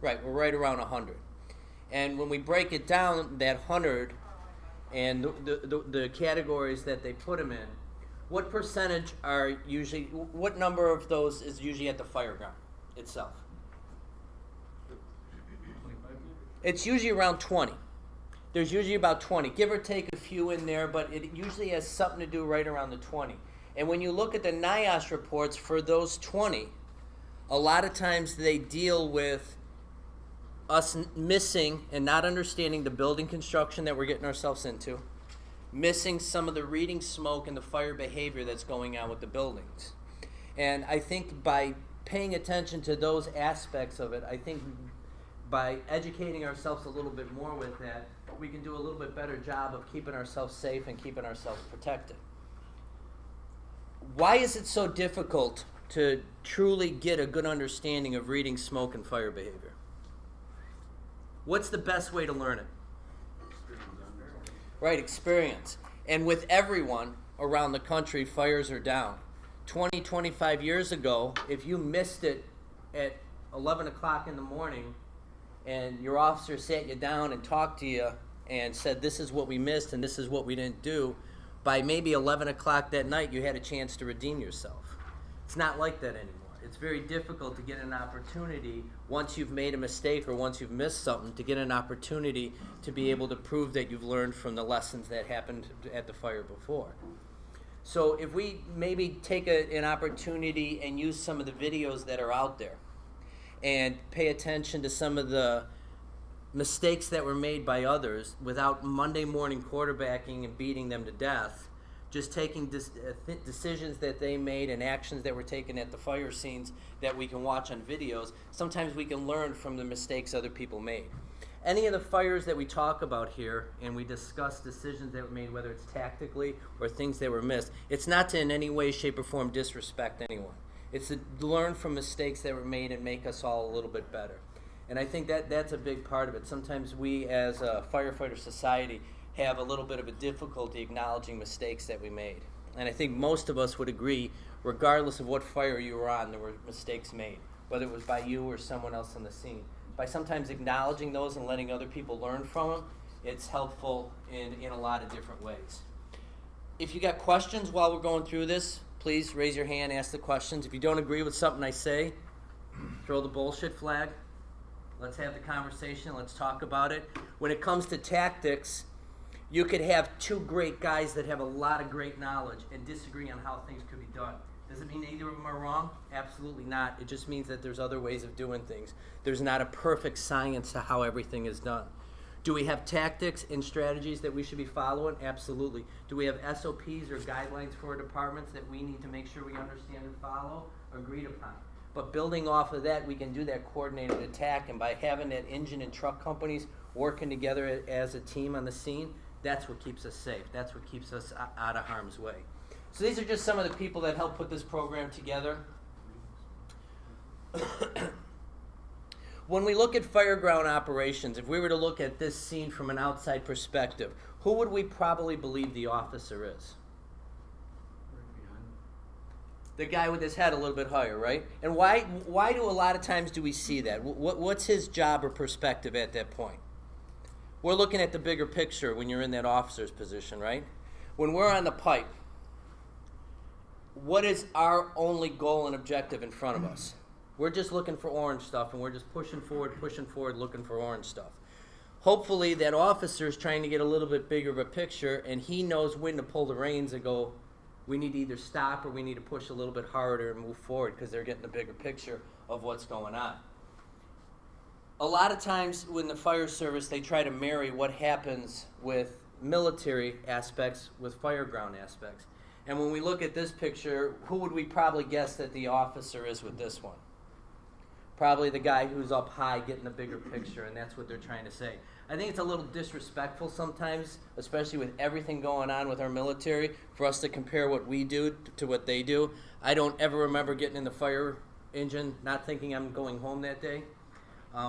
Right, we're right around 100. And when we break it down, that 100 and the categories that they put them in, what percentage are usually, what number of those is usually at the fire ground itself? 25? It's usually around 20. There's usually about 20, give or take a few in there, but it usually has something to do right around the 20. And when you look at the NIOSH reports for those 20, a lot of times they deal with us missing and not understanding the building construction that we're getting ourselves into, missing some of the reading smoke and the fire behavior that's going on with the buildings. And I think by paying attention to those aspects of it, I think by educating ourselves a little bit more with that, we can do a little bit better job of keeping ourselves safe and keeping ourselves protected. Why is it so difficult to truly get a good understanding of reading smoke and fire behavior? What's the best way to learn it? Right, experience. And with everyone around the country, fires are down. 20, 25 years ago, if you missed it at 11 o'clock in the morning and your officer sat you down and talked to you and said, this is what we missed and this is what we didn't do, by maybe 11 o'clock that night, you had a chance to redeem yourself. It's not like that anymore. It's very difficult to get an opportunity once you've made a mistake or once you've missed something to get an opportunity to be able to prove that you've learned from the lessons that happened at the fire before. So if we maybe take an opportunity and use some of the videos that are out there and pay attention to some of the mistakes that were made by others without Monday morning quarterbacking and beating them to death, just taking decisions that they made and actions that were taken at the fire scenes that we can watch on videos, sometimes we can learn from the mistakes other people made. Any of the fires that we talk about here and we discuss decisions that were made, whether it's tactically or things that were missed, it's not to in any way, shape, or form disrespect anyone. It's to learn from mistakes that were made and make us all a little bit better. And I think that's a big part of it. Sometimes we as a firefighter society have a little bit of a difficulty acknowledging mistakes that we made. And I think most of us would agree, regardless of what fire you were on, there were mistakes made, whether it was by you or someone else on the scene. By sometimes acknowledging those and letting other people learn from them, it's helpful in a lot of different ways. If you got questions while we're going through this, please raise your hand, ask the questions. If you don't agree with something I say, throw the bullshit flag. Let's have the conversation. Let's talk about it. When it comes to tactics, you could have two great guys that have a lot of great knowledge and disagree on how things could be done. Does it mean either of them are wrong? Absolutely not. It just means that there's other ways of doing things. There's not a perfect science to how everything is done. Do we have tactics and strategies that we should be following? Absolutely. Do we have SOPs or guidelines for our departments that we need to make sure we understand and follow? Agreed upon. But building off of that, we can do that coordinated attack, and by having that engine and truck companies working together as a team on the scene, that's what keeps us safe. That's what keeps us out of harm's way. So these are just some of the people that helped put this program together. When we look at fireground operations, if we were to look at this scene from an outside perspective, who would we probably believe the officer is? The guy with his head a little bit higher, right? And why do a lot of times do we see that? What's his job or perspective at that point? We're looking at the bigger picture when you're in that officer's position, right? When we're on the pipe, what is our only goal and objective in front of us? We're just looking for orange stuff, and we're just pushing forward, looking for orange stuff. Hopefully that officer is trying to get a little bit bigger of a picture, and he knows when to pull the reins and go, we need to either stop or we need to push a little bit harder and move forward, because they're getting the bigger picture of what's going on. A lot of times when the fire service, they try to marry what happens with military aspects with fireground aspects. And when we look at this picture, who would we probably guess that the officer is with this one? Probably the guy who's up high getting a bigger picture, and that's what they're trying to say. I think it's a little disrespectful sometimes, especially with everything going on with our military, for us to compare what we do to what they do. I don't ever remember getting in the fire engine not thinking I'm going home that day.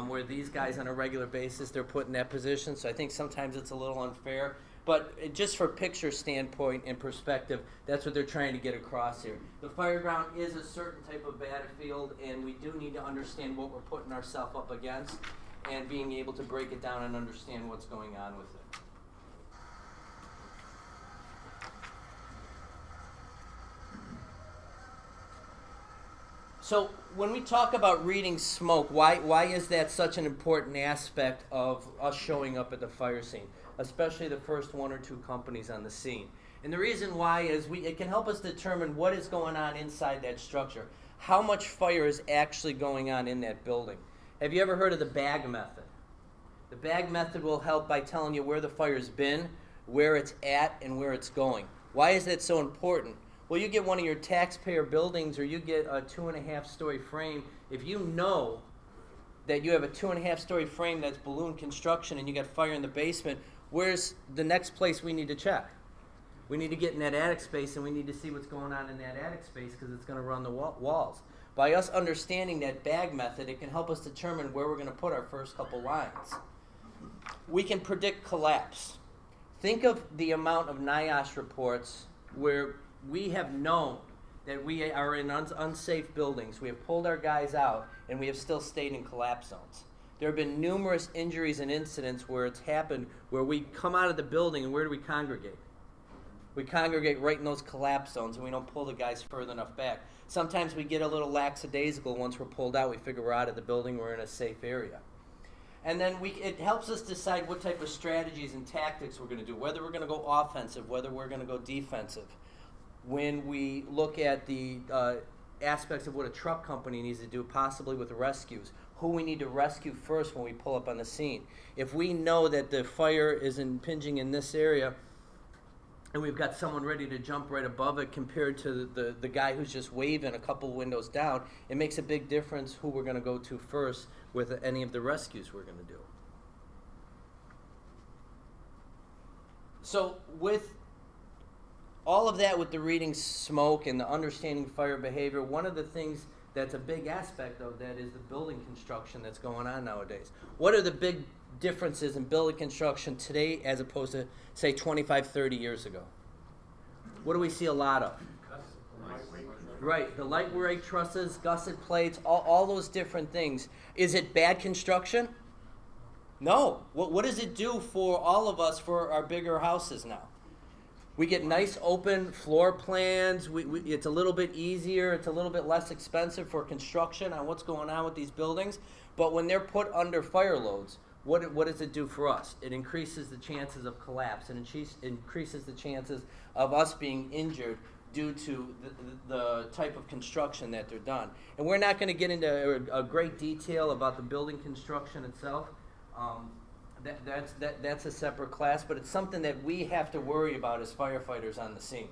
Where these guys on a regular basis, they're put in that position. So I think sometimes it's a little unfair. But just for picture standpoint and perspective, that's what they're trying to get across here. The fire ground is a certain type of battlefield, and we do need to understand what we're putting ourselves up against and being able to break it down and understand what's going on with it. So when we talk about reading smoke, why is that such an important aspect of us showing up at the fire scene, especially the first one or two companies on the scene? And the reason why is it can help us determine what is going on inside that structure, how much fire is actually going on in that building. Have you ever heard of the bag method? The bag method will help by telling you where the fire's been, where it's at, and where it's going. Why is that so important? Well, you get one of your taxpayer buildings or you get a 2.5-story frame. If you know that you have a 2.5-story frame that's balloon construction and you got fire in the basement, where's the next place we need to check? We need to get in that attic space and we need to see what's going on in that attic space because it's going to run the walls. By us understanding that bag method, it can help us determine where we're going to put our first couple lines. We can predict collapse. Think of the amount of NIOSH reports where we have known that we are in unsafe buildings. We have pulled our guys out, and we have still stayed in collapse zones. There have been numerous injuries and incidents where it's happened where we come out of the building, and where do we congregate? We congregate right in those collapse zones, and we don't pull the guys further enough back. Sometimes we get a little lackadaisical once we're pulled out. We figure we're out of the building, we're in a safe area. And then it helps us decide what type of strategies and tactics we're going to do, whether we're going to go offensive, whether we're going to go defensive. When we look at the aspects of what a truck company needs to do, possibly with rescues, who we need to rescue first when we pull up on the scene. If we know that the fire is impinging in this area and we've got someone ready to jump right above it compared to the guy who's just waving a couple windows down, it makes a big difference who we're going to go to first with any of the rescues we're going to do. So with all of that, with the reading smoke and the understanding fire behavior, one of the things that's a big aspect of that is the building construction that's going on nowadays. What are the big differences in building construction today as opposed to, say, 25, 30 years ago? What do we see a lot of? Right, the lightweight trusses, gusset plates, all those different things. Is it bad construction? No. What does it do for all of us for our bigger houses now? We get nice open floor plans. It's a little bit easier. It's a little bit less expensive for construction on what's going on with these buildings. But when they're put under fire loads, what does it do for us? It increases the chances of collapse. It increases the chances of us being injured due to the type of construction that they're done. And we're not going to get into a great detail about the building construction itself. That's a separate class, but it's something that we have to worry about as firefighters on the scene.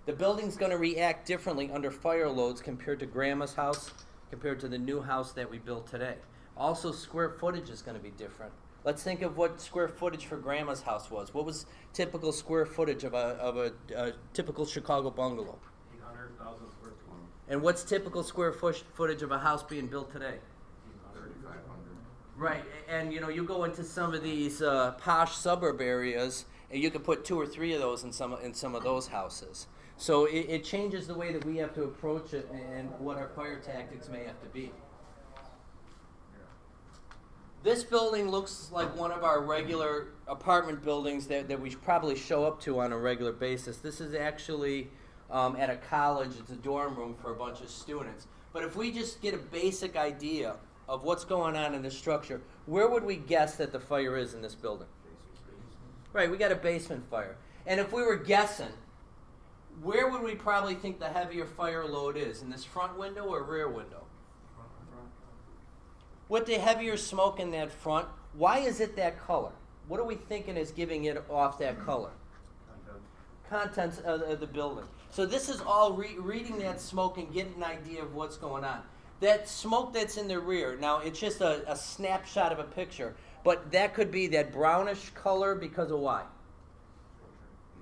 The building's going to react differently under fire loads compared to Grandma's house, compared to the new house that we built today. Also, square footage is going to be different. Let's think of what square footage for Grandma's house was. What was typical square footage of a typical Chicago bungalow? 800,000 square feet. And what's typical square footage of a house being built today? 3,500. Right, and you go into some of these posh suburb areas, and you can put 2 or 3 of those in some of those houses. So it changes the way that we have to approach it and what our fire tactics may have to be. This building looks like one of our regular apartment buildings that we probably show up to on a regular basis. This is actually at a college. It's a dorm room for a bunch of students. But if we just get a basic idea of what's going on in the structure, where would we guess that the fire is in this building? Right, we got a basement fire. And if we were guessing, where would we probably think the heavier fire load is? In this front window or rear window? With the heavier smoke in that front, why is it that color? What are we thinking is giving it off that color? Contents of the building. So this is all reading that smoke and getting an idea of what's going on. That smoke that's in the rear, now it's just a snapshot of a picture, but that could be that brownish color because of why?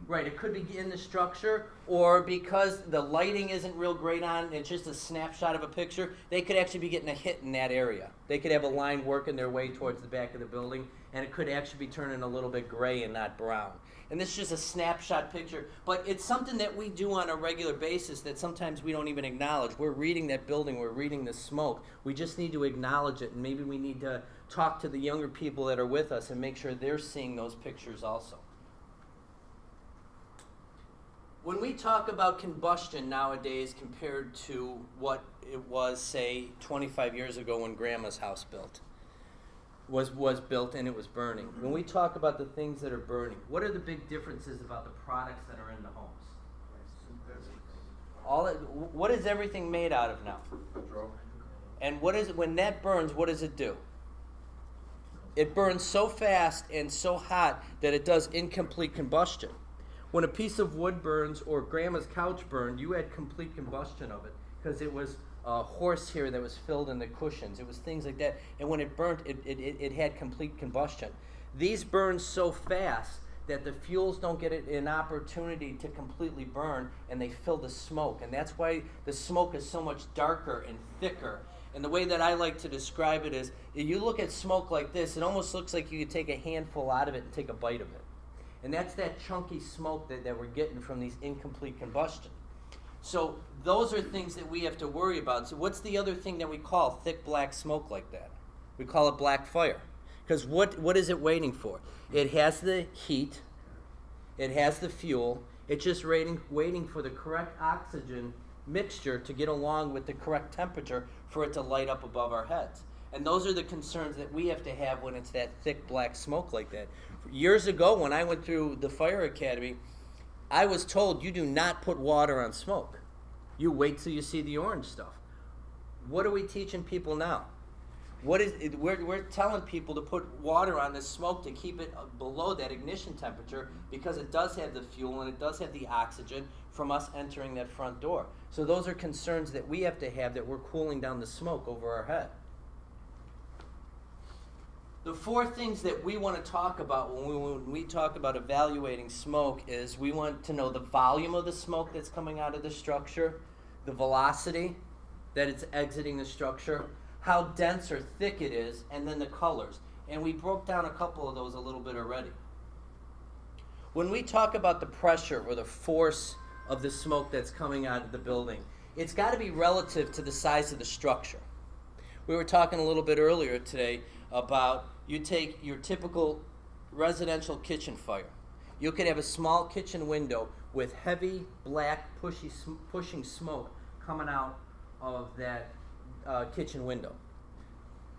Right, it could be in the structure, or because the lighting isn't real great on, it's just a snapshot of a picture, they could actually be getting a hit in that area. They could have a line working their way towards the back of the building, and it could actually be turning a little bit gray and not brown. And this is just a snapshot picture, but it's something that we do on a regular basis that sometimes we don't even acknowledge. We're reading that building, we're reading the smoke. We just need to acknowledge it, and maybe we need to talk to the younger people that are with us and make sure they're seeing those pictures also. When we talk about combustion nowadays compared to what it was, say, 25 years ago when Grandma's house was built and it was burning. When we talk about the things that are burning, what are the big differences about the products that are in the homes? What is everything made out of now? Petrol. And when that burns, what does it do? It burns so fast and so hot that it does incomplete combustion. When a piece of wood burns or Grandma's couch burned, you had complete combustion of it because it was horsehair that was filled in the cushions. It was things like that. And when it burnt, it had complete combustion. These burn so fast that the fuels don't get an opportunity to completely burn, and they fill the smoke. And that's why the smoke is so much darker and thicker. And the way that I like to describe it is, if you look at smoke like this, it almost looks like you could take a handful out of it and take a bite of it. And that's that chunky smoke that we're getting from these incomplete combustion. So those are things that we have to worry about. So what's the other thing that we call thick black smoke like that? We call it black fire. Because what is it waiting for? It has the heat, it has the fuel, it's just waiting for the correct oxygen mixture to get along with the correct temperature for it to light up above our heads. And those are the concerns that we have to have when it's that thick black smoke like that. Years ago, when I went through the fire academy, I was told you do not put water on smoke. You wait till you see the orange stuff. What are we teaching people now? We're telling people to put water on this smoke to keep it below that ignition temperature because it does have the fuel and it does have the oxygen from us entering that front door. So those are concerns that we have to have, that we're cooling down the smoke over our head. The four things that we want to talk about when we talk about evaluating smoke is we want to know the volume of the smoke that's coming out of the structure, the velocity that it's exiting the structure, how dense or thick it is, and then the colors. And we broke down a couple of those a little bit already. When we talk about the pressure or the force of the smoke that's coming out of the building, it's got to be relative to the size of the structure. We were talking a little bit earlier today about you take your typical residential kitchen fire. You could have a small kitchen window with heavy, black, pushing smoke coming out of that kitchen window.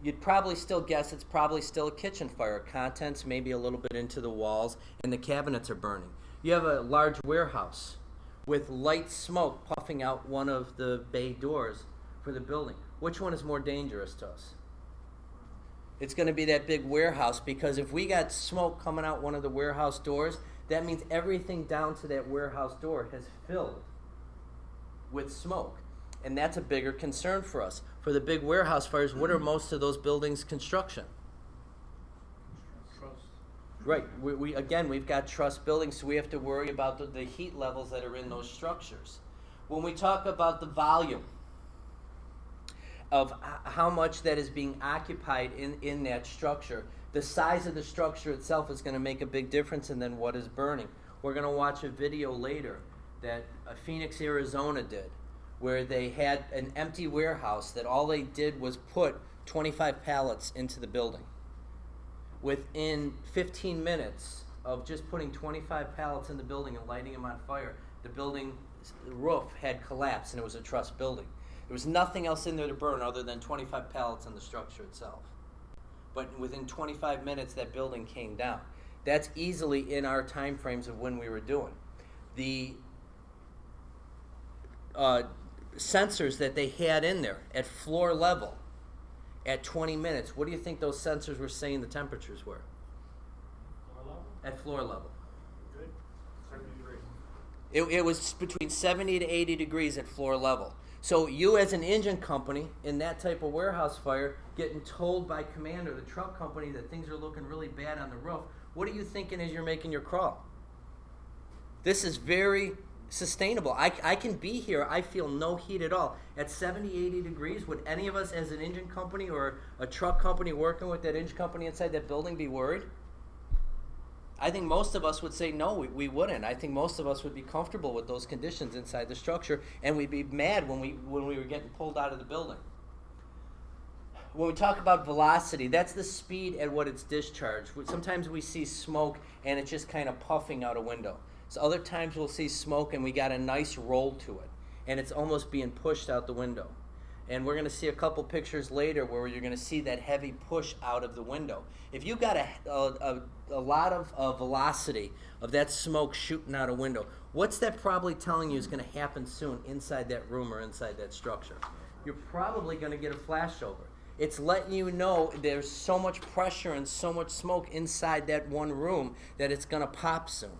You'd probably still guess it's probably still a kitchen fire. Contents maybe a little bit into the walls, and the cabinets are burning. You have a large warehouse with light smoke puffing out one of the bay doors for the building. Which one is more dangerous to us? It's going to be that big warehouse, because if we got smoke coming out one of the warehouse doors, that means everything down to that warehouse door has filled with smoke. And that's a bigger concern for us. For the big warehouse fires, what are most of those buildings' construction? Trust. Right. We've got truss buildings, so we have to worry about the heat levels that are in those structures. When we talk about the volume of how much that is being occupied in that structure, the size of the structure itself is going to make a big difference in then what is burning. We're going to watch a video later that Phoenix, Arizona did, where they had an empty warehouse that all they did was put 25 pallets into the building. Within 15 minutes of just putting 25 pallets in the building and lighting them on fire, the building roof had collapsed, and it was a truss building. There was nothing else in there to burn other than 25 pallets in the structure itself. But within 25 minutes, that building came down. That's easily in our time frames of when we were doing. The sensors that they had in there at floor level at 20 minutes, what do you think those sensors were saying the temperatures were? Floor level? At floor level. Good. 70 degrees. It was between 70 to 80 degrees at floor level. So you as an engine company in that type of warehouse fire getting told by commander, the truck company, that things are looking really bad on the roof, what are you thinking as you're making your crawl? This is very sustainable. I can be here. I feel no heat at all. At 70, 80 degrees, would any of us as an engine company or a truck company working with that engine company inside that building be worried? I think most of us would say no, we wouldn't. I think most of us would be comfortable with those conditions inside the structure, and we'd be mad when we were getting pulled out of the building. When we talk about velocity, that's the speed at what it's discharged. Sometimes we see smoke and it's just kind of puffing out a window. So other times we'll see smoke and we got a nice roll to it, and it's almost being pushed out the window. And we're going to see a couple pictures later where you're going to see that heavy push out of the window. If you got a lot of velocity of that smoke shooting out a window, what's that probably telling you is going to happen soon inside that room or inside that structure? You're probably going to get a flashover. It's letting you know there's so much pressure and so much smoke inside that one room that it's going to pop soon.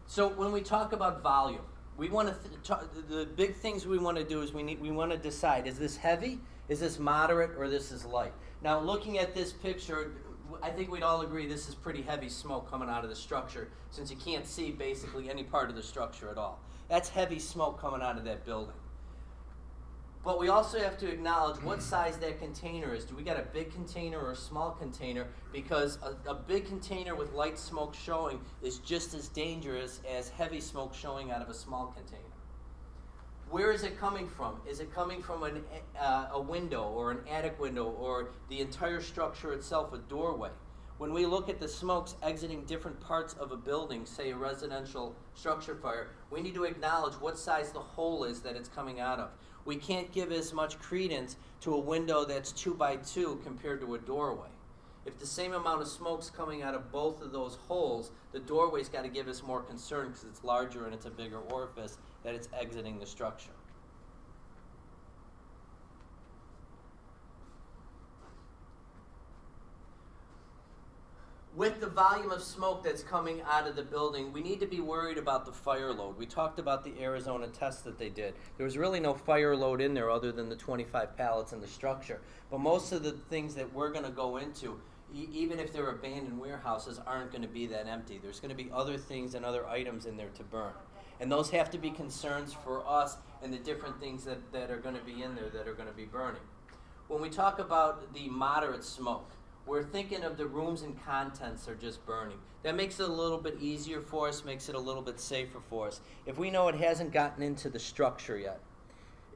So when we talk about volume, we want to the big things we want to do is we want to decide, is this heavy, is this moderate, or this is light? Now looking at this picture, I think we'd all agree this is pretty heavy smoke coming out of the structure, since you can't see basically any part of the structure at all. That's heavy smoke coming out of that building. But we also have to acknowledge what size that container is. Do we got a big container or a small container? Because a big container with light smoke showing is just as dangerous as heavy smoke showing out of a small container. Where is it coming from? Is it coming from a window or an attic window or the entire structure itself, a doorway? When we look at the smokes exiting different parts of a building, say a residential structure fire, we need to acknowledge what size the hole is that it's coming out of. We can't give as much credence to a window that's 2 by 2 compared to a doorway. If the same amount of smoke's coming out of both of those holes, the doorway's got to give us more concern because it's larger and it's a bigger orifice that it's exiting the structure. With the volume of smoke that's coming out of the building, we need to be worried about the fire load. We talked about the Arizona test that they did. There was really no fire load in there other than the 25 pallets in the structure. But most of the things that we're going to go into, even if they're abandoned warehouses, aren't going to be that empty. There's going to be other things and other items in there to burn. And those have to be concerns for us and the different things that are going to be in there that are going to be burning. When we talk about the moderate smoke, we're thinking of the rooms and contents are just burning. That makes it a little bit easier for us, makes it a little bit safer for us. If we know it hasn't gotten into the structure yet,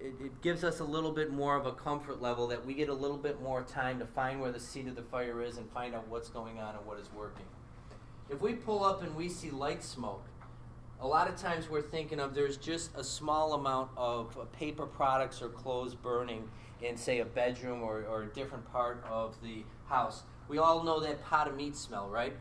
it gives us a little bit more of a comfort level that we get a little bit more time to find where the seat of the fire is and find out what's going on and what is working. If we pull up and we see light smoke, a lot of times we're thinking of there's just a small amount of paper products or clothes burning in, say, a bedroom or a different part of the house. We all know that pot of meat smell, right?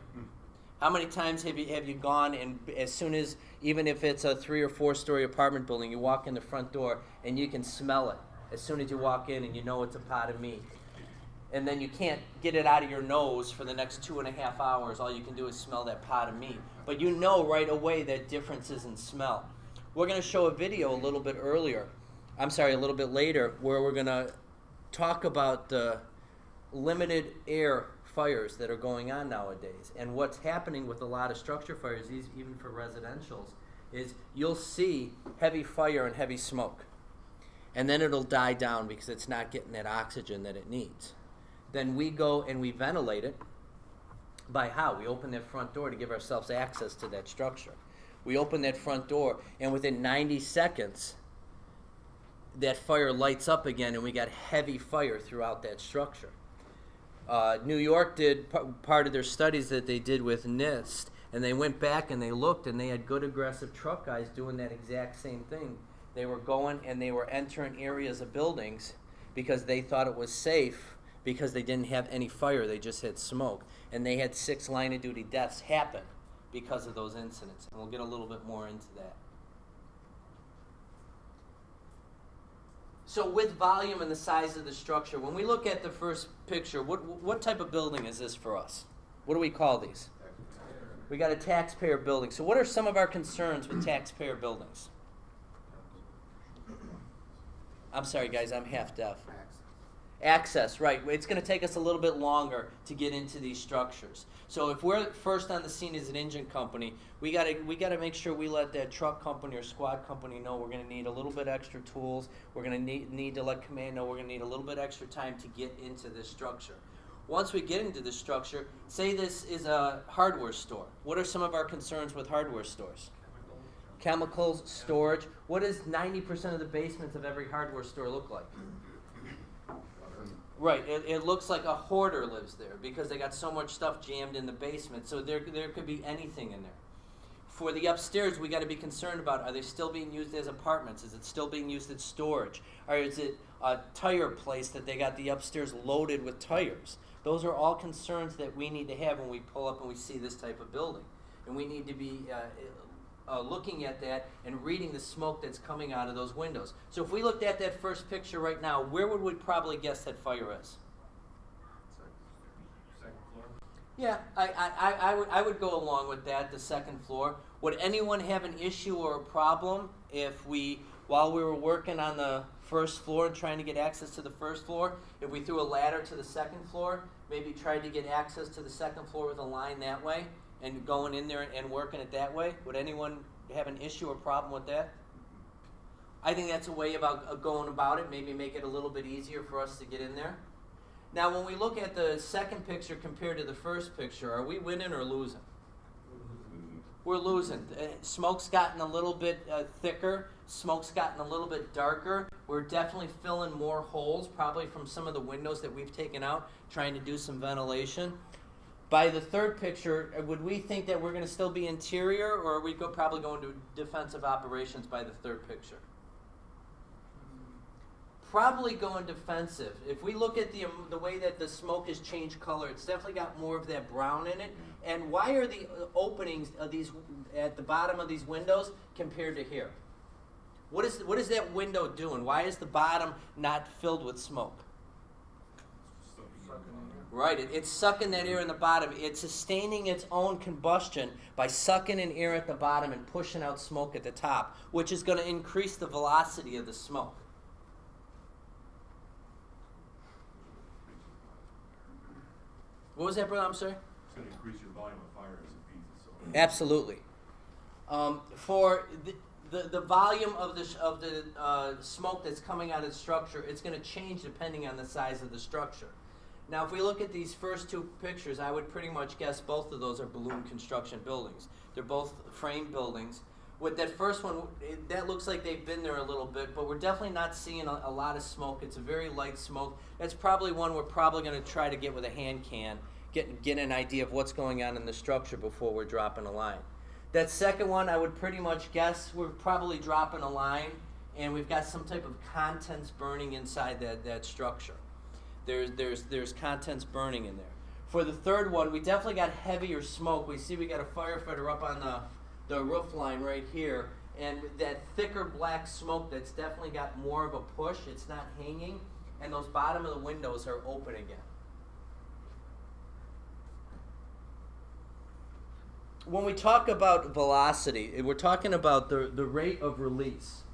How many times have you gone and as soon as, even if it's a 3 or 4 story apartment building, you walk in the front door and you can smell it as soon as you walk in and you know it's a pot of meat. And then you can't get it out of your nose for the next 2.5 hours. All you can do is smell that pot of meat. But you know right away that differences in smell. We're going to show a video a little bit later, where we're going to talk about the limited air fires that are going on nowadays. And what's happening with a lot of structure fires, even for residentials, is you'll see heavy fire and heavy smoke. And then it'll die down because it's not getting that oxygen that it needs. Then we go and we ventilate it by how? We open that front door to give ourselves access to that structure. We open that front door, and within 90 seconds, that fire lights up again, and we got heavy fire throughout that structure. New York did part of their studies that they did with NIST, and they went back and they looked, and they had good aggressive truck guys doing that exact same thing. They were going and they were entering areas of buildings because they thought it was safe because they didn't have any fire, they just had smoke. And they had 6 line-of-duty deaths happen because of those incidents. And we'll get a little bit more into that. So with volume and the size of the structure, when we look at the first picture, what type of building is this for us? What do we call these? We got a taxpayer building. So what are some of our concerns with taxpayer buildings? I'm sorry, guys, I'm half deaf. Access, right. It's going to take us a little bit longer to get into these structures. So if we're first on the scene as an engine company, we gotta make sure we let that truck company or squad company know we're going to need a little bit extra tools. We're going to need to let command know we're going to need a little bit extra time to get into this structure. Once we get into this structure, say this is a hardware store. What are some of our concerns with hardware stores? Chemicals, storage. What does 90% of the basements of every hardware store look like? Right, it looks like a hoarder lives there because they got so much stuff jammed in the basement. So there could be anything in there. For the upstairs, we got to be concerned about, are they still being used as apartments? Is it still being used as storage? Or is it a tire place that they got the upstairs loaded with tires? Those are all concerns that we need to have when we pull up and we see this type of building. And we need to be looking at that and reading the smoke that's coming out of those windows. So if we looked at that first picture right now, where would we probably guess that fire is? Second floor. Yeah, I would go along with that, the second floor. Would anyone have an issue or a problem if while we were working on the first floor and trying to get access to the first floor, if we threw a ladder to the second floor, maybe tried to get access to the second floor with a line that way, and going in there and working it that way? Would anyone have an issue or problem with that? I think that's a way about going about it, maybe make it a little bit easier for us to get in there. Now, when we look at the second picture compared to the first picture, are we winning or losing? We're losing. Smoke's gotten a little bit thicker. Smoke's gotten a little bit darker. We're definitely filling more holes, probably from some of the windows that we've taken out, trying to do some ventilation. By the third picture, would we think that we're going to still be interior, or are we probably going to defensive operations by the third picture? Probably going defensive. If we look at the way that the smoke has changed color, it's definitely got more of that brown in it. And why are the openings of these at the bottom of these windows compared to here? What is that window doing? Why is the bottom not filled with smoke? Right, it's sucking that air in the bottom. It's sustaining its own combustion by sucking in air at the bottom and pushing out smoke at the top, which is going to increase the velocity of the smoke. What was that, brother? I'm sorry? It's going to increase your volume of fire as it feeds itself. Absolutely. For the volume of the smoke that's coming out of the structure, it's going to change depending on the size of the structure. Now, if we look at these first two pictures, I would pretty much guess both of those are balloon construction buildings. They're both frame buildings. With that first one, that looks like they've been there a little bit, but we're definitely not seeing a lot of smoke. It's a very light smoke. That's probably one we're probably going to try to get with a hand can, get an idea of what's going on in the structure before we're dropping a line. That second one, I would pretty much guess we're probably dropping a line, and we've got some type of contents burning inside that structure. There's contents burning in there. For the third one, we definitely got heavier smoke. We see we got a firefighter up on the roof line right here, and that thicker black smoke that's definitely got more of a push. It's not hanging, and those bottom of the windows are open again. When we talk about velocity, we're talking about the rate of release.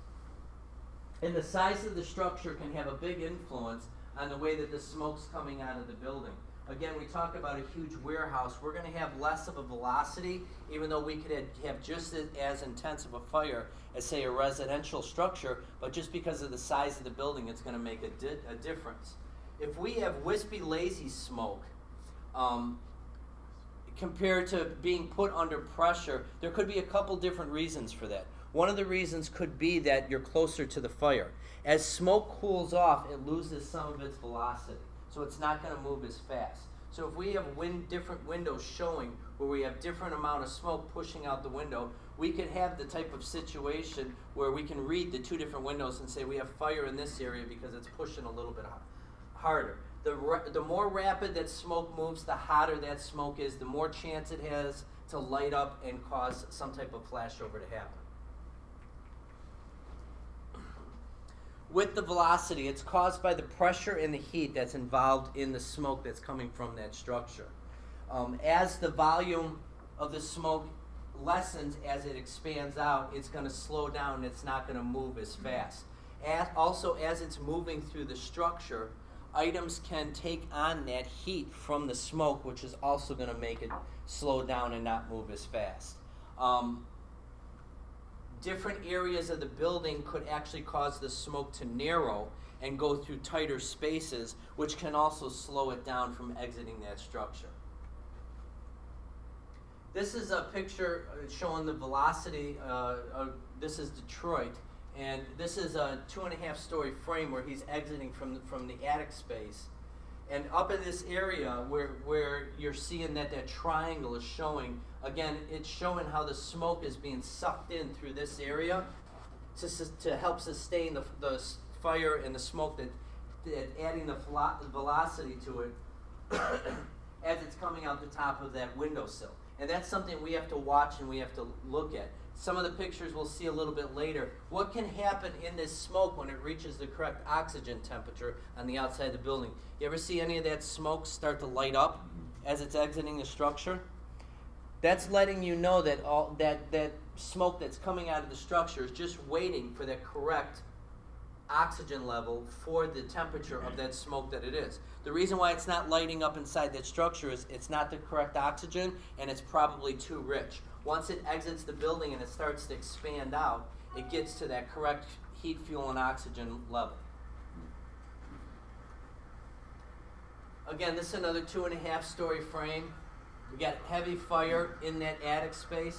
And the size of the structure can have a big influence on the way that the smoke's coming out of the building. Again, we talk about a huge warehouse. We're going to have less of a velocity, even though we could have just as intense of a fire as, say, a residential structure, but just because of the size of the building, it's going to make a difference. If we have wispy, lazy smoke, compared to being put under pressure, there could be a couple different reasons for that. One of the reasons could be that you're closer to the fire. As smoke cools off, it loses some of its velocity, so it's not going to move as fast. So if we have different windows showing where we have different amount of smoke pushing out the window, we could have the type of situation where we can read the two different windows and say we have fire in this area because it's pushing a little bit harder. The more rapid that smoke moves, the hotter that smoke is, the more chance it has to light up and cause some type of flashover to happen. With the velocity, it's caused by the pressure and the heat that's involved in the smoke that's coming from that structure. As the volume of the smoke lessens, as it expands out, it's going to slow down. It's not going to move as fast. Also, as it's moving through the structure, items can take on that heat from the smoke, which is also going to make it slow down and not move as fast. Different areas of the building could actually cause the smoke to narrow and go through tighter spaces, which can also slow it down from exiting that structure. This is a picture showing the velocity. This is Detroit, and this is a 2.5-story frame where he's exiting from the attic space. And up in this area where you're seeing that triangle is showing, again, it's showing how the smoke is being sucked in through this area to help sustain the fire and the smoke, that adding the velocity to it as it's coming out the top of that windowsill. And that's something we have to watch and we have to look at. Some of the pictures we'll see a little bit later. What can happen in this smoke when it reaches the correct oxygen temperature on the outside of the building? You ever see any of that smoke start to light up as it's exiting the structure? That's letting you know that all that smoke that's coming out of the structure is just waiting for that correct oxygen level for the temperature of that smoke that it is. The reason why it's not lighting up inside that structure is it's not the correct oxygen and it's probably too rich. Once it exits the building and it starts to expand out, it gets to that correct heat, fuel, and oxygen level. Again, this is another 2.5-story frame. We got heavy fire in that attic space.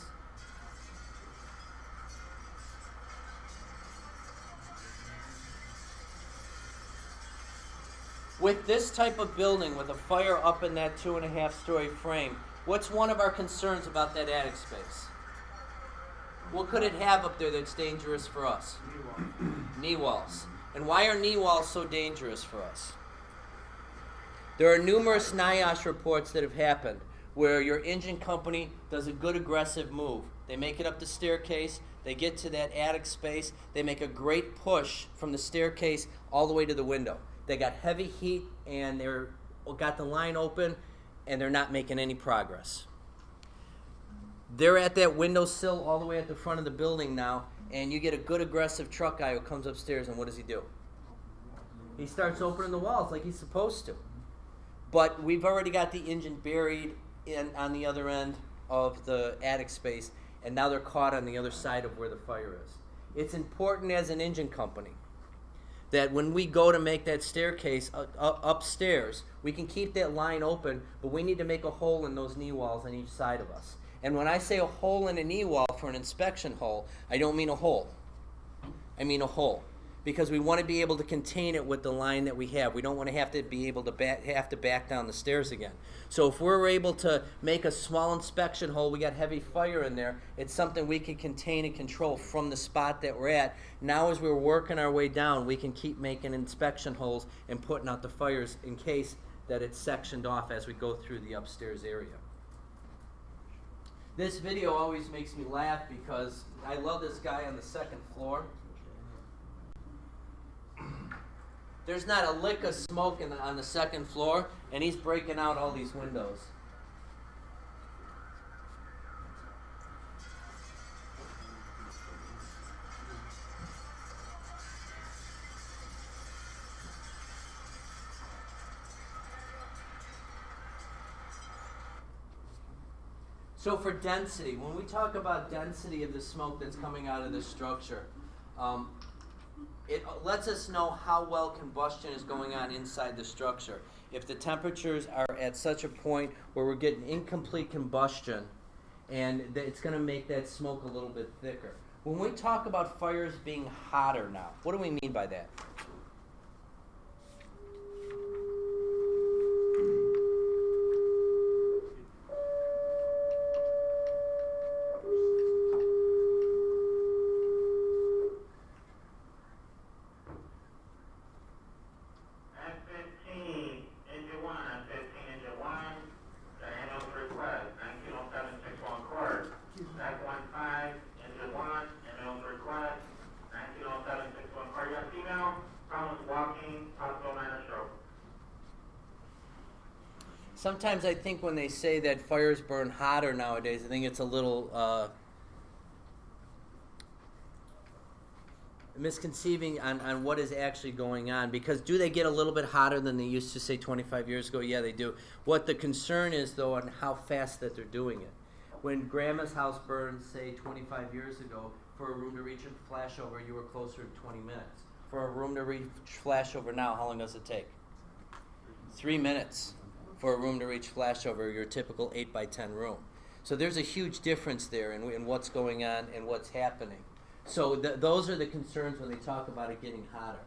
With this type of building, with a fire up in that 2.5-story frame, what's one of our concerns about that attic space? What could it have up there that's dangerous for us? Knee walls. And why are knee walls so dangerous for us? There are numerous NIOSH reports that have happened where your engine company does a good aggressive move. They make it up the staircase, they get to that attic space, they make a great push from the staircase all the way to the window. They got heavy heat and they're got the line open and they're not making any progress. They're at that windowsill all the way at the front of the building now, and you get a good aggressive truck guy who comes upstairs, and what does he do? He starts opening the walls like he's supposed to. But we've already got the engine buried on the other end of the attic space, and now they're caught on the other side of where the fire is. It's important as an engine company that when we go to make that staircase upstairs, we can keep that line open, but we need to make a hole in those knee walls on each side of us. And when I say a hole in a knee wall for an inspection hole, I don't mean a hole. I mean a hole. Because we want to be able to contain it with the line that we have. We don't want to have to be able to back down the stairs again. So if we're able to make a small inspection hole, we got heavy fire in there, it's something we can contain and control from the spot that we're at. Now as we're working our way down, we can keep making inspection holes and putting out the fires in case that it's sectioned off as we go through the upstairs area. This video always makes me laugh because I love this guy on the second floor. There's not a lick of smoke on the second floor, and he's breaking out all these windows. So for density, when we talk about density of the smoke that's coming out of this structure, it lets us know how well combustion is going on inside the structure. If the temperatures are at such a point where we're getting incomplete combustion, and it's going to make that smoke a little bit thicker. When we talk about fires being hotter now, what do we mean by that? Sometimes I think when they say that fires burn hotter nowadays, I think it's a little misconceiving on what is actually going on, because do they get a little bit hotter than they used to, say, 25 years ago? Yeah, they do. What the concern is, though, on how fast that they're doing it. When Grandma's house burned, say, 25 years ago, for a room to reach a flashover, you were closer to 20 minutes. For a room to reach flashover now, how long does it take? 3 minutes for a room to reach flashover, your typical 8 by 10 room. So there's a huge difference there in what's going on and what's happening. So those are the concerns when they talk about it getting hotter.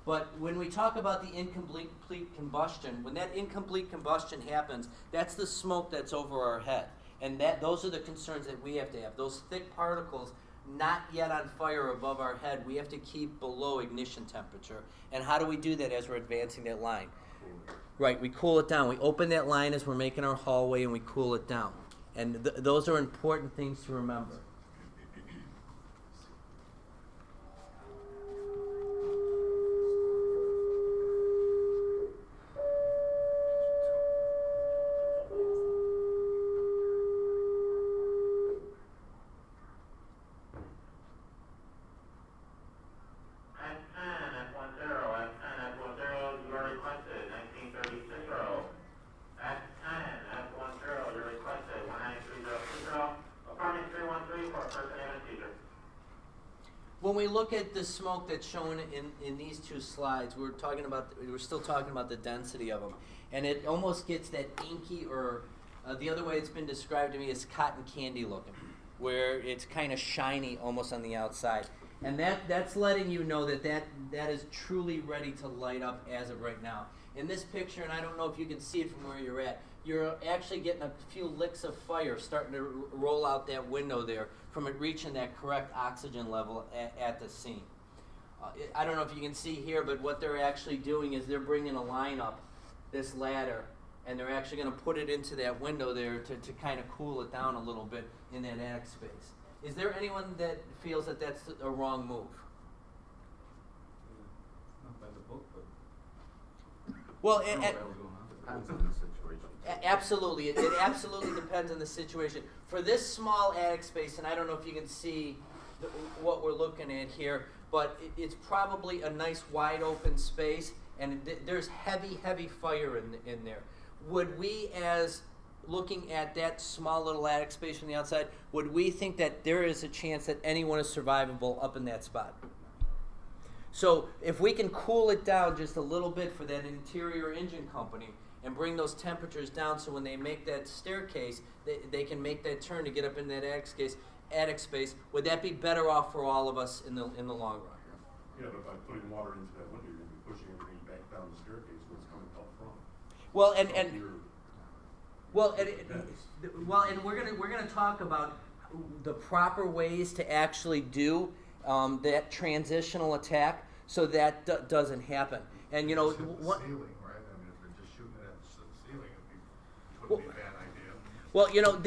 But when we talk about the incomplete combustion, when that incomplete combustion happens, that's the smoke that's over our head. And those are the concerns that we have to have. Those thick particles not yet on fire above our head, we have to keep below ignition temperature. And how do we do that as we're advancing that line? Right, we cool it down. We open that line as we're making our hallway and we cool it down. And those are important things to remember. When we look at the smoke that's shown in these two slides, we're still talking about the density of them, and it almost gets that inky, or the other way it's been described to me is cotton candy looking, where it's kind of shiny almost on the outside, and that's letting you know that is truly ready to light up as of right now. In this picture, and I don't know if you can see it from where you're actually getting a few licks of fire starting to roll out that window there from it reaching that correct oxygen level at the scene. I don't know if you can see here, but what they're actually doing is they're bringing a line up this ladder, and they're actually going to put it into that window there to kind of cool it down a little bit in that attic space. Is there anyone that feels that that's a wrong move? Not by the book, but. Well, Depends on the situation. absolutely. It absolutely depends on the situation. For this small attic space, and I don't know if you can see what we're looking at here, but it's probably a nice wide open space, and there's heavy fire in there. Would we, as looking at that small little attic space from the outside, would we think that there is a chance that anyone is survivable up in that spot? So if we can cool it down just a little bit for that interior engine company and bring those temperatures down, so when they make that staircase, they can make that turn to get up in that attic space, would that be better off for all of us in the long run? Yeah, but by putting water into that window, you're going to be pushing everything back down the staircase where it's coming out from. Well, and we're gonna talk about the proper ways to actually do that transitional attack so that doesn't happen. And you know, Shoot the ceiling, right? I mean, if they're just shooting it at the ceiling, it wouldn't be a bad idea. well, you know,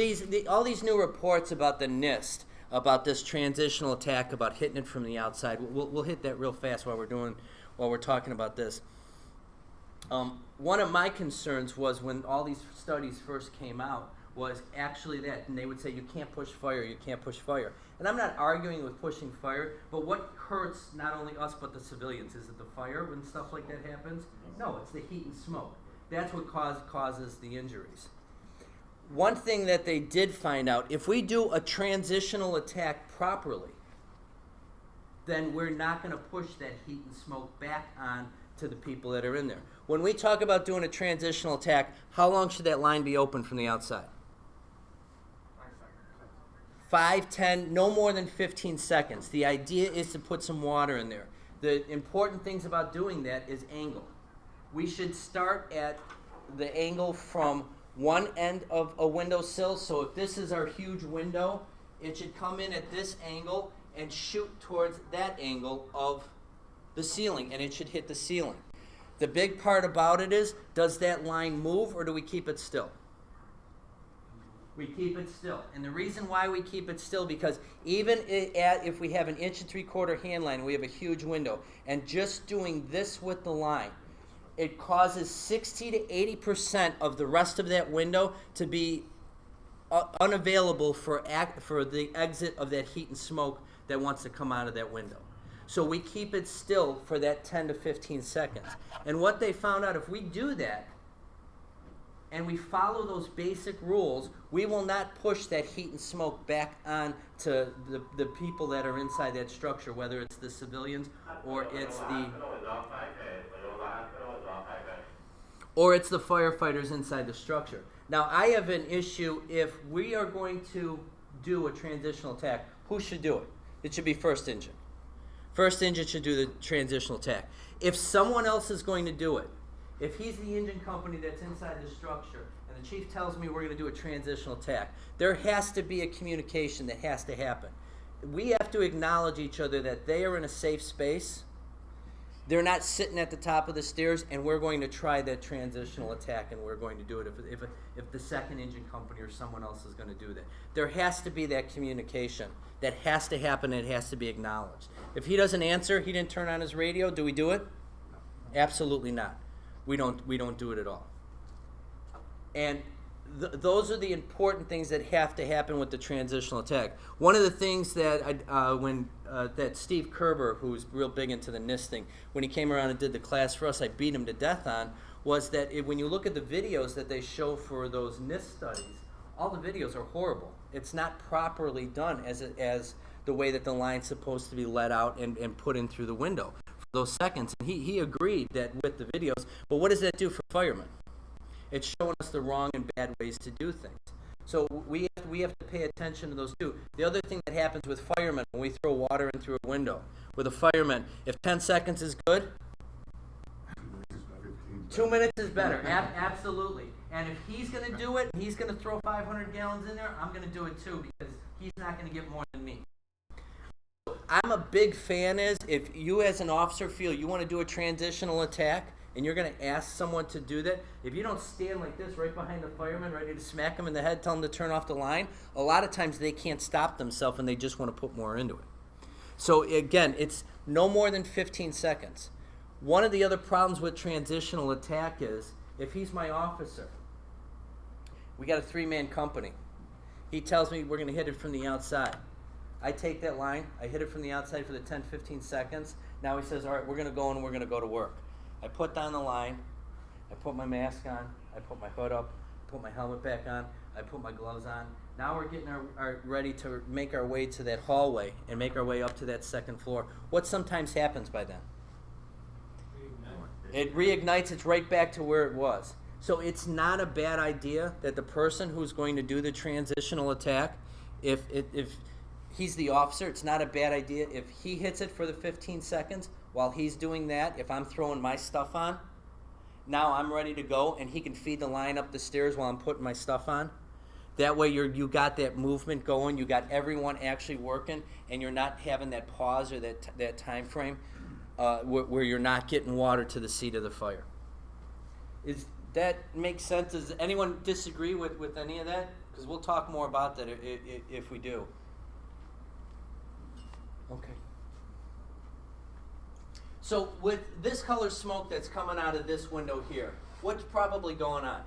all these new reports about the NIST, about this transitional attack, about hitting it from the outside. We'll hit that real fast while we're talking about this. One of my concerns was when all these studies first came out was actually that, and they would say you can't push fire. And I'm not arguing with pushing fire, but what hurts not only us but the civilians? Is it the fire when stuff like that happens? No, it's the heat and smoke. That's what causes the injuries. One thing that they did find out, if we do a transitional attack properly, then we're not going to push that heat and smoke back on to the people that are in there. When we talk about doing a transitional attack, how long should that line be open from the outside? 5, 10, no more than 15 seconds. The idea is to put some water in there. The important things about doing that is angle. We should start at the angle from one end of a windowsill. So if this is our huge window, it should come in at this angle and shoot towards that angle of the ceiling, and it should hit the ceiling. The big part about it is, does that line move or do we keep it still? We keep it still. And the reason why we keep it still, because even if we have an 1 3/4 hand line, we have a huge window, and just doing this with the line, it causes 60 to 80% of the rest of that window to be unavailable for the exit of that heat and smoke that wants to come out of that window. So we keep it still for that 10 to 15 seconds. And what they found out, if we do that, and we follow those basic rules, we will not push that heat and smoke back on to the people that are inside that structure, whether it's the civilians or it's the firefighters inside the structure. Now, I have an issue if we are going to do a transitional attack. Who should do it? It should be first engine. First engine should do the transitional attack. If someone else is going to do it, if he's the engine company that's inside the structure and the chief tells me we're going to do a transitional attack, there has to be a communication that has to happen. We have to acknowledge each other that they are in a safe space. They're not sitting at the top of the stairs, and we're going to try that transitional attack, and we're going to do it if the second engine company or someone else is going to do that. There has to be that communication. That has to happen, and it has to be acknowledged. If he doesn't answer, he didn't turn on his radio, do we do it? Absolutely not. We don't do it at all. And those are the important things that have to happen with the transitional attack. One of the things that that Steve Kerber, who's real big into the NIST thing, when he came around and did the class for us, I beat him to death on, was that when you look at the videos that they show for those NIST studies, all the videos are horrible. It's not properly done as the way that the line's supposed to be let out and put in through the window for those seconds. And he agreed that with the videos, but what does that do for firemen? It's showing us the wrong and bad ways to do things. So we have to pay attention to those too. The other thing that happens with firemen when we throw water in through a window, with a fireman, if 10 seconds is good, 2 minutes is better. Absolutely. And if he's going to do it, and he's going to throw 500 gallons in there, I'm going to do it too, because he's not going to get more than me. I'm a big fan if you as an officer feel you want to do a transitional attack, and you're going to ask someone to do that, if you don't stand like this right behind the fireman, ready to smack him in the head, tell him to turn off the line, a lot of times they can't stop themselves and they just want to put more into it. So again, it's no more than 15 seconds. One of the other problems with transitional attack is, if he's my officer, we got a 3-man company. He tells me we're going to hit it from the outside. I take that line, I hit it from the outside for the 10, 15 seconds. Now he says, all right, we're going to go and we're going to go to work. I put down the line, I put my mask on, I put my hood up, put my helmet back on, I put my gloves on. Now we're getting ready to make our way to that hallway and make our way up to that second floor. What sometimes happens by then? It reignites, it's right back to where it was. So it's not a bad idea that the person who's going to do the transitional attack, if he's the officer, it's not a bad idea if he hits it for the 15 seconds. While he's doing that, if I'm throwing my stuff on, now I'm ready to go, and he can feed the line up the stairs while I'm putting my stuff on. That way you got that movement going, you got everyone actually working, and you're not having that pause or that time frame where you're not getting water to the seat of the fire. Is that make sense? Does anyone disagree with any of that? Because we'll talk more about that if we do. Okay. So with this color smoke that's coming out of this window here, what's probably going on?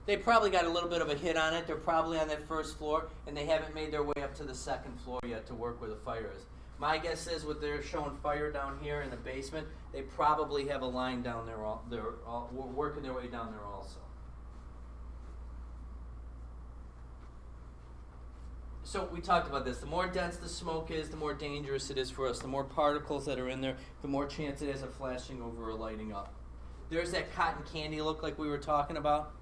They probably got a little bit of a hit on it. They're probably on that first floor, and they haven't made their way up to the second floor yet to work where the fire is. My guess is with they're showing fire down here in the basement, they probably have a line down there. They're working their way down there also. So we talked about this. The more dense the smoke is, the more dangerous it is for us. The more particles that are in there, the more chance it has of flashing over or lighting up. There's that cotton candy look like we were talking about.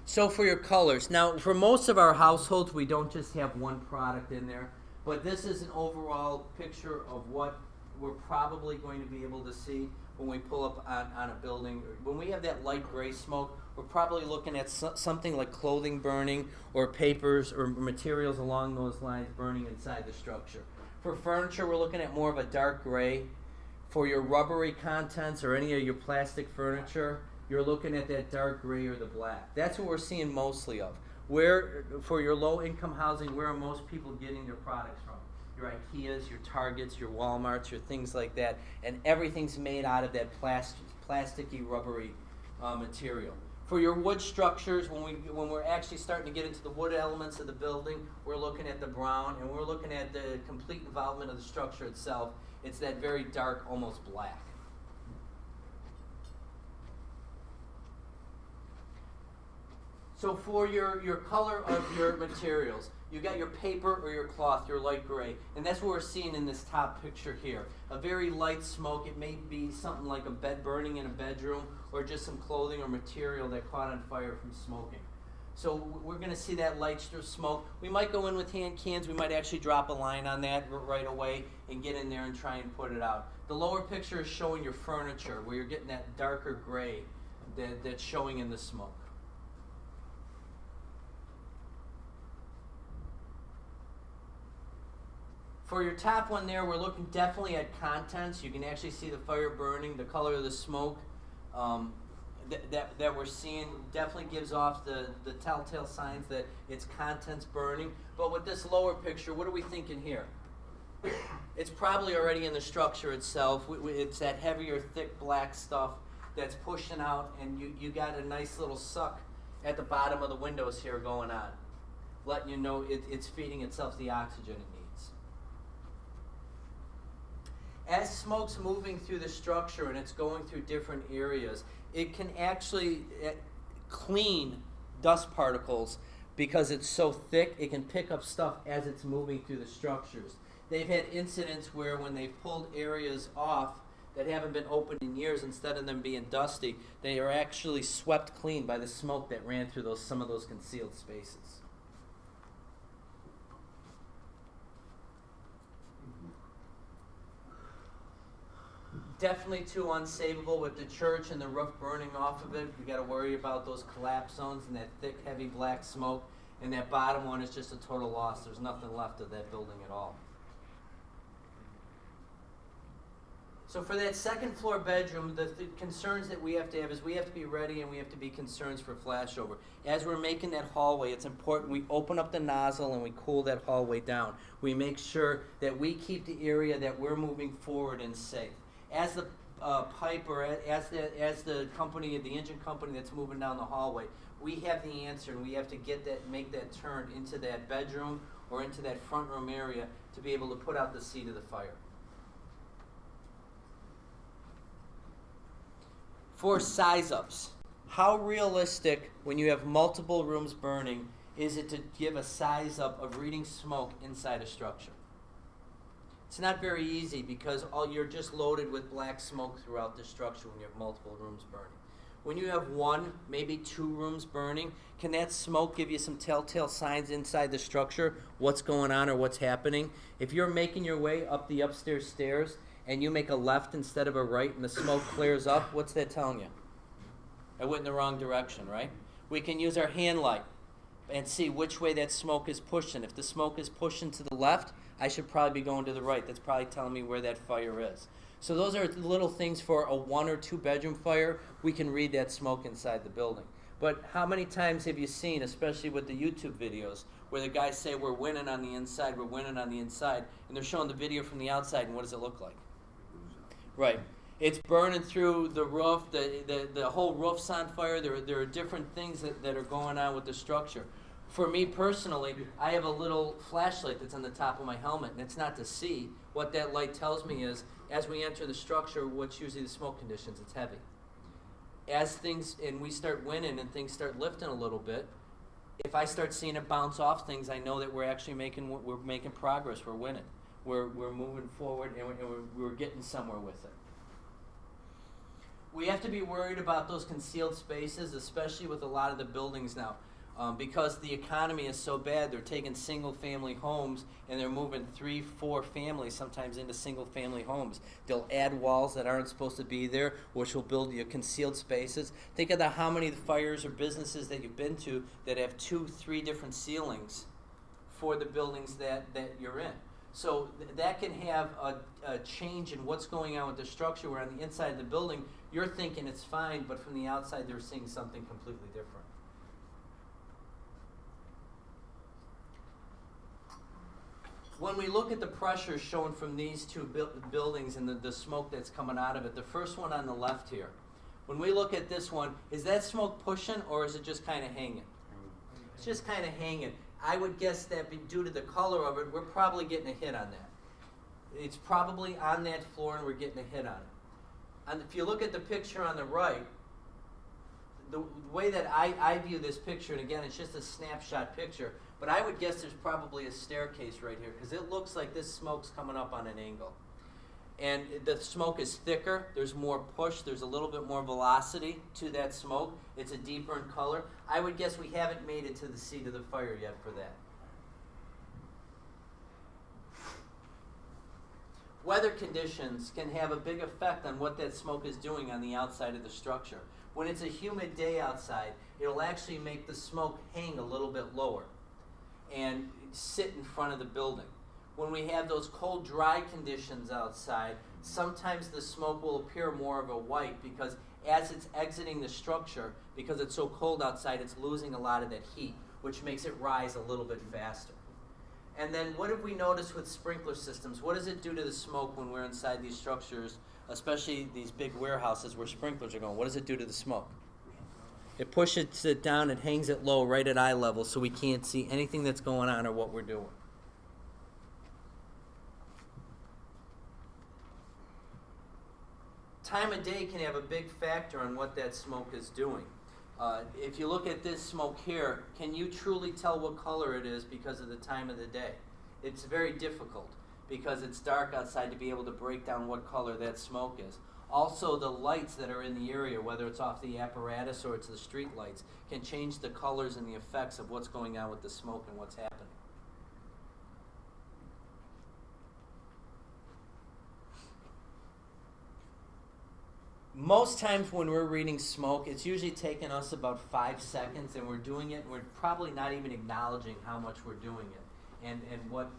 So for your colors, now for most of our households, we don't just have one product in there, but this is an overall picture of what we're probably going to be able to see when we pull up on a building. When we have that light gray smoke, we're probably looking at something like clothing burning or papers or materials along those lines burning inside the structure. For furniture, we're looking at more of a dark gray. For your rubbery contents or any of your plastic furniture, you're looking at that dark gray or the black. That's what we're seeing mostly of. Where, for your low-income housing, where are most people getting their products from? Your IKEAs, your Targets, your Walmarts, your things like that. And everything's made out of that plasticky, rubbery material. For your wood structures, when we're actually starting to get into the wood elements of the building, we're looking at the brown, and we're looking at the complete involvement of the structure itself. It's that very dark, almost black. So for your color of your materials, you got your paper or your cloth, your light gray, and that's what we're seeing in this top picture here. A very light smoke. It may be something like a bed burning in a bedroom, or just some clothing or material that caught on fire from smoking. So we're going to see that light smoke. We might go in with hand cans. We might actually drop a line on that right away and get in there and try and put it out. The lower picture is showing your furniture, where you're getting that darker gray that's showing in the smoke. For your top one there, we're looking definitely at contents. You can actually see the fire burning, the color of the smoke that we're seeing definitely gives off the telltale signs that it's contents burning. But with this lower picture, what are we thinking here? It's probably already in the structure itself. It's that heavier, thick black stuff that's pushing out, and you got a nice little suck at the bottom of the windows here going on, letting you know it's feeding itself the oxygen it needs. As smoke's moving through the structure and it's going through different areas, it can actually clean dust particles because it's so thick. It can pick up stuff as it's moving through the structures. They've had incidents where when they've pulled areas off that haven't been opened in years, instead of them being dusty, they are actually swept clean by the smoke that ran through some of those concealed spaces. Definitely too unsavable with the church and the roof burning off of it. We got to worry about those collapse zones and that thick, heavy black smoke. And that bottom one is just a total loss. There's nothing left of that building at all. So for that second floor bedroom, the concerns that we have to have is we have to be ready and we have to be concerned for flashover. As we're making that hallway, it's important we open up the nozzle and we cool that hallway down. We make sure that we keep the area that we're moving forward in safe. As the pipe or as the company, the engine company that's moving down the hallway, we have the answer, and we have to make that turn into that bedroom or into that front room area to be able to put out the seat of the fire. For size ups, how realistic, when you have multiple rooms burning, is it to give a size up of reading smoke inside a structure? It's not very easy because you're just loaded with black smoke throughout the structure when you have multiple rooms burning. When you have one, maybe two rooms burning, can that smoke give you some telltale signs inside the structure, what's going on or what's happening? If you're making your way up the upstairs stairs and you make a left instead of a right and the smoke clears up, what's that telling you? I went in the wrong direction, right? We can use our hand light and see which way that smoke is pushing. If the smoke is pushing to the left, I should probably be going to the right. That's probably telling me where that fire is. So those are little things for a 1 or 2 bedroom fire. We can read that smoke inside the building. But how many times have you seen, especially with the YouTube videos, where the guys say we're winning on the inside, we're winning on the inside, and they're showing the video from the outside, and what does it look like? Right. It's burning through the roof, the whole roof's on fire. There are different things that are going on with the structure. For me personally, I have a little flashlight that's on the top of my helmet, and it's not to see. What that light tells me is, as we enter the structure, what's usually the smoke conditions, it's heavy. As things, and we start winning and things start lifting a little bit, if I start seeing it bounce off things, I know that we're actually making progress, we're winning. We're moving forward, and we're getting somewhere with it. We have to be worried about those concealed spaces, especially with a lot of the buildings now. Because the economy is so bad, they're taking single-family homes and they're moving 3, 4 families sometimes into single-family homes. They'll add walls that aren't supposed to be there, which will build you concealed spaces. Think of how many fires or businesses that you've been to that have 2, 3 different ceilings for the buildings that you're in. So that can have a change in what's going on with the structure, where on the inside of the building, you're thinking it's fine, but from the outside, they're seeing something completely different. When we look at the pressure shown from these two buildings and the smoke that's coming out of it, the first one on the left here, When we look at this one, is that smoke pushing or is it just kind of hanging? It's just kind of hanging. I would guess that due to the color of it, we're probably getting a hit on that. It's probably on that floor and we're getting a hit on it. And if you look at the picture on the right, the way that I view this picture, and again, it's just a snapshot picture, but I would guess there's probably a staircase right here because it looks like this smoke's coming up on an angle. And the smoke is thicker, there's more push, there's a little bit more velocity to that smoke. It's a deeper in color. I would guess we haven't made it to the seat of the fire yet for that. Weather conditions can have a big effect on what that smoke is doing on the outside of the structure. When it's a humid day outside, it'll actually make the smoke hang a little bit lower and sit in front of the building. When we have those cold, dry conditions outside, sometimes the smoke will appear more of a white because as it's exiting the structure, because it's so cold outside, it's losing a lot of that heat, which makes it rise a little bit faster. And then what have we noticed with sprinkler systems? What does it do to the smoke when we're inside these structures, especially these big warehouses where sprinklers are going? What does it do to the smoke? It pushes it down and hangs it low right at eye level so we can't see anything that's going on or what we're doing. Time of day can have a big factor on what that smoke is doing. If you look at this smoke here, can you truly tell what color it is because of the time of the day? It's very difficult because it's dark outside to be able to break down what color that smoke is. Also, the lights that are in the area, whether it's off the apparatus or it's the street lights, can change the colors and the effects of what's going on with the smoke and what's happening. Most times when we're reading smoke, it's usually taking us about 5 seconds, and we're doing it, and we're probably not even acknowledging how much we're doing it and what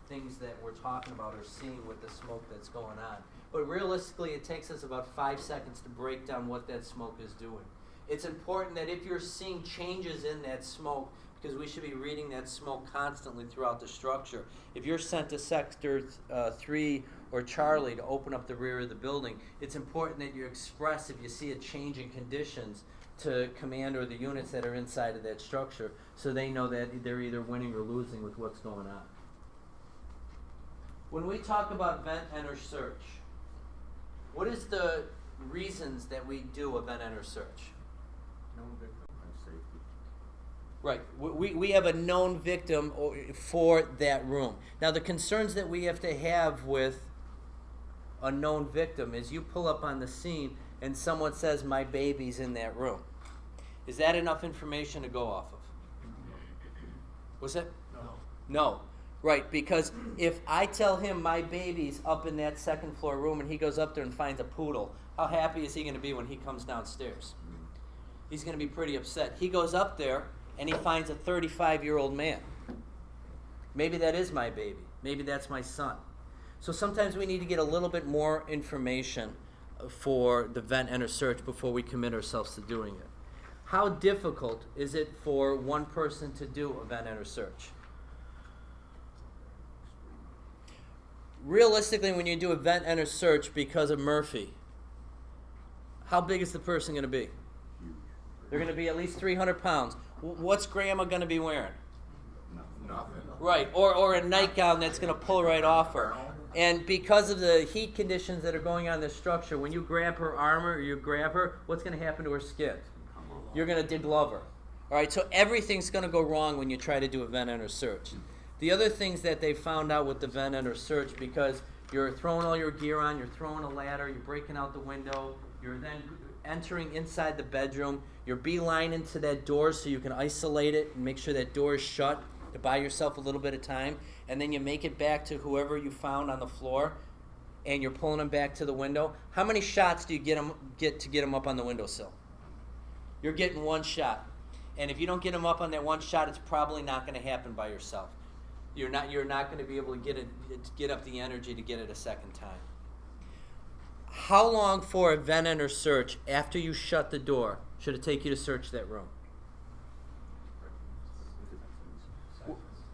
things that we're talking about or seeing with the smoke that's going on. But realistically, it takes us about 5 seconds to break down what that smoke is doing. It's important that if you're seeing changes in that smoke, because we should be reading that smoke constantly throughout the structure. If you're sent to Sector 3 or Charlie to open up the rear of the building, it's important that you express if you see a change in conditions to command or the units that are inside of that structure so they know that they're either winning or losing with what's going on. When we talk about vent, enter, search, what is the reasons that we do a vent, enter, search? No victim and safety. Right. We have a known victim for that room. Now, the concerns that we have to have with a known victim is you pull up on the scene and someone says, my baby's in that room. Is that enough information to go off of? Was it? No. Right, because if I tell him my baby's up in that second floor room and he goes up there and finds a poodle, how happy is he going to be when he comes downstairs? He's going to be pretty upset. He goes up there and he finds a 35-year-old man. Maybe that is my baby. Maybe that's my son. So sometimes we need to get a little bit more information for the vent, enter, search before we commit ourselves to doing it. How difficult is it for one person to do a vent, enter, search? Realistically, when you do a vent, enter, search because of Murphy, how big is the person going to be? They're going to be at least 300 pounds. What's Grandma going to be wearing? Nothing. Right, or a nightgown that's going to pull right off her. And because of the heat conditions that are going on in this structure, when you grab her armor or you grab her, what's going to happen to her skin? You're going to deglove her. All right, so everything's going to go wrong when you try to do a vent, enter, search. The other things that they found out with the vent, enter, search, because you're throwing all your gear on, you're throwing a ladder, you're breaking out the window, you're then entering inside the bedroom, you're beelining to that door so you can isolate it and make sure that door is shut to buy yourself a little bit of time, and then you make it back to whoever you found on the floor, and you're pulling them back to the window. How many shots do you get to get them up on the windowsill? You're getting one shot. And if you don't get them up on that one shot, it's probably not going to happen by yourself. You're not going to be able to get up the energy to get it a second time. How long for a vent, enter, search after you shut the door should it take you to search that room?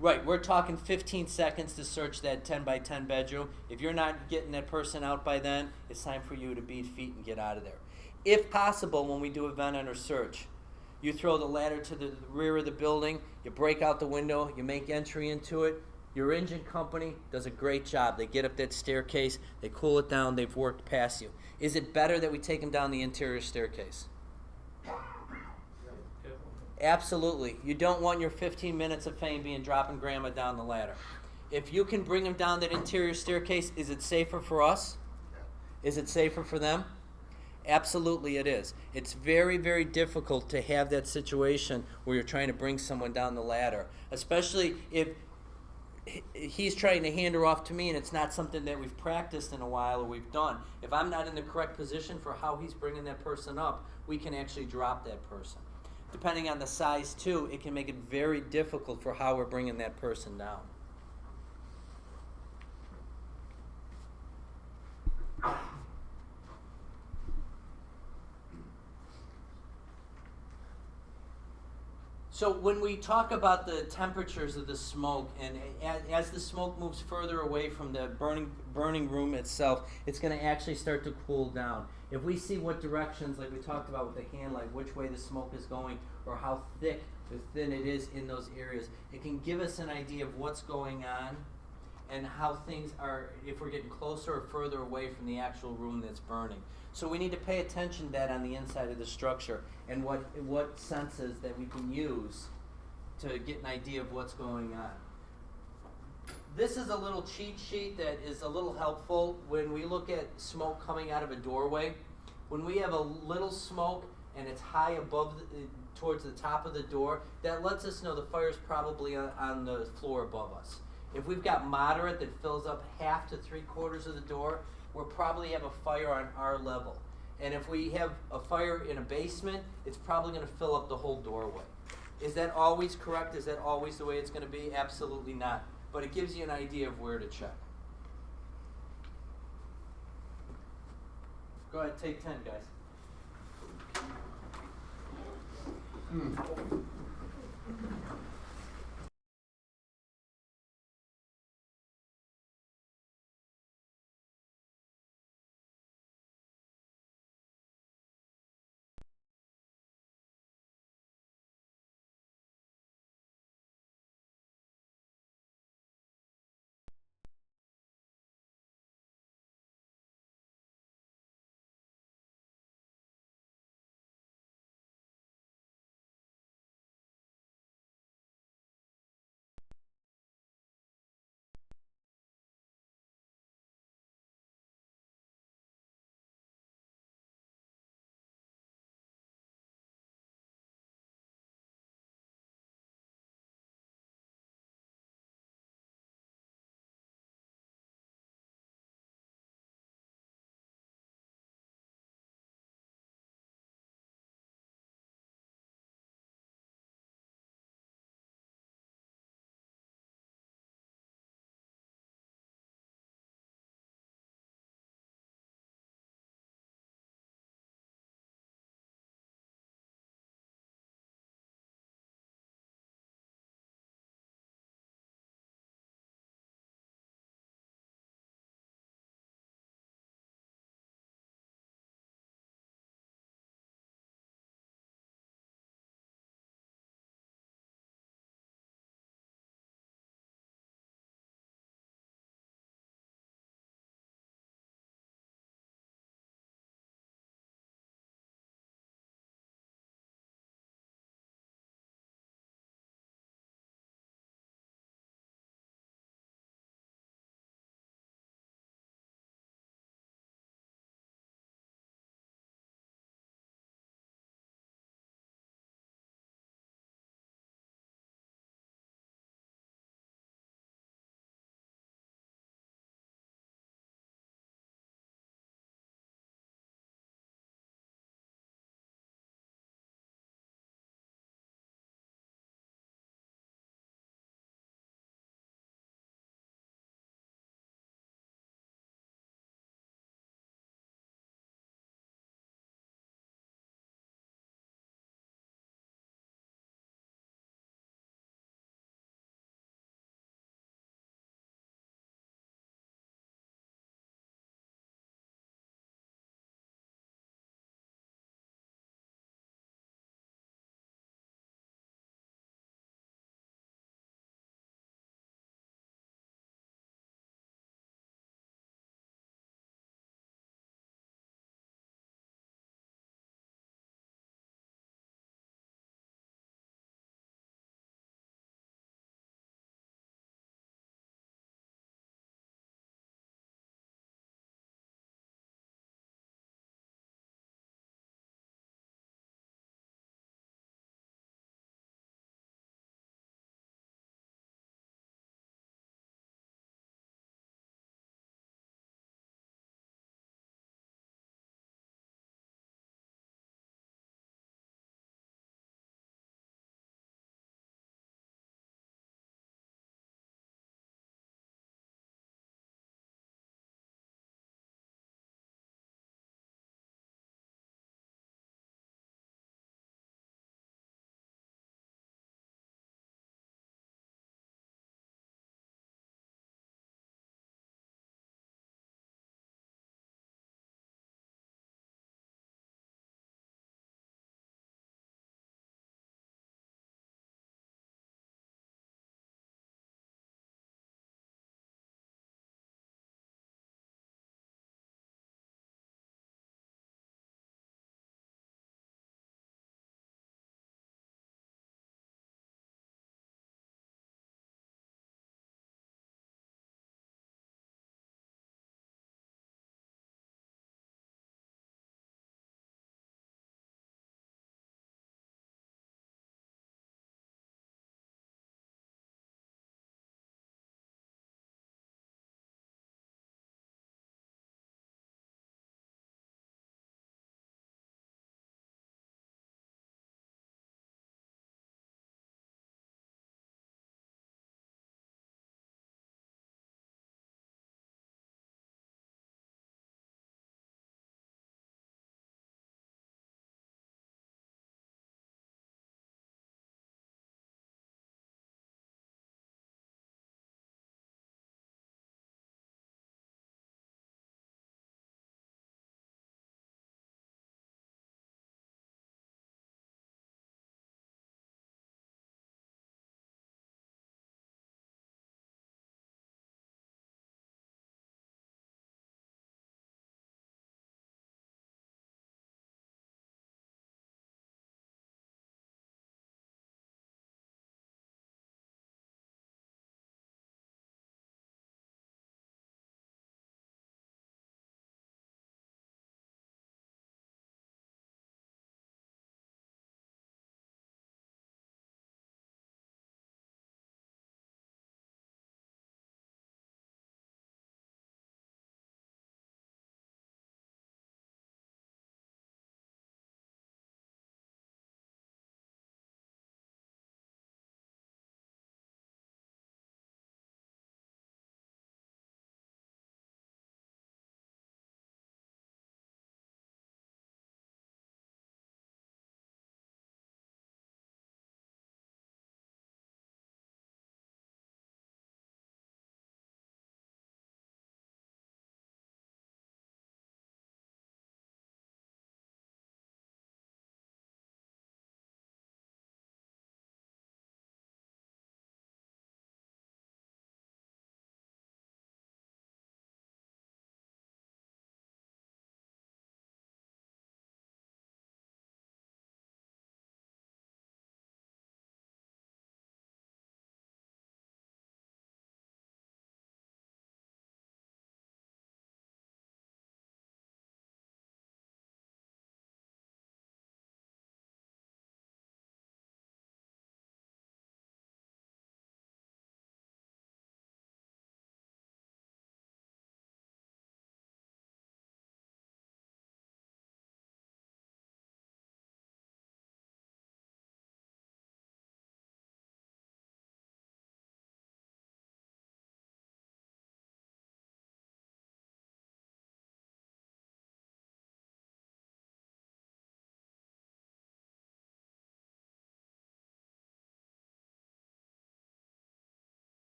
Right, we're talking 15 seconds to search that 10 by 10 bedroom. If you're not getting that person out by then, it's time for you to beat feet and get out of there. If possible, when we do a vent under search, you throw the ladder to the rear of the building, you break out the window, you make entry into it. Your engine company does a great job. They get up that staircase, they cool it down, they've worked past you. Is it better that we take them down the interior staircase? Absolutely. You don't want your 15 minutes of fame being dropping grandma down the ladder. If you can bring them down that interior staircase, is it safer for us? Is it safer for them? Absolutely it is. It's very, very difficult to have that situation where you're trying to bring someone down the ladder, especially if he's trying to hand her off to me and it's not something that we've practiced in a while or we've done. If I'm not in the correct position for how he's bringing that person up, we can actually drop that person. Depending on the size too, it can make it very difficult for how we're bringing that person down. So when we talk about the temperatures of the smoke, and as the smoke moves further away from the burning room itself, it's going to actually start to cool down. If we see what directions, like we talked about with the hand light, which way the smoke is going, or how thick or thin it is in those areas, it can give us an idea of what's going on and how things are, if we're getting closer or further away from the actual room that's burning. So we need to pay attention to that on the inside of the structure and what senses that we can use to get an idea of what's going on. This is a little cheat sheet that is a little helpful when we look at smoke coming out of a doorway. When we have a little smoke and it's high above, towards the top of the door, that lets us know the fire's probably on the floor above us. If we've got moderate that fills up half to 3/4 of the door, we'll probably have a fire on our level. And if we have a fire in a basement, it's probably going to fill up the whole doorway. Is that always correct? Is that always the way it's going to be? Absolutely not. But it gives you an idea of where to check. Go ahead, take 10, guys.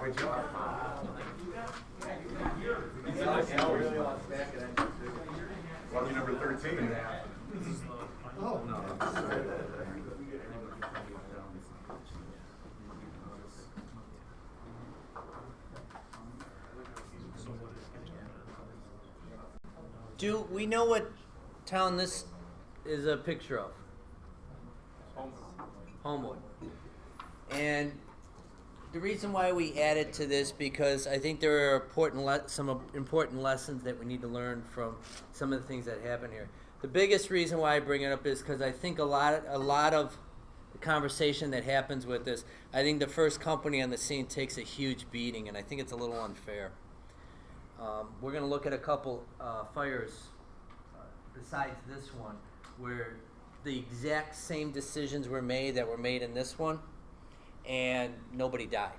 Lucky number 13. Oh, no. Do we know what town this is a picture of? Homewood. And the reason why we added to this, because I think there are some important lessons that we need to learn from some of the things that happen here. The biggest reason why I bring it up is because I think a lot of the conversation that happens with this, I think the first company on the scene takes a huge beating, and I think it's a little unfair. We're going to look at a couple fires besides this one where the exact same decisions were made that were made in this one, and nobody died.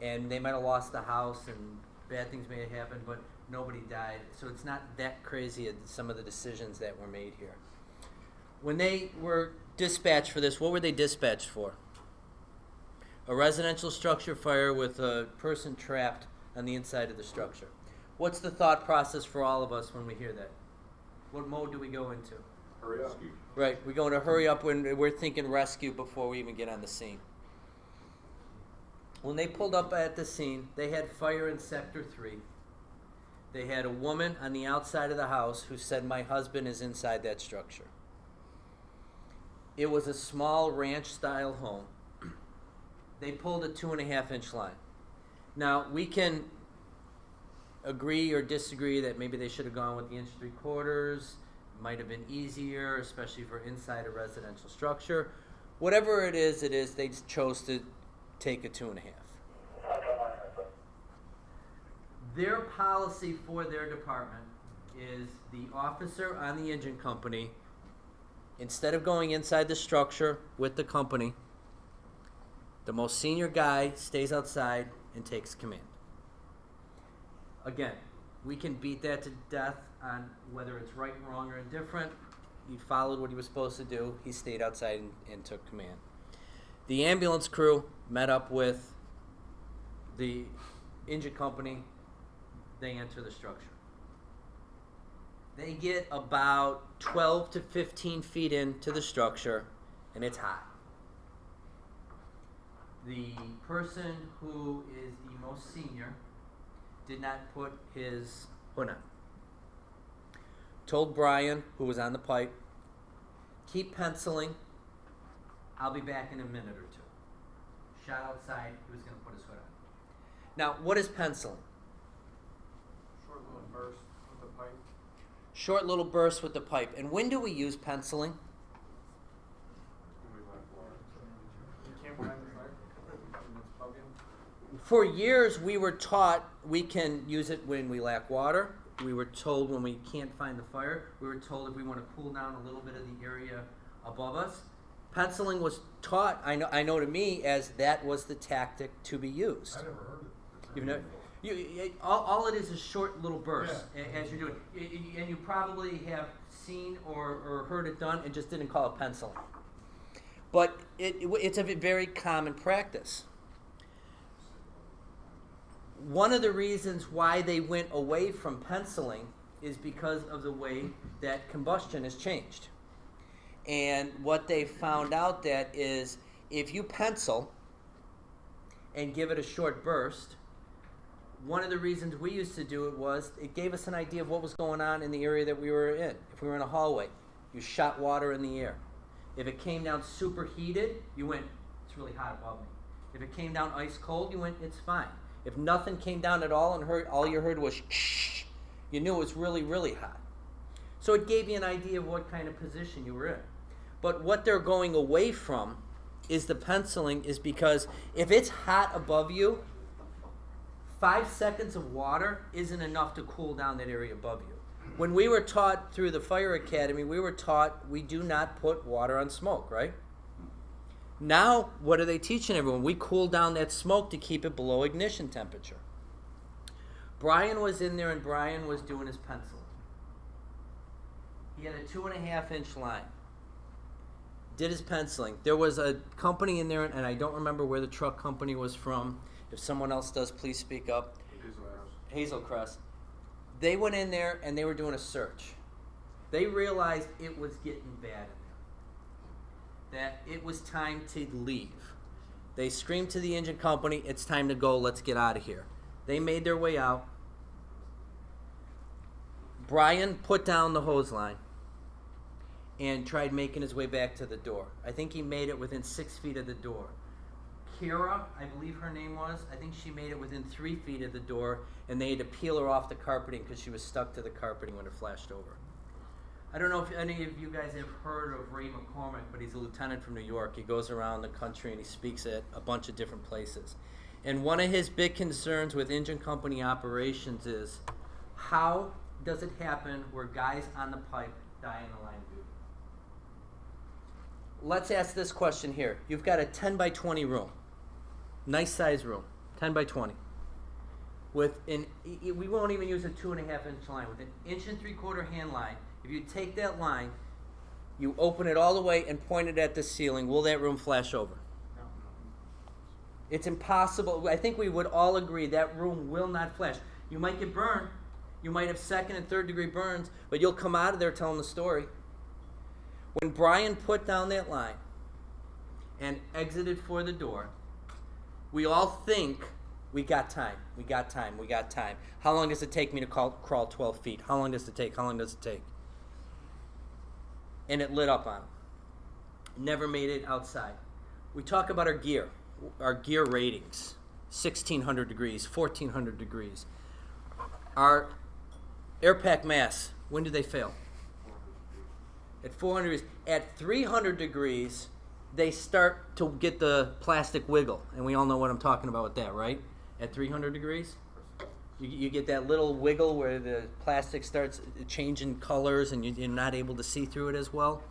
And they might have lost the house and bad things may have happened, but nobody died. So it's not that crazy some of the decisions that were made here. When they were dispatched for this, what were they dispatched for? A residential structure fire with a person trapped on the inside of the structure. What's the thought process for all of us when we hear that? What mode do we go into? Hurry up. Right, we're going to hurry up when we're thinking rescue before we even get on the scene. When they pulled up at the scene, they had fire in Sector 3. They had a woman on the outside of the house who said, "My husband is inside that structure." It was a small ranch-style home. They pulled a 2.5-inch line. Now, we can agree or disagree that maybe they should have gone with the 1.75 inch. Might have been easier, especially for inside a residential structure. Whatever it is, they chose to take a 2.5. Their policy for their department is the officer on the engine company, instead of going inside the structure with the company, the most senior guy stays outside and takes command. Again, we can beat that to death on whether it's right, wrong, or indifferent. He followed what he was supposed to do. He stayed outside and took command. The ambulance crew met up with the engine company. They enter the structure. They get about 12 to 15 feet into the structure, and it's hot. The person who is the most senior did not put his hood on. Told Brian, who was on the pipe, "Keep penciling. I'll be back in a minute or two." Shot outside. He was going to put his hood on. Now, what is penciling? Short little burst with the pipe. Short little bursts with the pipe. And when do we use penciling? You can't find the fire. And it's bugging. For years, we were taught we can use it when we lack water. We were told when we can't find the fire. We were told if we want to cool down a little bit of the area above us. Penciling was taught, I know to me, as that was the tactic to be used. I never heard it. You've never, all it is short little bursts as you're doing. And you probably have seen or heard it done and just didn't call it penciling. But it's a very common practice. One of the reasons why they went away from penciling is because of the way that combustion has changed. And what they found out that is if you pencil and give it a short burst, one of the reasons we used to do it was it gave us an idea of what was going on in the area that we were in. If we were in a hallway, you shot water in the air. If it came down super heated, you went, "It's really hot above me." If it came down ice cold, you went, "It's fine." If nothing came down at all and all you heard was shh, you knew it was really, really hot. So it gave you an idea of what kind of position you were in. But what they're going away from is the penciling, is because if it's hot above you, 5 seconds of water isn't enough to cool down that area above you. When we were taught through the fire academy, we were taught we do not put water on smoke, right? Now, what are they teaching everyone? We cool down that smoke to keep it below ignition temperature. Brian was in there and Brian was doing his penciling. He had a 2.5-inch line. Did his penciling. There was a company in there, and I don't remember where the truck company was from. If someone else does, please speak up. Hazel Hazelcrest. They went in there and they were doing a search. They realized it was getting bad in there, that it was time to leave. They screamed to the engine company, "It's time to go, let's get out of here." They made their way out. Brian put down the hose line and tried making his way back to the door. I think he made it within 6 feet of the door. Kira, I believe her name was, I think she made it within 3 feet of the door, and they had to peel her off the carpeting because she was stuck to the carpeting when it flashed over. I don't know if any of you guys have heard of Ray McCormick, but he's a lieutenant from New York. He goes around the country and he speaks at a bunch of different places. And one of his big concerns with engine company operations is, how does it happen where guys on the pipe die in the line of duty? Let's ask this question here. You've got a 10 by 20 room. Nice size room, 10 by 20. We won't even use a 2.5 inch line. With an 1 3/4 hand line, if you take that line, you open it all the way and point it at the ceiling, will that room flash over? No. It's impossible. I think we would all agree that room will not flash. You might get burned. You might have 2nd and 3rd degree burns, but you'll come out of there telling the story. When Brian put down that line and exited for the door, we all think, we got time. How long does it take me to crawl 12 feet? How long does it take? And it lit up on him. Never made it outside. We talk about our gear ratings, 1,600 degrees, 1,400 degrees. Our air pack mass, when do they fail? At 400 degrees. At 300 degrees, they start to get the plastic wiggle. And we all know what I'm talking about with that, right? At 300 degrees, you get that little wiggle where the plastic starts changing colors and you're not able to see through it as well.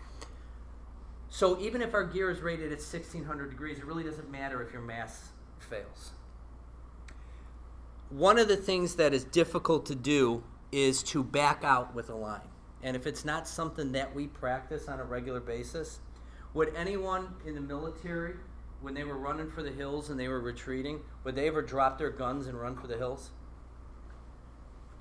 So even if our gear is rated at 1,600 degrees, it really doesn't matter if your mass fails. One of the things that is difficult to do is to back out with a line. And if it's not something that we practice on a regular basis, would anyone in the military, when they were running for the hills and they were retreating, would they ever drop their guns and run for the hills?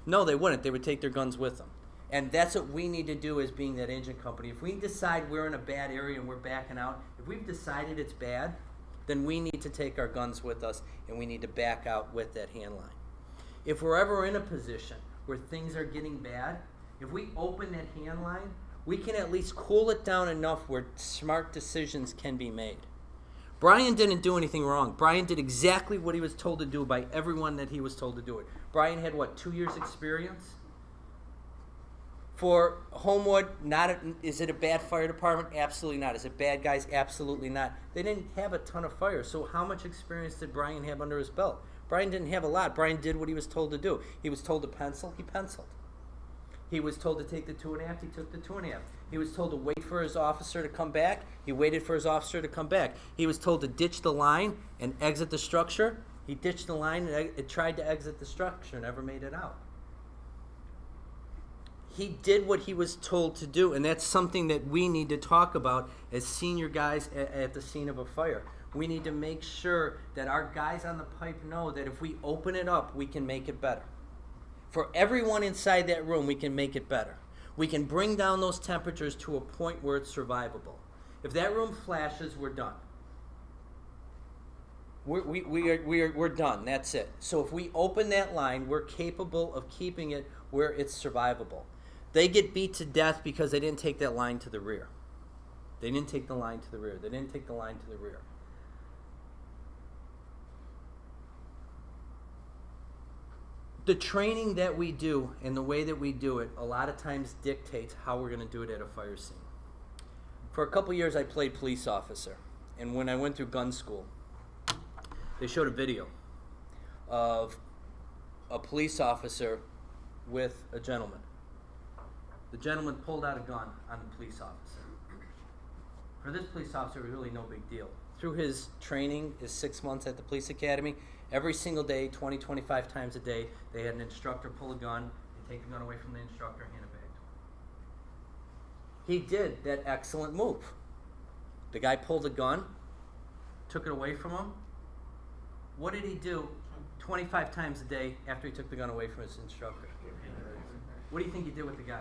No, they wouldn't. They would take their guns with them. And that's what we need to do as being that engine company. If we decide we're in a bad area and we're backing out, if we've decided it's bad, then we need to take our guns with us and we need to back out with that hand line. If we're ever in a position where things are getting bad, if we open that hand line, we can at least cool it down enough where smart decisions can be made. Brian didn't do anything wrong. Brian did exactly what he was told to do by everyone that he was told to do it. Brian had, 2 years experience? For Homewood, is it a bad fire department? Absolutely not. Is it bad guys? Absolutely not. They didn't have a ton of fire, so how much experience did Brian have under his belt? Brian didn't have a lot. Brian did what he was told to do. He was told to pencil, he penciled. He was told to take the 2.5, he took the 2.5. He was told to wait for his officer to come back, he waited for his officer to come back. He was told to ditch the line and exit the structure. He ditched the line and tried to exit the structure, never made it out. He did what he was told to do, and that's something that we need to talk about as senior guys at the scene of a fire. We need to make sure that our guys on the pipe know that if we open it up, we can make it better. For everyone inside that room, we can make it better. We can bring down those temperatures to a point where it's survivable. If that room flashes, we're done. We're done. That's it. So if we open that line, we're capable of keeping it where it's survivable. They get beat to death because they didn't take that line to the rear. They didn't take the line to the rear. The training that we do and the way that we do it a lot of times dictates how we're going to do it at a fire scene. For a couple years I played police officer, and when I went through gun school, they showed a video of a police officer with a gentleman. The gentleman pulled out a gun on the police officer. For this police officer, it was really no big deal. Through his training, his 6 months at the police academy, every single day, 20, 25 times a day, they had an instructor pull a gun, they take the gun away from the instructor, hand it back to him. He did that excellent move. The guy pulled a gun, took it away from him, What did he do 25 times a day after he took the gun away from his instructor? What do you think he did with the guy?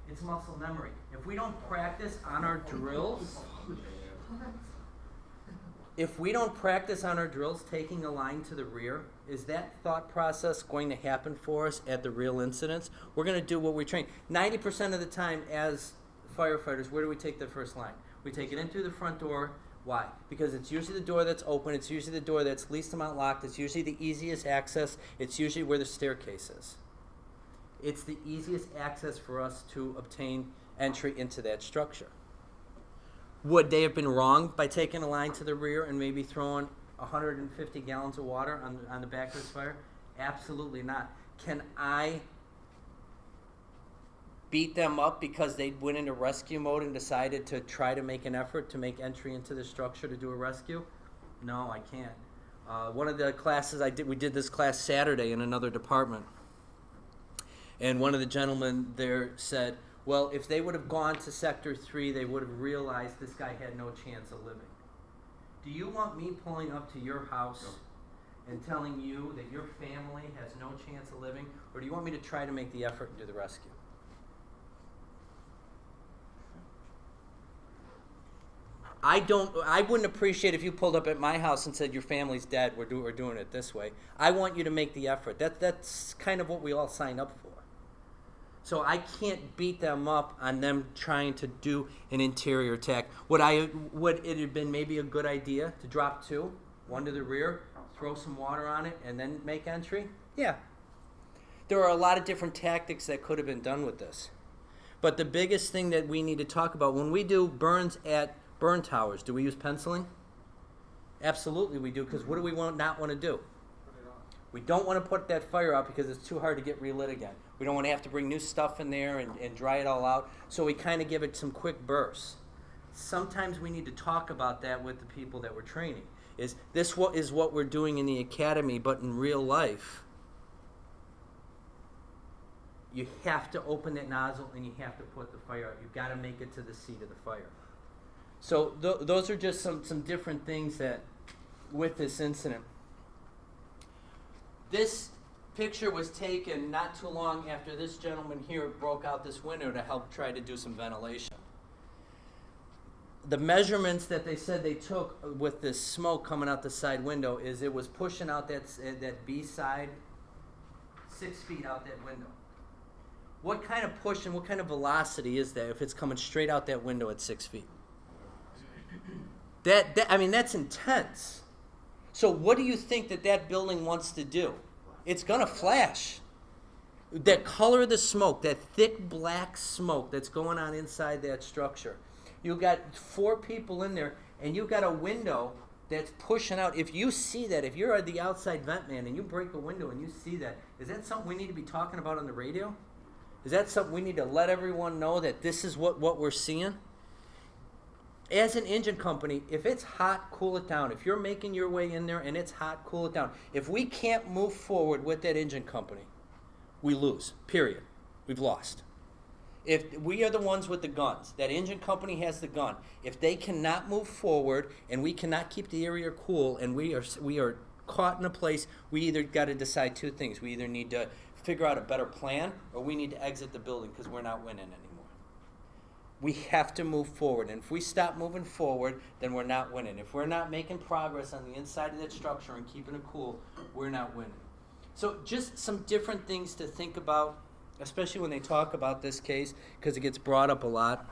It's muscle memory. If we don't practice on our drills, taking a line to the rear, is that thought process going to happen for us at the real incidents? We're going to do what we train. 90% of the time as firefighters, where do we take the first line? We take it in through the front door. Why? Because it's usually the door that's open. It's usually the door that's least amount locked. It's usually the easiest access. It's usually where the staircase is. It's the easiest access for us to obtain entry into that structure. Would they have been wrong by taking a line to the rear and maybe throwing 150 gallons of water on the back of this fire? Absolutely not. Can I beat them up because they went into rescue mode and decided to try to make an effort to make entry into the structure to do a rescue? No, I can't. One of the classes we did this class Saturday in another department. And one of the gentlemen there said, well, if they would have gone to Sector 3, they would have realized this guy had no chance of living. Do you want me pulling up to your house and telling you that your family has no chance of living? Or do you want me to try to make the effort and do the rescue? I wouldn't appreciate if you pulled up at my house and said your family's dead, we're doing it this way. I want you to make the effort. That's kind of what we all sign up for. So I can't beat them up on them trying to do an interior attack. Would it have been maybe a good idea to drop two, one to the rear, throw some water on it, and then make entry? Yeah. There are a lot of different tactics that could have been done with this. But the biggest thing that we need to talk about, when we do burns at burn towers, do we use penciling? Absolutely we do, because what do we not want to do? We don't want to put that fire out because it's too hard to get relit again. We don't want to have to bring new stuff in there and dry it all out, so we kind of give it some quick bursts. Sometimes we need to talk about that with the people that we're training. Is this what we're doing in the academy, but in real life, you have to open that nozzle and you have to put the fire out. You've got to make it to the seat of the fire. So those are just some different things that with this incident. This picture was taken not too long after this gentleman here broke out this window to help try to do some ventilation. The measurements that they said they took with this smoke coming out the side window is it was pushing out that B side 6 feet out that window. What kind of push and what kind of velocity is that if it's coming straight out that window at 6 feet? That's intense. So what do you think that building wants to do? It's going to flash. That color of the smoke, that thick black smoke that's going on inside that structure. You've got 4 people in there, and you've got a window that's pushing out. If you see that, if you're the outside vent man and you break a window and you see that, is that something we need to be talking about on the radio? Is that something we need to let everyone know that this is what we're seeing? As an engine company, if it's hot, cool it down. If you're making your way in there and it's hot, cool it down. If we can't move forward with that engine company, we lose, period. We've lost. If we are the ones with the guns, that engine company has the gun. If they cannot move forward and we cannot keep the area cool and we are caught in a place, we either got to decide 2 things. We either need to figure out a better plan or we need to exit the building because we're not winning anymore. We have to move forward, and if we stop moving forward, then we're not winning. If we're not making progress on the inside of that structure and keeping it cool, we're not winning. So just some different things to think about, especially when they talk about this case, because it gets brought up a lot.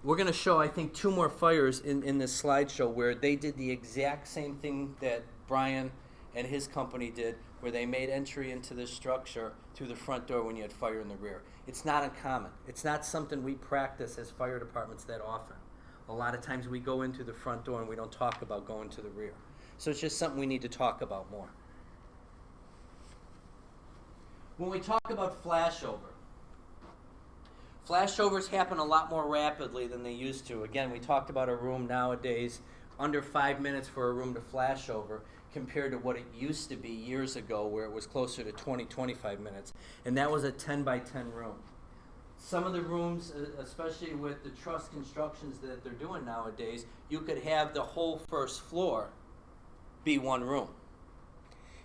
We're going to show, I think, 2 more fires in this slideshow where they did the exact same thing that Brian and his company did, where they made entry into this structure through the front door when you had fire in the rear. It's not uncommon. It's not something we practice as fire departments that often. A lot of times we go in through the front door and we don't talk about going to the rear. So it's just something we need to talk about more. When we talk about flashovers happen a lot more rapidly than they used to. Again, we talked about a room nowadays, under 5 minutes for a room to flash over, compared to what it used to be years ago where it was closer to 20-25 minutes. And that was a 10 by 10 room. Some of the rooms, especially with the truss constructions that they're doing nowadays, you could have the whole first floor be one room.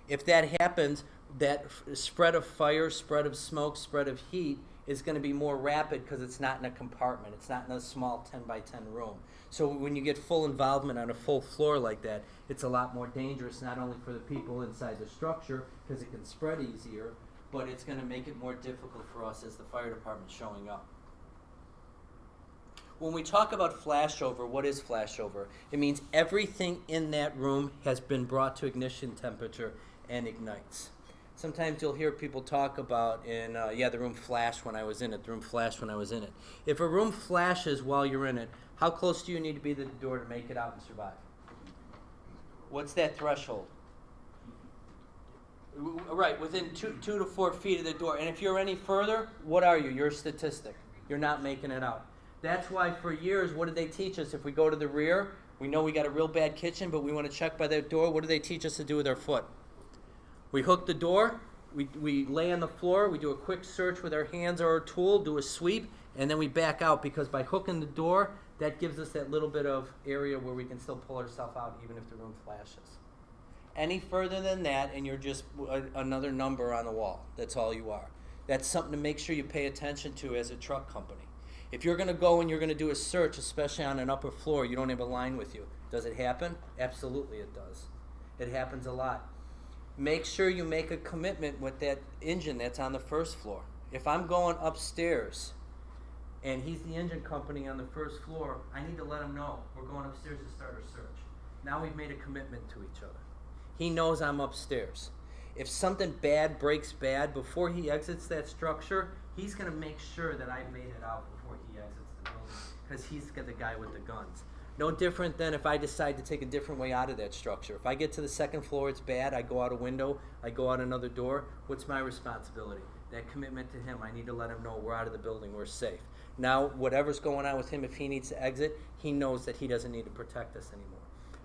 If that happens, that spread of fire, spread of smoke, spread of heat is going to be more rapid because it's not in a compartment. It's not in a small 10 by 10 room. So when you get full involvement on a full floor like that, it's a lot more dangerous, not only for the people inside the structure because it can spread easier, but it's going to make it more difficult for us as the fire department showing up. When we talk about flashover, what is flashover? It means everything in that room has been brought to ignition temperature and ignites. Sometimes you'll hear people talk about the room flashed when I was in it. The room flashed when I was in it. If a room flashes while you're in it, how close do you need to be to the door to make it out and survive? What's that threshold? Right, within 2 to 4 feet of the door. And if you're any further, what are you? You're a statistic. You're not making it out. That's why for years, what did they teach us? If we go to the rear, we know we got a real bad kitchen, but we want to check by that door. What do they teach us to do with our foot? We hook the door, we lay on the floor, we do a quick search with our hands or our tool, do a sweep, and then we back out because by hooking the door, that gives us that little bit of area where we can still pull ourselves out even if the room flashes. Any further than that, and you're just another number on the wall. That's all you are. That's something to make sure you pay attention to as a truck company. If you're going to go and you're going to do a search, especially on an upper floor, you don't have a line with you. Does it happen? Absolutely it does. It happens a lot. Make sure you make a commitment with that engine that's on the first floor. If I'm going upstairs and he's the engine company on the first floor, I need to let him know we're going upstairs to start our search. Now we've made a commitment to each other. He knows I'm upstairs. If something bad breaks bad, before he exits that structure, he's going to make sure that I've made it out before he exits the building because he's the guy with the guns. No different than if I decide to take a different way out of that structure. If I get to the second floor, it's bad, I go out a window, I go out another door, what's my responsibility? That commitment to him, I need to let him know we're out of the building, we're safe. Now, whatever's going on with him, if he needs to exit, he knows that he doesn't need to protect us anymore.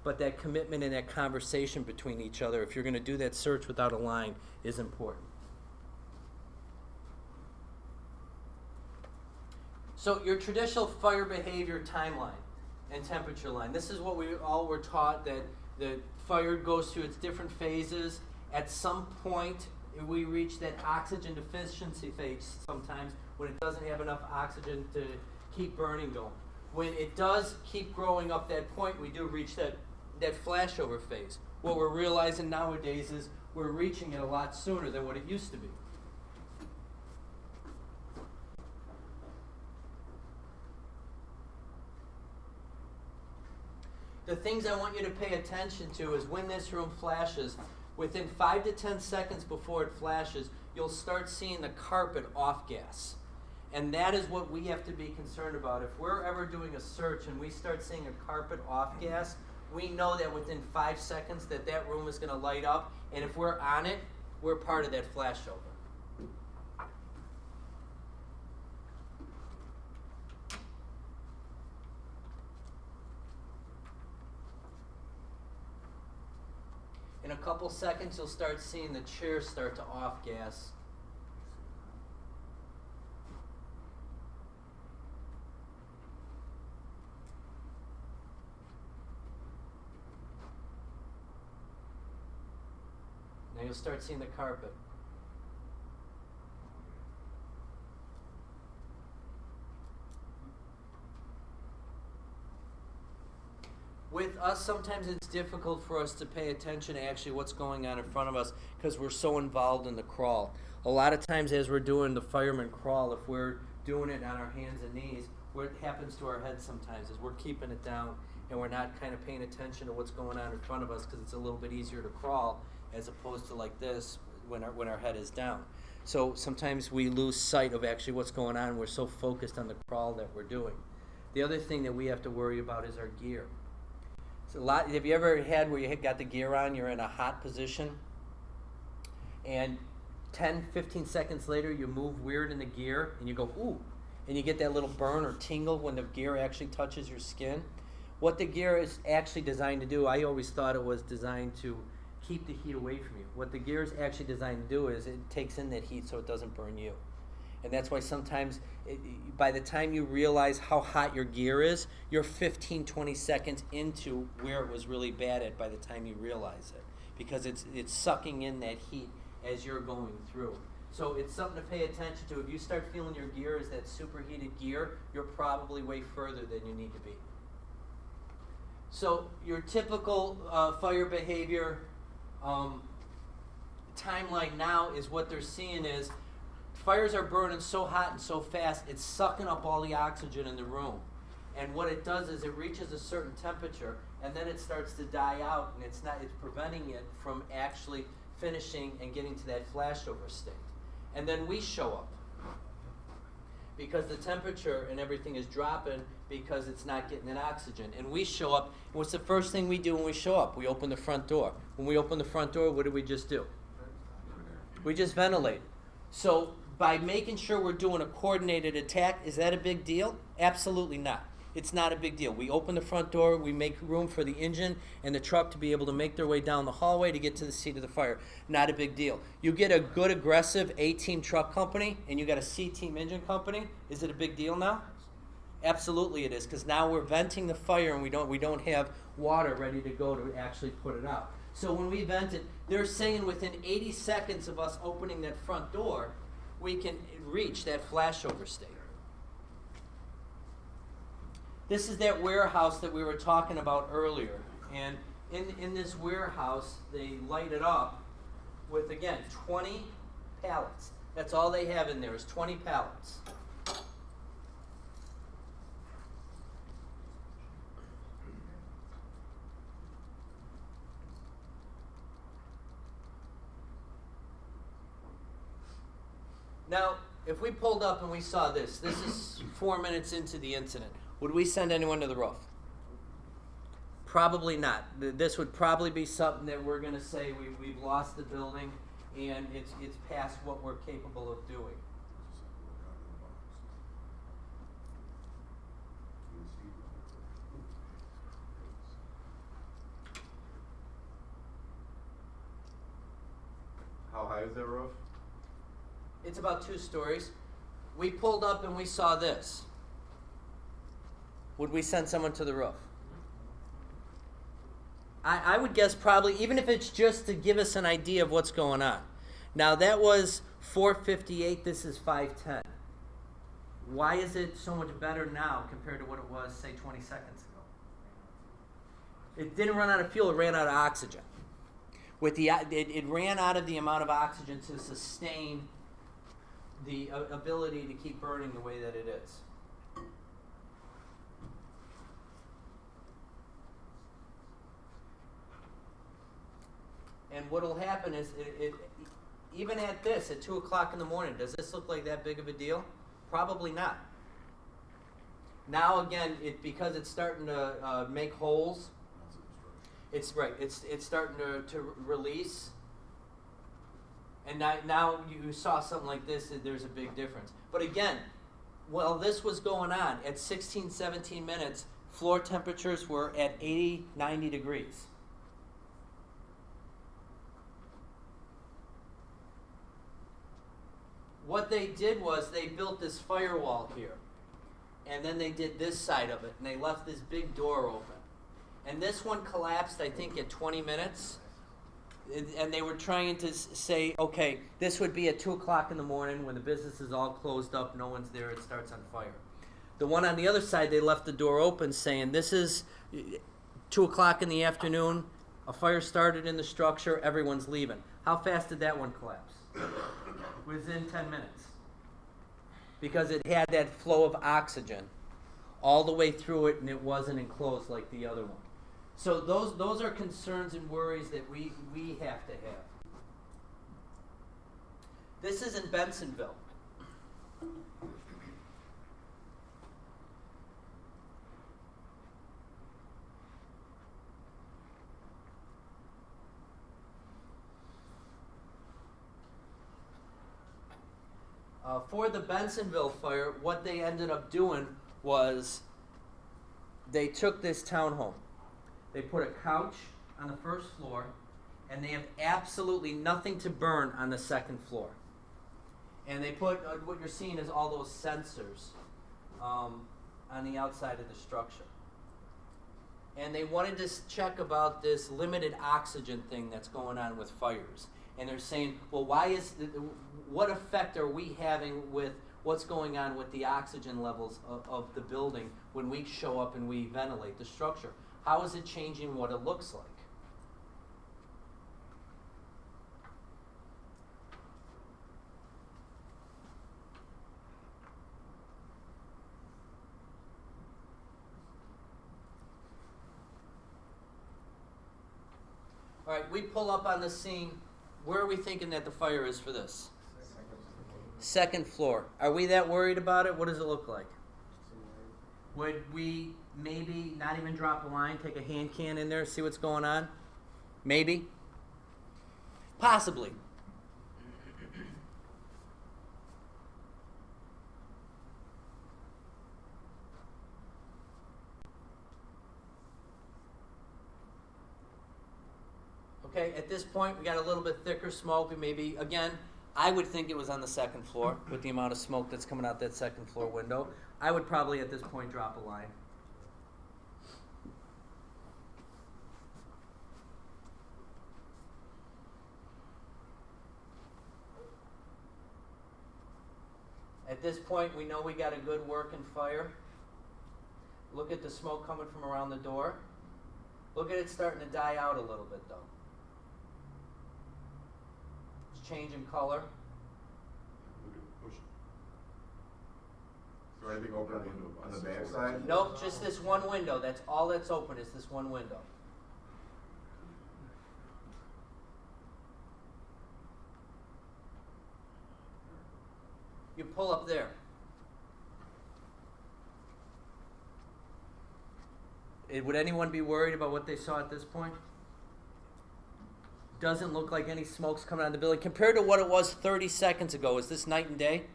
But that commitment and that conversation between each other, if you're going to do that search without a line, is important. So your traditional fire behavior timeline and temperature line. This is what we all were taught, that the fire goes through its different phases. At some point, we reach that oxygen deficiency phase sometimes when it doesn't have enough oxygen to keep burning going. When it does keep growing up that point, we do reach that flashover phase. What we're realizing nowadays is we're reaching it a lot sooner than what it used to be. The things I want you to pay attention to is when this room flashes, within 5 to 10 seconds before it flashes, you'll start seeing the carpet off gas. And that is what we have to be concerned about. If we're ever doing a search and we start seeing a carpet off gas, we know that within 5 seconds that room is going to light up. And if we're on it, we're part of that flashover. In a couple seconds, you'll start seeing the chairs start to off gas. Now you'll start seeing the carpet. With us, sometimes it's difficult for us to pay attention to actually what's going on in front of us because we're so involved in the crawl. A lot of times as we're doing the fireman crawl, if we're doing it on our hands and knees, what happens to our heads sometimes is we're keeping it down and we're not kind of paying attention to what's going on in front of us because it's a little bit easier to crawl as opposed to like this when our head is down. So sometimes we lose sight of actually what's going on. We're so focused on the crawl that we're doing. The other thing that we have to worry about is our gear. So have you ever had where you got the gear on, you're in a hot position, and 10, 15 seconds later you move weird in the gear, and you go, ooh, and you get that little burn or tingle when the gear actually touches your skin? What the gear is actually designed to do, I always thought it was designed to keep the heat away from you. What the gear is actually designed to do is it takes in that heat so it doesn't burn you. And that's why sometimes by the time you realize how hot your gear is, you're 15, 20 seconds into where it was really bad at by the time you realize it. Because it's sucking in that heat as you're going through. So it's something to pay attention to. If you start feeling your gear is that superheated gear, you're probably way further than you need to be. So your typical fire behavior timeline now is what they're seeing is fires are burning so hot and so fast, it's sucking up all the oxygen in the room. And what it does is it reaches a certain temperature, and then it starts to die out, and it's preventing it from actually finishing and getting to that flashover state. And then we show up because the temperature and everything is dropping because it's not getting that oxygen. And we show up, and what's the first thing we do when we show up? We open the front door. When we open the front door, what did we just do? We just ventilate. So by making sure we're doing a coordinated attack, is that a big deal? Absolutely not. It's not a big deal. We open the front door, we make room for the engine and the truck to be able to make their way down the hallway to get to the seat of the fire. Not a big deal. You get a good, aggressive A-team truck company and you got a C-team engine company, is it a big deal now? Absolutely it is, because now we're venting the fire and we don't have water ready to go to actually put it out. So when we vent it, they're saying within 80 seconds of us opening that front door, we can reach that flashover state. This is that warehouse that we were talking about earlier. And in this warehouse, they light it up with, again, 20 pallets. That's all they have in there is 20 pallets. Now, if we pulled up and we saw this is 4 minutes into the incident. Would we send anyone to the roof? Probably not. This would probably be something that we're going to say we've lost the building and it's past what we're capable of doing. How high is that roof? It's about 2 stories. We pulled up and we saw this. Would we send someone to the roof? I would guess probably, even if it's just to give us an idea of what's going on. Now that was 4:58, this is 5:10. Why is it so much better now compared to what it was, say, 20 seconds ago? It didn't run out of fuel, it ran out of oxygen. It ran out of the amount of oxygen to sustain the ability to keep burning the way that it is. And what will happen is, even at this, at 2 o'clock in the morning, does this look like that big of a deal? Probably not. Now again, because it's starting to make holes, it's starting to release. And now you saw something like this, there's a big difference. But again, while this was going on, at 16, 17 minutes, floor temperatures were at 80, 90 degrees. What they did was they built this firewall here. And then they did this side of it, and they left this big door open. And this one collapsed, I think, at 20 minutes. And they were trying to say, okay, this would be at 2 o'clock in the morning when the business is all closed up, no one's there, it starts on fire. The one on the other side, they left the door open saying, this is 2 o'clock in the afternoon, a fire started in the structure, everyone's leaving. How fast did that one collapse? Within 10 minutes. Because it had that flow of oxygen all the way through it, and it wasn't enclosed like the other one. So those are concerns and worries that we have to have. This is in Bensonville. For the Bensonville fire, what they ended up doing was they took this townhome. They put a couch on the first floor, and they have absolutely nothing to burn on the second floor. And they put, what you're seeing is all those sensors on the outside of the structure. And they wanted to check about this limited oxygen thing that's going on with fires. And they're saying, well, what effect are we having with what's going on with the oxygen levels of the building when we show up and we ventilate the structure? How is it changing what it looks like? All right, we pull up on the scene. Where are we thinking that the fire is for this? Second floor. Are we that worried about it? What does it look like? Would we maybe not even drop a line, take a hand can in there, see what's going on? Maybe? Possibly. Okay, at this point, we got a little bit thicker smoke, and maybe, again, I would think it was on the second floor with the amount of smoke that's coming out that second floor window. I would probably, at this point, drop a line. At this point, we know we got a good working fire. Look at the smoke coming from around the door. Look at it starting to die out a little bit, though. It's changing color. Look at it pushing. So anything open on the back side? Nope, just this one window. That's all that's open is this one window. You pull up there. Would anyone be worried about what they saw at this point? Doesn't look like any smoke's coming out of the building. Compared to what it was 30 seconds ago, is this night and day?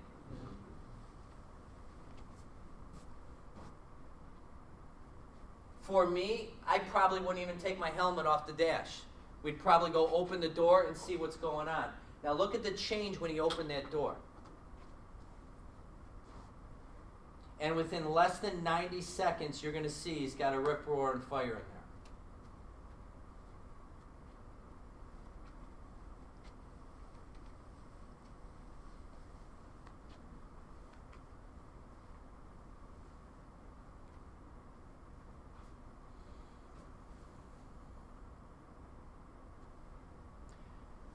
For me, I probably wouldn't even take my helmet off the dash. We'd probably go open the door and see what's going on. Now look at the change when he opened that door. And within less than 90 seconds, you're going to see he's got a rip-roaring fire in there.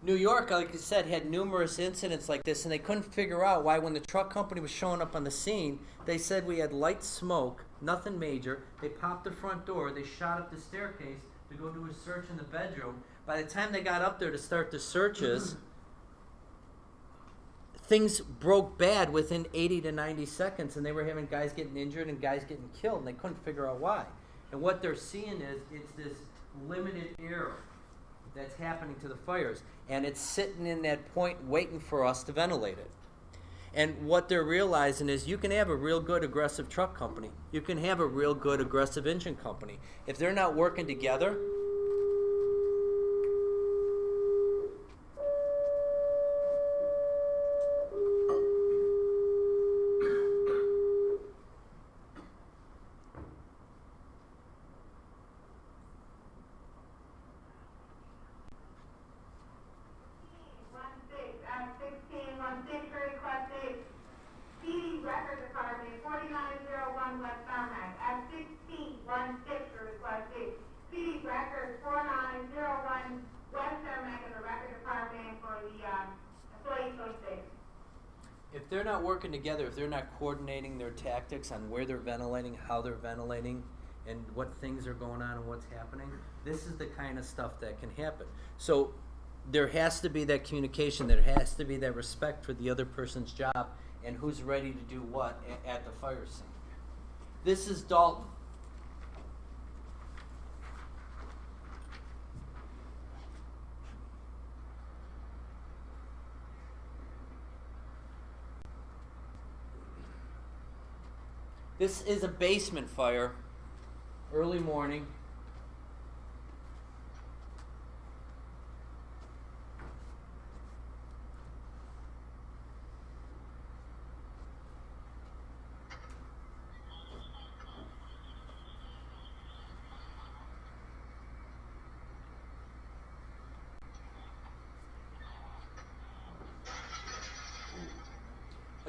New York, like I said, had numerous incidents like this, and they couldn't figure out why when the truck company was showing up on the scene, they said we had light smoke, nothing major. They popped the front door, they shot up the staircase to go do a search in the bedroom. By the time they got up there to start the searches, things broke bad within 80 to 90 seconds, and they were having guys getting injured and guys getting killed, and they couldn't figure out why. And what they're seeing is it's this limited air that's happening to the fires, and it's sitting in that point waiting for us to ventilate it. And what they're realizing is you can have a real good aggressive truck company. You can have a real good aggressive engine company. If they're not working together, if they're not working together, if they're not coordinating their tactics on where they're ventilating, how they're ventilating, and what things are going on and what's happening, this is the kind of stuff that can happen. So there has to be that communication, there has to be that respect for the other person's job and who's ready to do what at the fire scene. This is Dalton. This is a basement fire, early morning.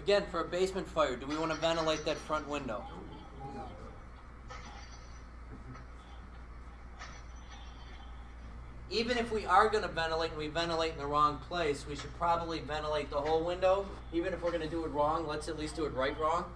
Again, for a basement fire, do we want to ventilate that front window? Even if we are going to ventilate and we ventilate in the wrong place, we should probably ventilate the whole window. Even if we're going to do it wrong, let's at least do it right wrong.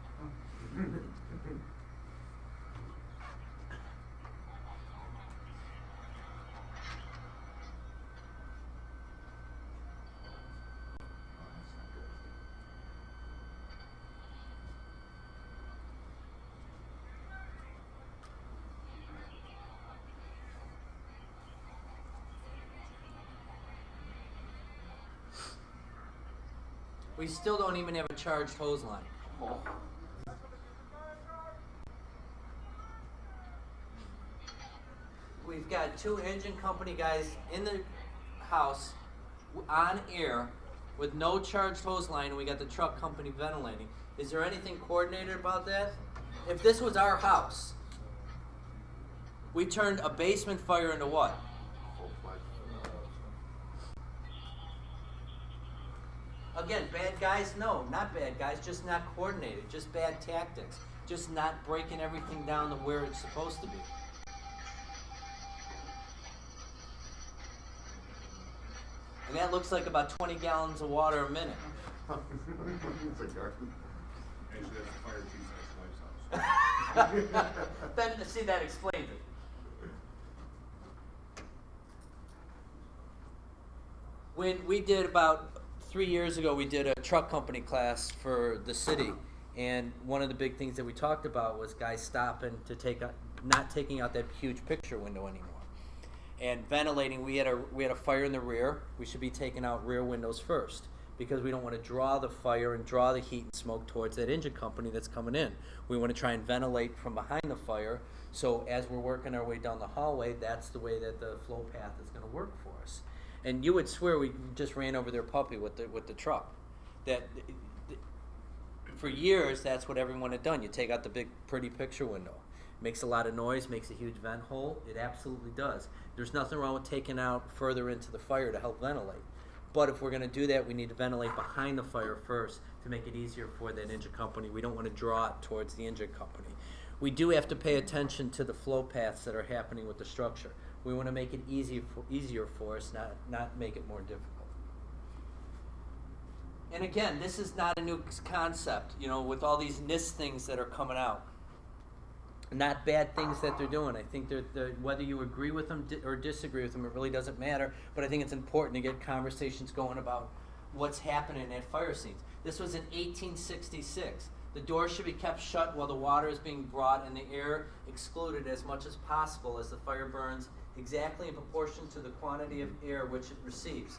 We still don't even have a charged hose line. We've got 2 engine company guys in the house on air with no charged hose line, and we got the truck company ventilating. Is there anything coordinated about that? If this was our house, we turned a basement fire into what? Again, bad guys? No, not bad guys, just not coordinated, just bad tactics, just not breaking everything down to where it's supposed to be. And that looks like about 20 gallons of water a minute. It's a garden. Actually, that's a fire chief's ex-wife's house. Then, see, that explains it. When we did about 3 years ago, we did a truck company class for the city, and one of the big things that we talked about was guys stopping to not taking out that huge picture window anymore, and ventilating. We had a fire in the rear. We should be taking out rear windows first because we don't want to draw the fire and draw the heat and smoke towards that engine company that's coming in. We want to try and ventilate from behind the fire. So as we're working our way down the hallway, that's the way that the flow path is going to work for us. And you would swear we just ran over their puppy with the truck. That for years, that's what everyone had done. You take out the big, pretty picture window. Makes a lot of noise, makes a huge vent hole. It absolutely does. There's nothing wrong with taking out further into the fire to help ventilate. But if we're going to do that, we need to ventilate behind the fire first to make it easier for that engine company. We don't want to draw it towards the engine company. We do have to pay attention to the flow paths that are happening with the structure. We want to make it easier for us, not make it more difficult. And again, this is not a new concept, with all these NIST things that are coming out. Not bad things that they're doing. I think whether you agree with them or disagree with them, it really doesn't matter. But I think it's important to get conversations going about what's happening at fire scenes. This was in 1866. The door should be kept shut while the water is being brought and the air excluded as much as possible as the fire burns exactly in proportion to the quantity of air which it receives.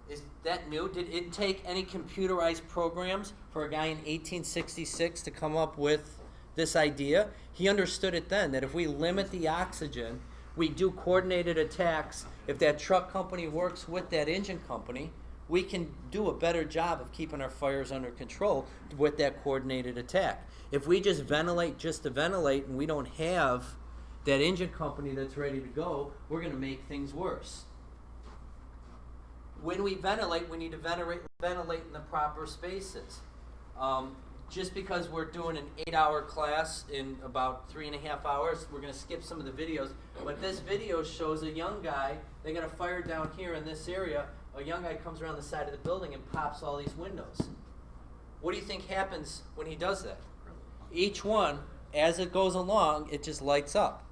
Is that new? Did it take any computerized programs for a guy in 1866 to come up with this idea? He understood it then, that if we limit the oxygen, we do coordinated attacks. If that truck company works with that engine company, we can do a better job of keeping our fires under control with that coordinated attack. If we just ventilate just to ventilate and we don't have that engine company that's ready to go, we're going to make things worse. When we ventilate, we need to ventilate in the proper spaces. Just because we're doing an 8-hour class in about 3.5 hours, we're going to skip some of the videos. But this video shows a young guy. They got a fire down here in this area. A young guy comes around the side of the building and pops all these windows. What do you think happens when he does that? Each one, as it goes along, it just lights up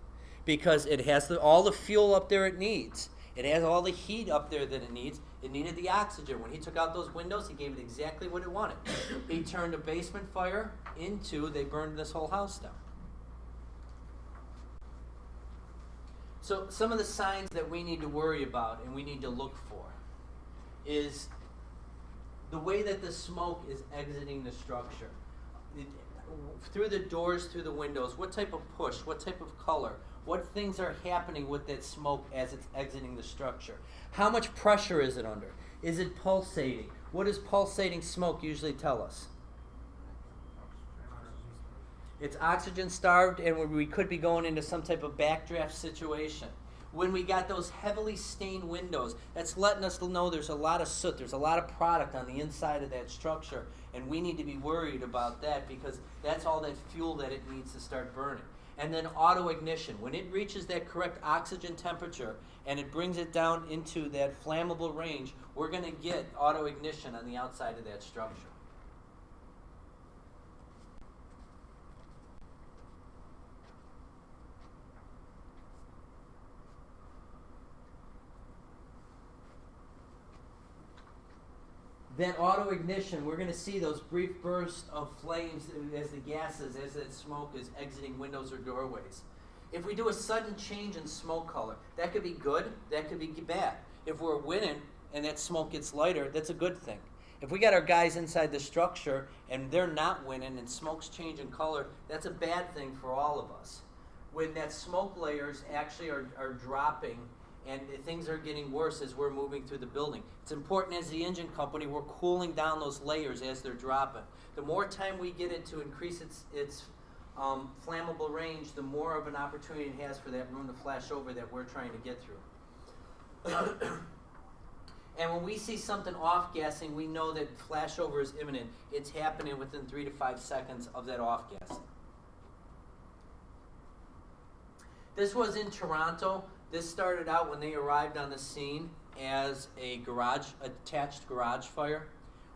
because it has all the fuel up there it needs. It has all the heat up there that it needs. It needed the oxygen. When he took out those windows, he gave it exactly what it wanted. He turned a basement fire they burned this whole house down. So some of the signs that we need to worry about and we need to look for is the way that the smoke is exiting the structure. Through the doors, through the windows, what type of push, what type of color, what things are happening with that smoke as it's exiting the structure? How much pressure is it under? Is it pulsating? What does pulsating smoke usually tell us? It's oxygen starved, and we could be going into some type of backdraft situation. When we got those heavily stained windows, that's letting us know there's a lot of soot, there's a lot of product on the inside of that structure, and we need to be worried about that because that's all that fuel that it needs to start burning. And then auto ignition. When it reaches that correct oxygen temperature and it brings it down into that flammable range, we're going to get auto ignition on the outside of that structure. That auto ignition, we're going to see those brief bursts of flames as the gases, as that smoke is exiting windows or doorways. If we do a sudden change in smoke color, that could be good, that could be bad. If we're winning and that smoke gets lighter, that's a good thing. If we got our guys inside the structure and they're not winning and smoke's changing color, that's a bad thing for all of us. When that smoke layers actually are dropping and things are getting worse as we're moving through the building. It's important as the engine company, we're cooling down those layers as they're dropping. The more time we get it to increase its flammable range, the more of an opportunity it has for that room to flash over that we're trying to get through. And when we see something off-gassing, we know that flashover is imminent. It's happening within 3 to 5 seconds of that off-gassing. This was in Toronto. This started out when they arrived on the scene as a attached garage fire.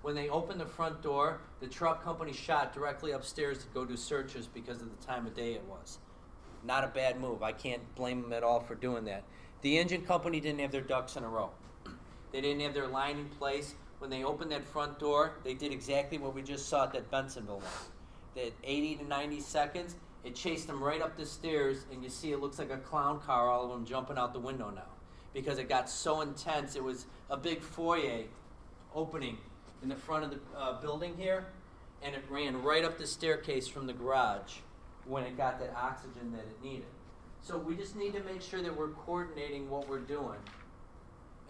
When they opened the front door, the truck company shot directly upstairs to go do searches because of the time of day it was. Not a bad move. I can't blame them at all for doing that. The engine company didn't have their ducks in a row. They didn't have their line in place. When they opened that front door, they did exactly what we just saw at that Bensonville one. That 80 to 90 seconds, it chased them right up the stairs, and you see it looks like a clown car, all of them jumping out the window now. Because it got so intense, it was a big foyer opening in the front of the building here, and it ran right up the staircase from the garage when it got that oxygen that it needed. So we just need to make sure that we're coordinating what we're doing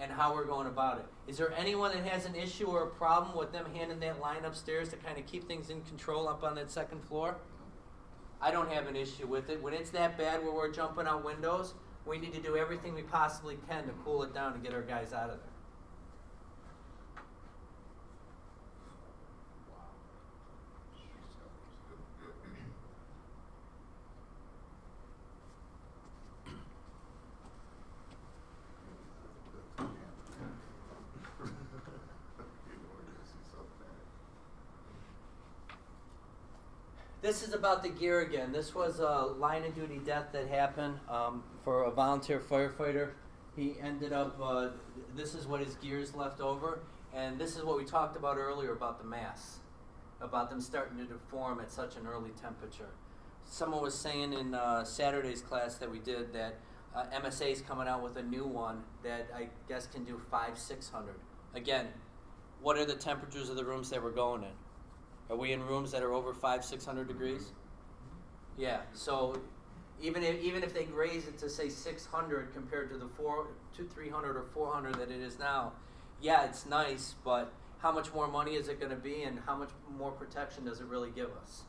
and how we're going about it. Is there anyone that has an issue or a problem with them handing that line upstairs to kind of keep things in control up on that second floor? I don't have an issue with it. When it's that bad where we're jumping out windows, we need to do everything we possibly can to cool it down and get our guys out of there. This is about the gear again. This was a line of duty death that happened for a volunteer firefighter. He ended up, this is what his gear's left over, and this is what we talked about earlier about the mass, about them starting to deform at such an early temperature. Someone was saying in Saturday's class that we did that MSA is coming out with a new one that I guess can do 500-600. Again, what are the temperatures of the rooms that we're going in? Are we in rooms that are over 500-600 degrees? Yeah. So even if they raise it to say 600 compared to the 300 or 400 that it is now, yeah, it's nice. But how much more money is it going to be, and how much more protection does it really give us?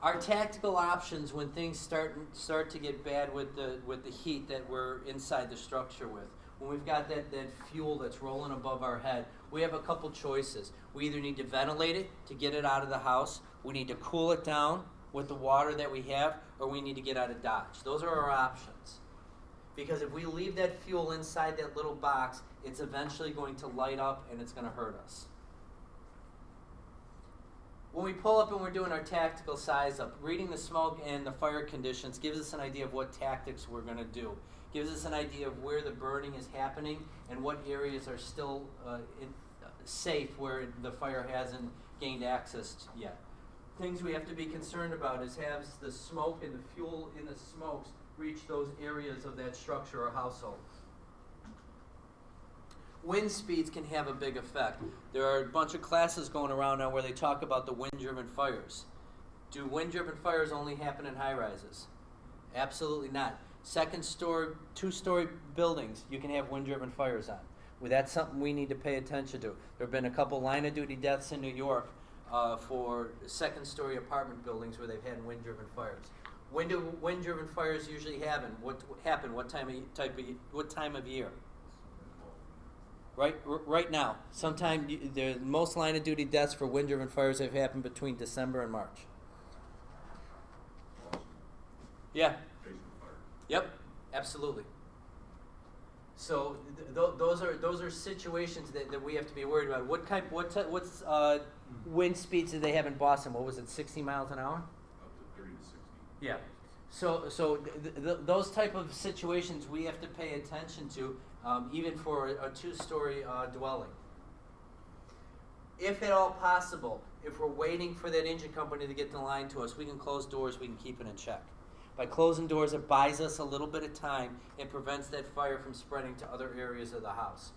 Our tactical options when things start to get bad with the heat that we're inside the structure with. When we've got that fuel that's rolling above our head, we have a couple choices. We either need to ventilate it to get it out of the house, we need to cool it down with the water that we have, or we need to get out of Dodge. Those are our options. Because if we leave that fuel inside that little box, it's eventually going to light up and it's going to hurt us. When we pull up and we're doing our tactical size up, reading the smoke and the fire conditions gives us an idea of what tactics we're going to do. Gives us an idea of where the burning is happening and what areas are still safe where the fire hasn't gained access yet. Things we have to be concerned about is has the smoke and the fuel in the smokes reach those areas of that structure or household. Wind speeds can have a big effect. There are a bunch of classes going around now where they talk about the wind-driven fires. Do wind-driven fires only happen in high-rises? Absolutely not. Second story, two-story buildings, you can have wind-driven fires on. Well, that's something we need to pay attention to. There have been a couple line-of-duty deaths in New York for second-story apartment buildings where they've had wind-driven fires. Wind-driven fires usually happen. What time of year? Right now. The most line-of-duty deaths for wind-driven fires have happened between December and March. Yeah. Basement fire. Yep. Absolutely. So those are situations that we have to be worried about. What's wind speeds did they have in Boston? What was it, 60 miles an hour? Up to 30 to 60. Yeah. So those type of situations we have to pay attention to, even for a two-story dwelling. If at all possible, if we're waiting for that engine company to get the line to us, we can close doors, we can keep it in check. By closing doors, it buys us a little bit of time and prevents that fire from spreading to other areas of the house.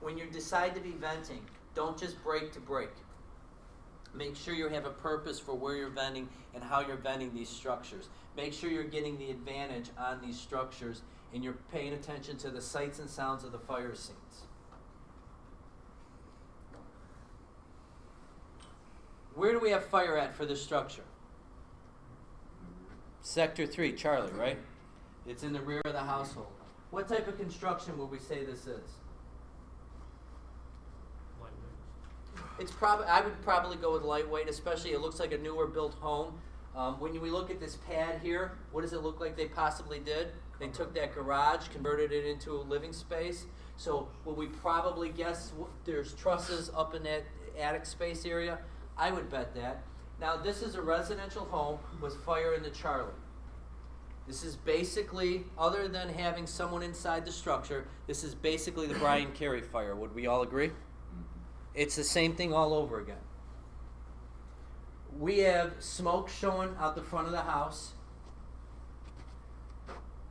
When you decide to be venting, don't just break to break. Make sure you have a purpose for where you're venting and how you're venting these structures. Make sure you're getting the advantage on these structures and you're paying attention to the sights and sounds of the fire scenes. Where do we have fire at for this structure? Sector 3, Charlie, right? It's in the rear of the household. What type of construction would we say this is? I would probably go with lightweight, especially it looks like a newer built home. When we look at this pad here, what does it look like they possibly did? They took that garage, converted it into a living space. So will we probably guess there's trusses up in that attic space area? I would bet that. Now this is a residential home with fire in the Charlie. This is basically, other than having someone inside the structure, this is basically the Brian Carey fire. Would we all agree? It's the same thing all over again. We have smoke showing out the front of the house.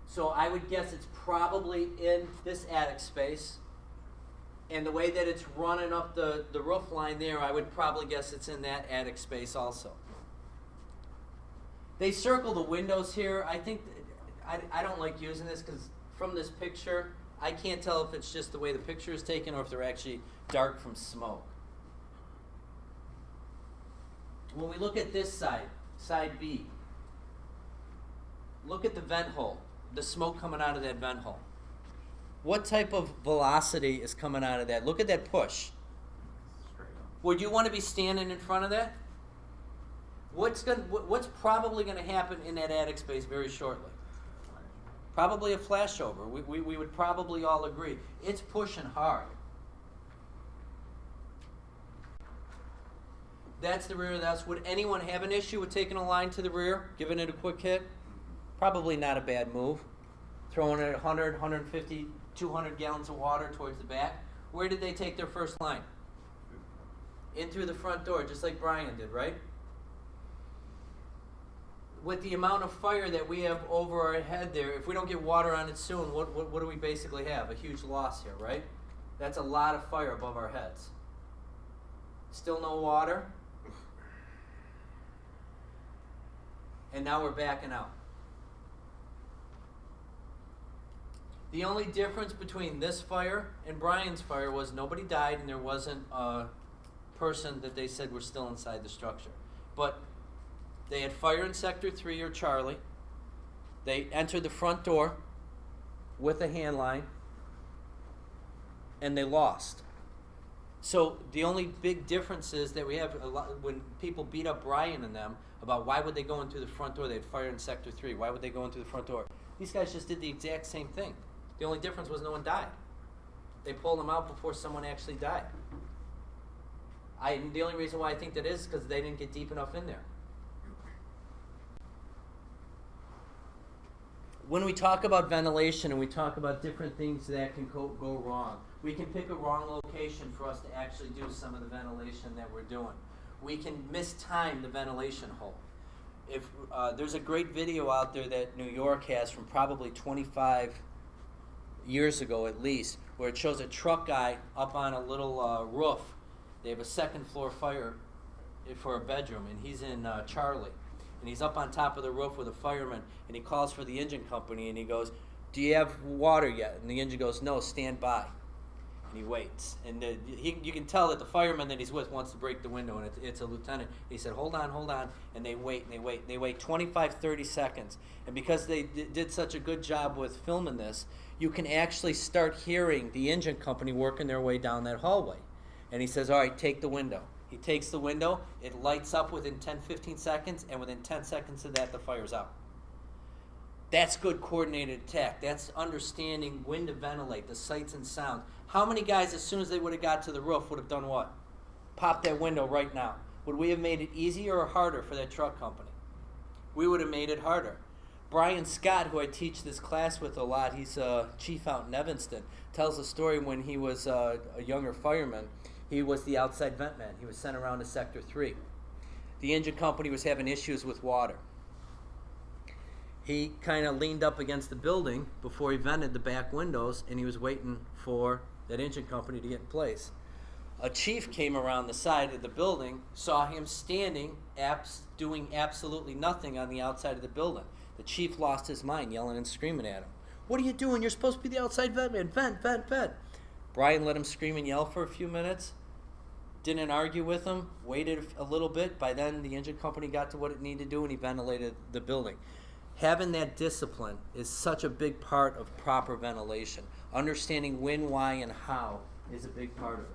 So I would guess it's probably in this attic space. And the way that it's running up the roof line there, I would probably guess it's in that attic space also. They circle the windows here. I think, I don't like using this because from this picture, I can't tell if it's just the way the picture is taken or if they're actually dark from smoke. When we look at this side, side B, look at the vent hole, the smoke coming out of that vent hole. What type of velocity is coming out of that? Look at that push. Would you want to be standing in front of that? What's probably going to happen in that attic space very shortly? Probably a flashover. We would probably all agree. It's pushing hard. That's the rear of the house. Would anyone have an issue with taking a line to the rear, giving it a quick hit? Probably not a bad move. Throwing it 100, 150, 200 gallons of water towards the back. Where did they take their first line? In through the front door, just like Brian did, right? With the amount of fire that we have over our head there, if we don't get water on it soon, what do we basically have? A huge loss here, right? That's a lot of fire above our heads. Still no water. And now we're backing out. The only difference between this fire and Brian's fire was nobody died and there wasn't a person that they said were still inside the structure. But they had fire in Sector 3 or Charlie. They entered the front door with a hand line and they lost. So the only big difference is that we have a lot, when people beat up Brian and them about why would they go in through the front door, they had fire in Sector 3. Why would they go in through the front door? These guys just did the exact same thing. The only difference was no one died. They pulled them out before someone actually died. The only reason why I think that is because they didn't get deep enough in there. When we talk about ventilation and we talk about different things that can go wrong, we can pick a wrong location for us to actually do some of the ventilation that we're doing. We can mistime the ventilation hole. If there's a great video out there that New York has from probably 25 years ago at least, where it shows a truck guy up on a little roof. They have a second floor fire for a bedroom, and he's in Charlie. And he's up on top of the roof with a fireman, and he calls for the engine company, and he goes, "Do you have water yet?" And the engine goes, "No, stand by." And he waits, and you can tell that the fireman that he's with wants to break the window, and it's a lieutenant. He said, hold on, and they wait, and they wait 25, 30 seconds. And because they did such a good job with filming this, you can actually start hearing the engine company working their way down that hallway. And he says, all right, take the window. He takes the window, it lights up within 10, 15 seconds, and within 10 seconds of that, the fire's out. That's good coordinated attack. That's understanding when to ventilate, the sights and sounds. How many guys, as soon as they would have got to the roof, would have done what? Popped that window right now. Would we have made it easier or harder for that truck company? We would have made it harder. Brian Scott, who I teach this class with a lot, he's a chief out in Evanston, tells a story when he was a younger fireman. He was the outside vent man. He was sent around to Sector 3. The engine company was having issues with water. He kind of leaned up against the building before he vented the back windows, and he was waiting for that engine company to get in place. A chief came around the side of the building, saw him standing, doing absolutely nothing on the outside of the building. The chief lost his mind, yelling and screaming at him. What are you doing? You're supposed to be the outside vent man. Vent. Brian let him scream and yell for a few minutes. Didn't argue with him, waited a little bit. By then, the engine company got to what it needed to do, and he ventilated the building. Having that discipline is such a big part of proper ventilation. Understanding when, why, and how is a big part of it.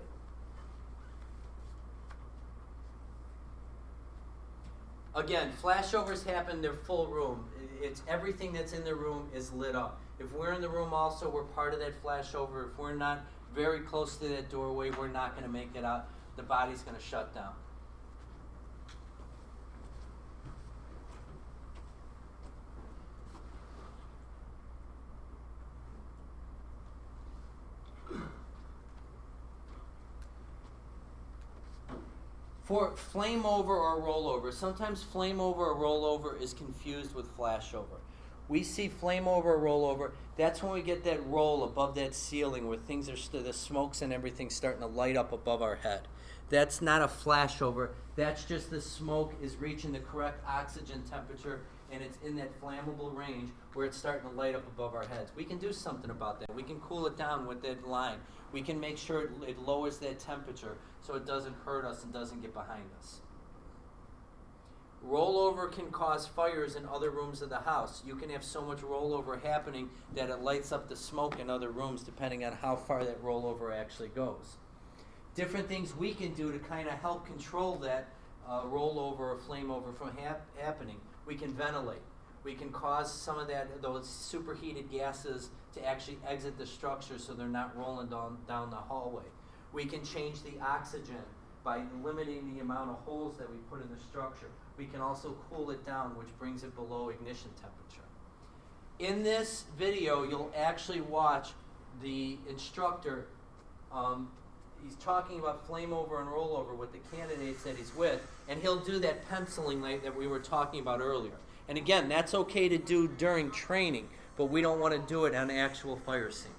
Again, flashovers happen, they're full room. It's everything that's in the room is lit up. If we're in the room also, we're part of that flashover. If we're not very close to that doorway, we're not going to make it out. The body's going to shut down. For flame over or rollover, sometimes flame over or rollover is confused with flashover. We see flame over or rollover, that's when we get that roll above that ceiling where things are, the smokes and everything starting to light up above our head. That's not a flashover, that's just the smoke is reaching the correct oxygen temperature and it's in that flammable range where it's starting to light up above our heads. We can do something about that. We can cool it down with that line. We can make sure it lowers that temperature so it doesn't hurt us and doesn't get behind us. Rollover can cause fires in other rooms of the house. You can have so much rollover happening that it lights up the smoke in other rooms depending on how far that rollover actually goes. Different things we can do to kind of help control that rollover or flame over from happening. We can ventilate. We can cause some of those superheated gases to actually exit the structure so they're not rolling down the hallway. We can change the oxygen by limiting the amount of holes that we put in the structure. We can also cool it down, which brings it below ignition temperature. In this video, you'll actually watch the instructor. He's talking about flame over and rollover with the candidates that he's with, and he'll do that penciling that we were talking about earlier. And again, that's okay to do during training, but we don't want to do it on actual fire scenes.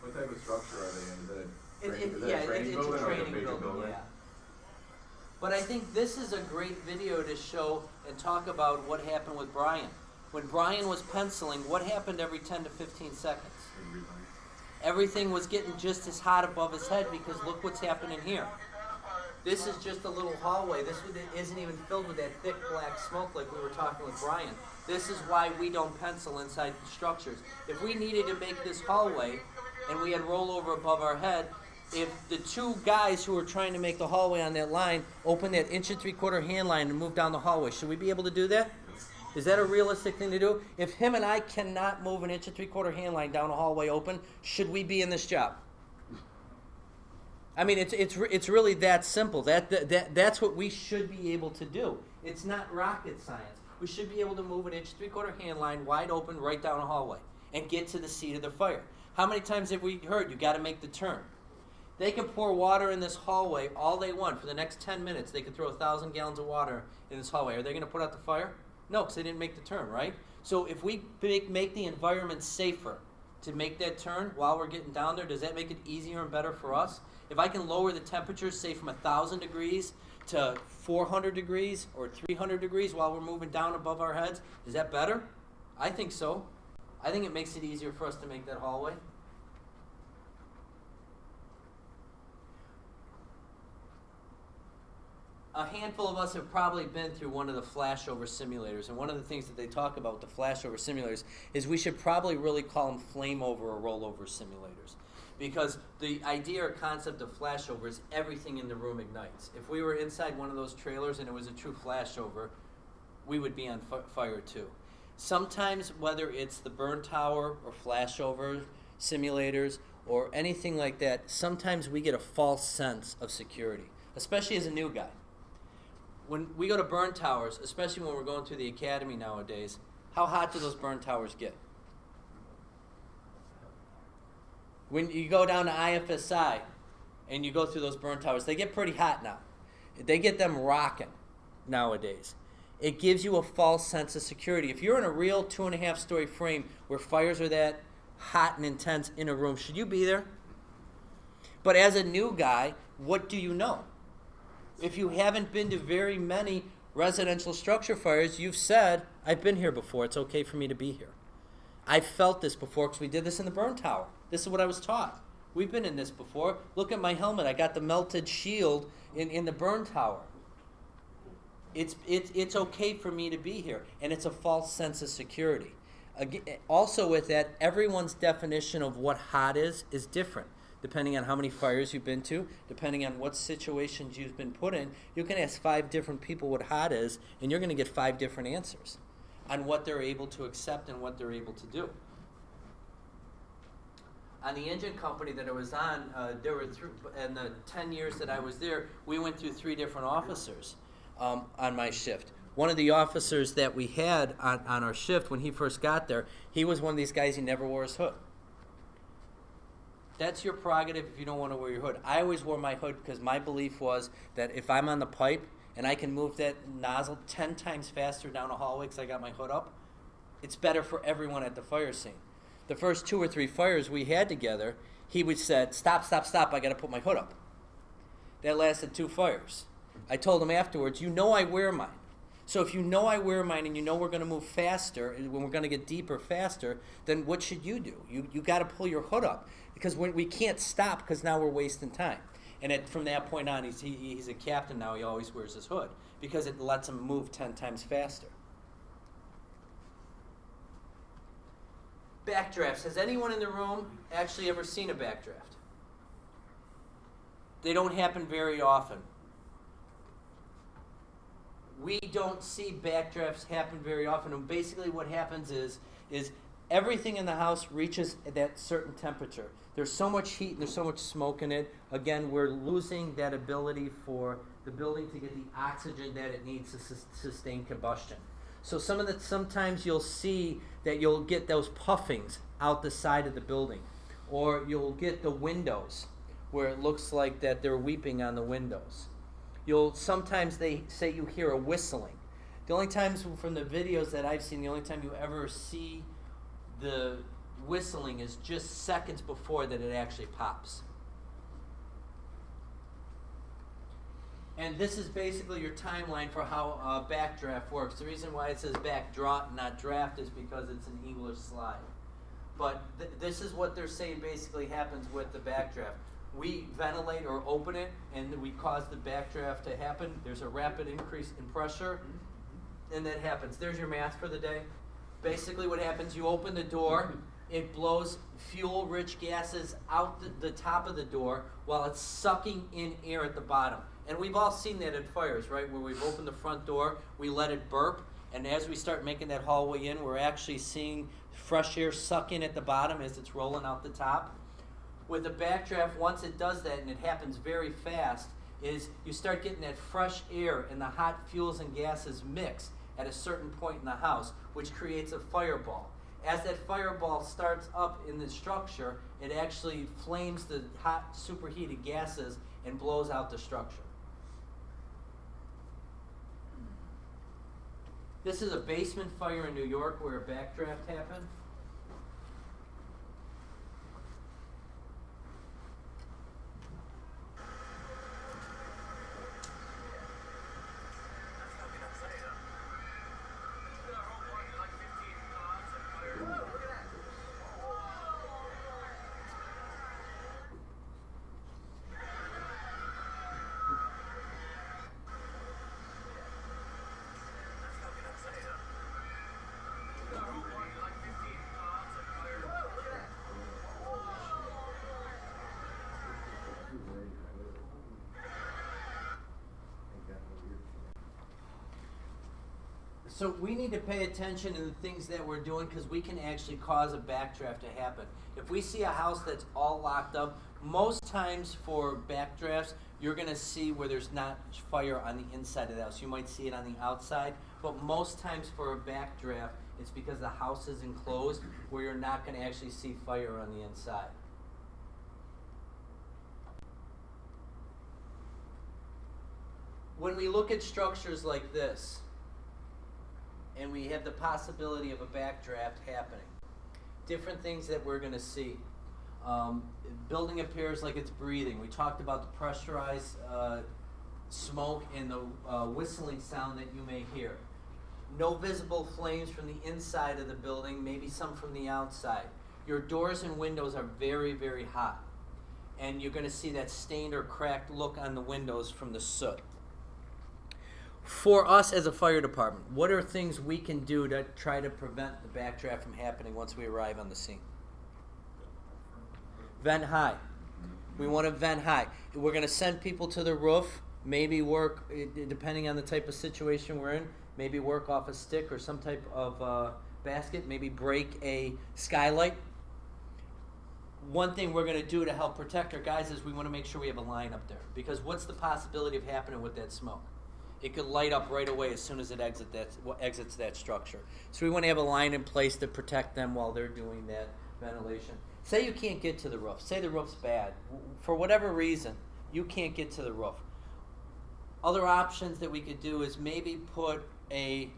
What type of structure are they in? It's a training building or like a training major building, yeah. But I think this is a great video to show and talk about what happened with Brian. When Brian was penciling, what happened every 10 to 15 seconds? Everything was getting just as hot above his head because look what's happening here. This is just a little hallway. This isn't even filled with that thick black smoke like we were talking with Brian. This is why we don't pencil inside structures. If we needed to make this hallway and we had rollover above our head, if the two guys who were trying to make the hallway on that line opened that 1 3/4 hand line and moved down the hallway, should we be able to do that? Is that a realistic thing to do? If him and I cannot move an 1 3/4 hand line down a hallway open, should we be in this job? I mean, it's really that simple. That's what we should be able to do. It's not rocket science. We should be able to move an 1.75 hand line wide open right down a hallway and get to the seat of the fire. How many times have we heard you got to make the turn? They can pour water in this hallway all they want. For the next 10 minutes, they can throw 1,000 gallons of water in this hallway. Are they going to put out the fire? No, because they didn't make the turn, right? So if we make the environment safer to make that turn while we're getting down there, does that make it easier and better for us? If I can lower the temperature, say from 1,000 degrees to 400 degrees or 300 degrees while we're moving down above our heads, is that better? I think so. I think it makes it easier for us to make that hallway. A handful of us have probably been through one of the flashover simulators, and one of the things that they talk about with the flashover simulators is we should probably really call them flame over or rollover simulators, because the idea or concept of flashover is everything in the room ignites. If we were inside one of those trailers and it was a true flashover, we would be on fire too. Sometimes, whether it's the burn tower or flashover simulators or anything like that, sometimes we get a false sense of security, especially as a new guy. When we go to burn towers, especially when we're going through the academy nowadays, how hot do those burn towers get? When you go down to IFSI and you go through those burn towers, they get pretty hot now. They get them rocking nowadays. It gives you a false sense of security. If you're in a real 2.5-story frame where fires are that hot and intense in a room, should you be there? But as a new guy, what do you know? If you haven't been to very many residential structure fires, you've said, I've been here before, it's okay for me to be here. I've felt this before because we did this in the burn tower. This is what I was taught. We've been in this before. Look at my helmet. I got the melted shield in the burn tower. It's okay for me to be here, and it's a false sense of security. Again, also with that, everyone's definition of what hot is different. Depending on how many fires you've been to, depending on what situations you've been put in, you can ask 5 different people what hot is, and you're going to get 5 different answers on what they're able to accept and what they're able to do. On the engine company that I was on, there were in the 10 years that I was there, we went through 3 different officers on my shift. One of the officers that we had on our shift when he first got there, he was one of these guys, he never wore his hood. That's your prerogative if you don't want to wear your hood. I always wore my hood because my belief was that if I'm on the pipe and I can move that nozzle 10 times faster down a hallway because I got my hood up, it's better for everyone at the fire scene. The first 2 or 3 fires we had together, he would said, stop, I got to put my hood up. That lasted 2 fires. I told him afterwards, you know I wear mine. So if you know I wear mine and you know we're going to move faster and when we're going to get deeper faster, then what should you do? You got to pull your hood up because we can't stop because now we're wasting time. And from that point on, he's a captain now. He always wears his hood because it lets him move 10 times faster. Backdrafts. Has anyone in the room actually ever seen a backdraft? They don't happen very often. We don't see backdrafts happen very often, and basically what happens is everything in the house reaches that certain temperature. There's so much heat and there's so much smoke in it. Again, we're losing that ability for the building to get the oxygen that it needs to sustain combustion. So sometimes you'll see that you'll get those puffings out the side of the building, or you'll get the windows where it looks like that they're weeping on the windows. Sometimes they say you hear a whistling. The only times from the videos that I've seen, the only time you ever see the whistling is just seconds before that it actually pops. And this is basically your timeline for how a backdraft works. The reason why it says backdraft, not draft, is because it's an English slide. But this is what they're saying basically happens with the backdraft. We ventilate or open it, and we cause the backdraft to happen. There's a rapid increase in pressure, and that happens. There's your math for the day. Basically what happens, you open the door, it blows fuel-rich gases out the top of the door while it's sucking in air at the bottom. And we've all seen that in fires, right? Where we've opened the front door, we let it burp, and as we start making that hallway in, we're actually seeing fresh air suck in at the bottom as it's rolling out the top. with a backdraft, once it does that, and it happens very fast, is you start getting that fresh air and the hot fuels and gases mix at a certain point in the house, which creates a fireball. As that fireball starts up in the structure, it actually flames the hot superheated gases and blows out the structure. This is a basement fire in New York where a backdraft happened. So we need to pay attention to the things that we're doing because we can actually cause a backdraft to happen. If we see a house that's all locked up, most times for backdrafts, you're going to see where there's not fire on the inside of the house. You might see it on the outside, but most times for a backdraft, it's because the house is enclosed where you're not going to actually see fire on the inside. When we look at structures like this, and we have the possibility of a backdraft happening, different things that we're going to see. Building appears like it's breathing. We talked about the pressurized smoke and the whistling sound that you may hear. No visible flames from the inside of the building, maybe some from the outside. Your doors and windows are very, very hot. And you're going to see that stained or cracked look on the windows from the soot. For us as a fire department, what are things we can do to try to prevent the backdraft from happening once we arrive on the scene? Vent high. We want to vent high. We're going to send people to the roof, maybe work, depending on the type of situation we're in, maybe work off a stick or some type of basket, maybe break a skylight. One thing we're going to do to help protect our guys is we want to make sure we have a line up there, because what's the possibility of happening with that smoke? It could light up right away as soon as it exits that structure. So we want to have a line in place to protect them while they're doing that ventilation. Say you can't get to the roof. Say the roof's bad. For whatever reason, you can't get to the roof. Other options that we could do is maybe put a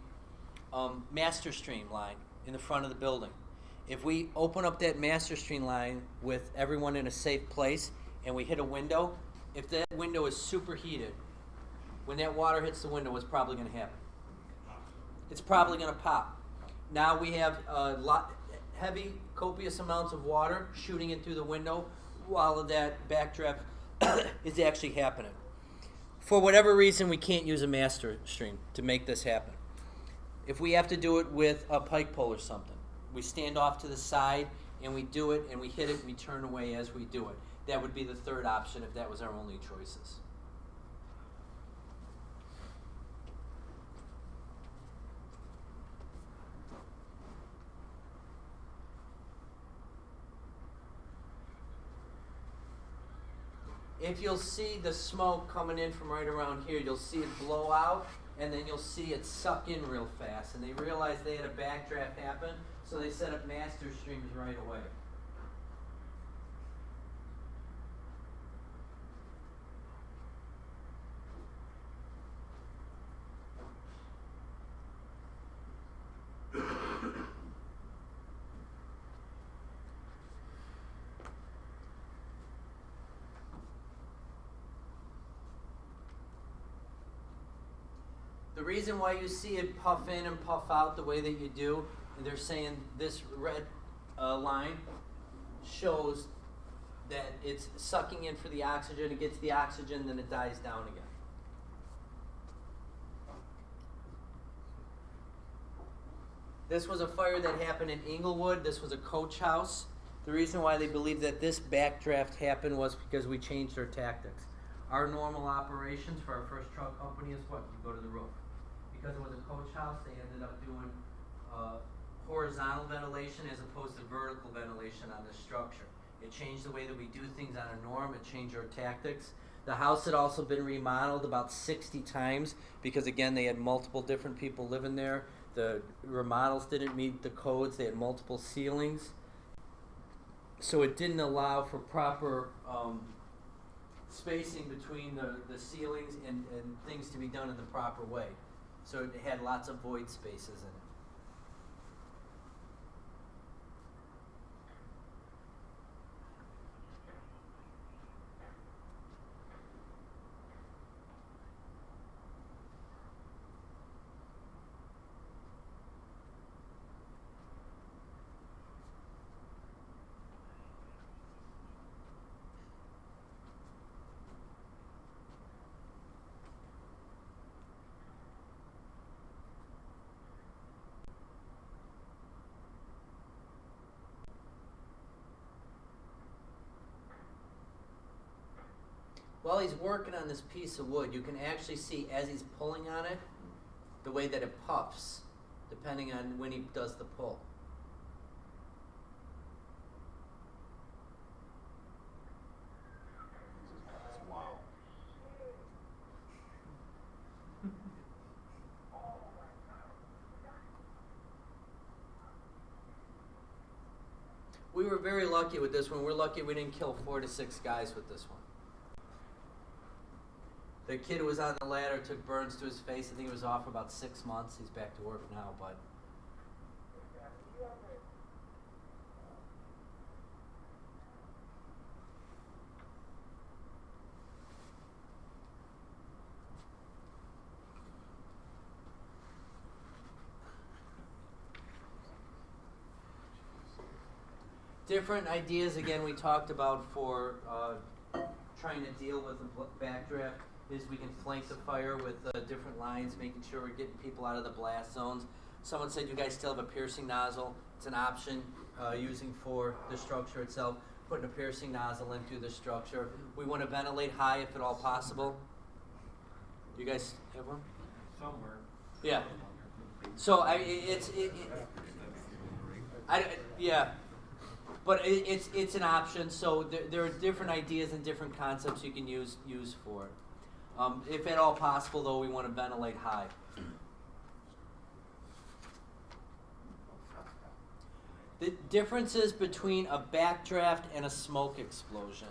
master stream line in the front of the building. If we open up that master stream line with everyone in a safe place and we hit a window, if that window is superheated, when that water hits the window, what's probably going to happen? It's probably going to pop. Now we have heavy, copious amounts of water shooting in through the window while that backdraft is actually happening. For whatever reason, we can't use a master stream to make this happen. If we have to do it with a pike pole or something, we stand off to the side and we do it and we hit it and we turn away as we do it. That would be the third option if that was our only choices. If you'll see the smoke coming in from right around here, you'll see it blow out, and then you'll see it suck in real fast. And they realized they had a backdraft happen, so they set up master streams right away. The reason why you see it puff in and puff out the way that you do, and they're saying this red line shows that it's sucking in for the oxygen, it gets the oxygen, then it dies down again. This was a fire that happened in Inglewood. This was a coach house. The reason why they believe that this backdraft happened was because we changed our tactics. Our normal operations for our first truck company is what? You go to the roof. Because it was a coach house, they ended up doing horizontal ventilation as opposed to vertical ventilation on this structure. It changed the way that we do things on a norm. It changed our tactics. The house had also been remodeled about 60 times because, again, they had multiple different people living there. The remodels didn't meet the codes. They had multiple ceilings. So it didn't allow for proper spacing between the ceilings and things to be done in the proper way. So it had lots of void spaces in it. While he's working on this piece of wood, you can actually see as he's pulling on it, the way that it puffs, depending on when he does the pull. Wow. We were very lucky with this one. We're lucky we didn't kill 4 to 6 guys with this one. The kid who was on the ladder took burns to his face. I think he was off for about 6 months. He's back to work now, but different ideas, again, we talked about for trying to deal with the backdraft is we can flank the fire with different lines, making sure we're getting people out of the blast zones. Someone said you guys still have a piercing nozzle. It's an option using for the structure itself, putting a piercing nozzle in through the structure. We want to ventilate high if at all possible. You guys have one? Somewhere. Yeah. So yeah. But it's an option, so there are different ideas and different concepts you can use for it. If at all possible, though, we want to ventilate high. The differences between a backdraft and a smoke explosion.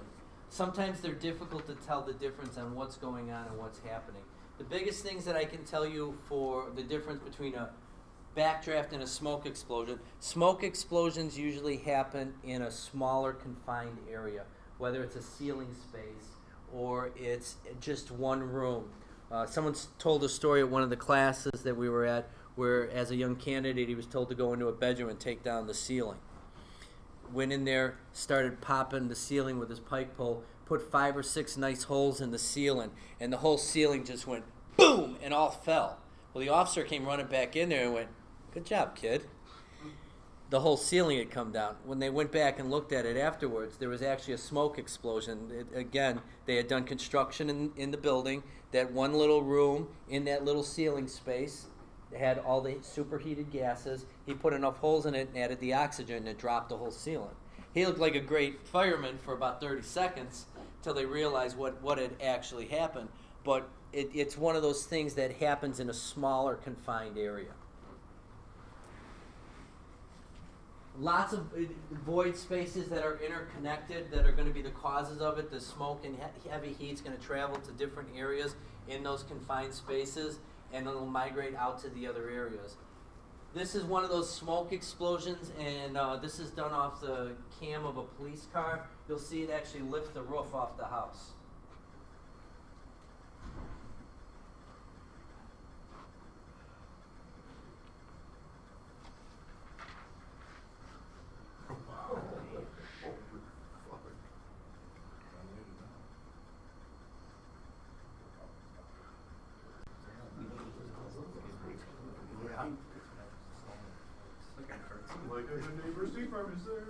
Sometimes they're difficult to tell the difference on what's going on and what's happening. The biggest things that I can tell you for the difference between a backdraft and a smoke explosion. Smoke explosions usually happen in a smaller confined area, whether it's a ceiling space or it's just one room. Someone told a story at one of the classes that we were at where as a young candidate he was told to go into a bedroom and take down the ceiling. Went in there, started popping the ceiling with his pike pole, put 5 or 6 nice holes in the ceiling, and the whole ceiling just went boom and all fell. Well, the officer came running back in there and went, "Good job, kid." The whole ceiling had come down. When they went back and looked at it afterwards, there was actually a smoke explosion. Again, they had done construction in the building. That one little room in that little ceiling space had all the superheated gases. He put enough holes in it and added the oxygen, and it dropped the whole ceiling. He looked like a great fireman for about 30 seconds until they realized what had actually happened. But it's one of those things that happens in a smaller, confined area. Lots of void spaces that are interconnected that are going to be the causes of it. The smoke and heavy heat is going to travel to different areas in those confined spaces, and it'll migrate out to the other areas. This is one of those smoke explosions, and this is done off the cam of a police car. You'll see it actually lift the roof off the house. Like a good neighbor, Steve Farm is there.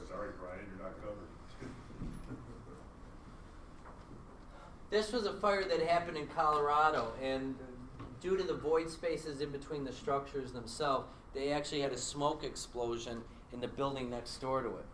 Sorry, Brian, you're not covered. This was a fire that happened in Colorado, and due to the void spaces in between the structures themselves, they actually had a smoke explosion in the building next door to it.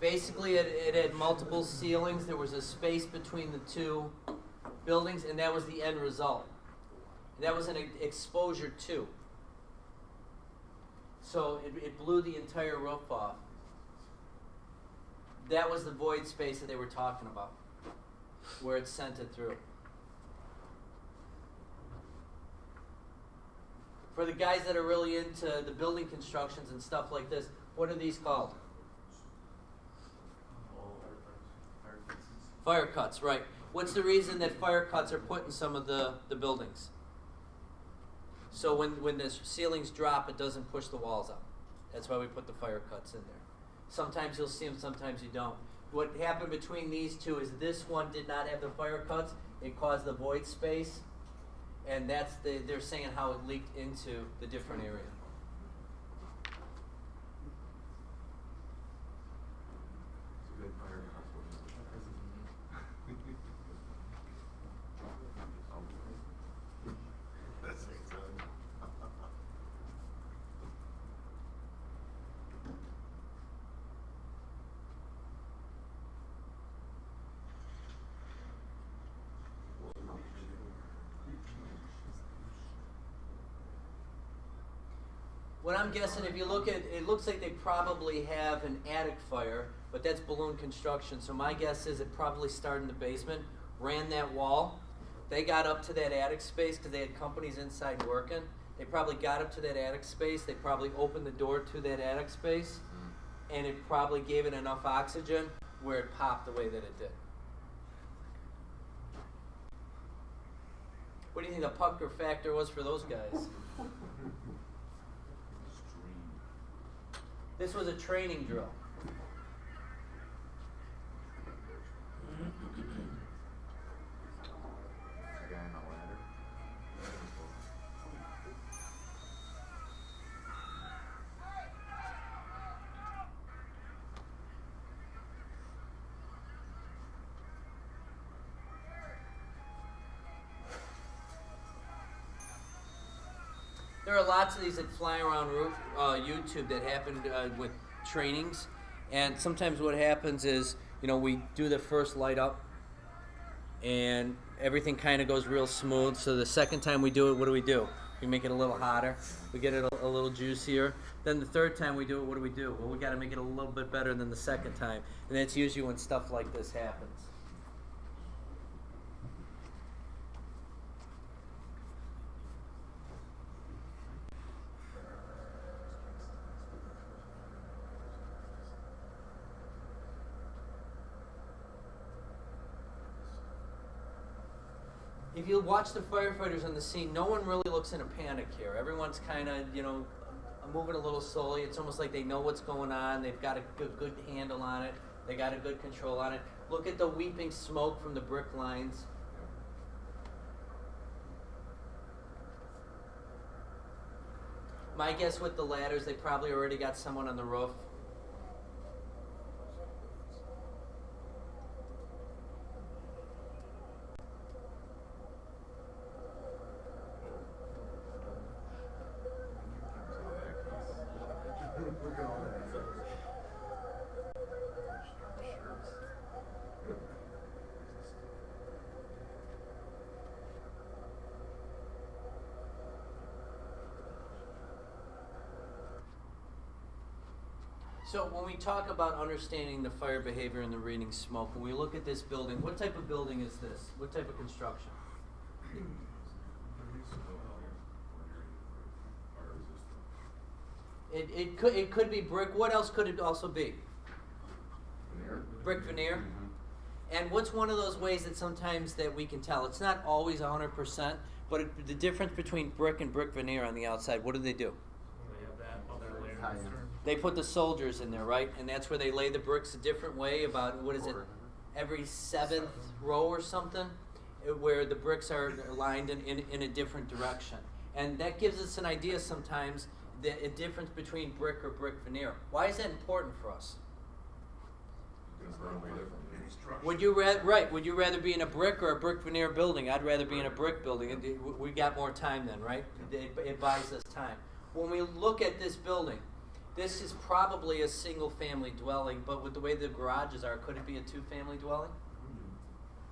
Basically, it had multiple ceilings. There was a space between the two buildings, and that was the end result. That was an exposure too. So it blew the entire roof off. That was the void space that they were talking about, where it sent it through. For the guys that are really into the building constructions and stuff like this, what are these called? Fire cuts, right. What's the reason that fire cuts are put in some of the buildings? So when the ceilings drop, it doesn't push the walls up. That's why we put the fire cuts in there. Sometimes you'll see them, sometimes you don't. What happened between these two is this one did not have the fire cuts. It caused the void space. And they're saying how it leaked into the different area. It's a good fire That's exciting. What I'm guessing, if you look at it, looks like they probably have an attic fire, but that's balloon construction. So my guess is it probably started in the basement, ran that wall. They got up to that attic space because they had companies inside working. They probably got up to that attic space. They probably opened the door to that attic space, and it probably gave it enough oxygen where it popped the way that it did. What do you think the pucker factor was for those guys? This was a training drill. Guy on the ladder. There are lots of these that fly around YouTube that happened with trainings, and sometimes what happens is, we do the first light up, and everything kind of goes real smooth. So the second time we do it, what do? We make it a little hotter. We get it a little juicier. Then the third time we do it, what do? Well, we got to make it a little bit better than the second time, and that's usually when stuff like this happens. If you watch the firefighters on the scene, no one really looks in a panic here. Everyone's kind of, moving a little slowly. It's almost like they know what's going on. They've got a good handle on it. They got a good control on it. Look at the weeping smoke from the brick lines. My guess with the ladders, they probably already got someone on the roof. Look at all that. So when we talk about understanding the fire behavior and the reading smoke, when we look at this building, what type of building is this? What type of construction? It could be brick. What else could it also be? Veneer. Brick veneer. Mm-hmm. And what's one of those ways that sometimes that we can tell? It's not always 100%, but the difference between brick and brick veneer on the outside, what do? They have that other layer. Tie-in. They put the soldiers in there, right? And that's where they lay the bricks a different way, about, what is it, every seventh row or something, where the bricks are lined in a different direction. And that gives us an idea sometimes, a difference between brick or brick veneer. Why is that important for us? Would you rather be in a brick or a brick veneer building? I'd rather be in a brick building. We got more time then, right? It buys us time. When we look at this building, This is probably a single-family dwelling, but with the way the garages are, could it be a two-family dwelling?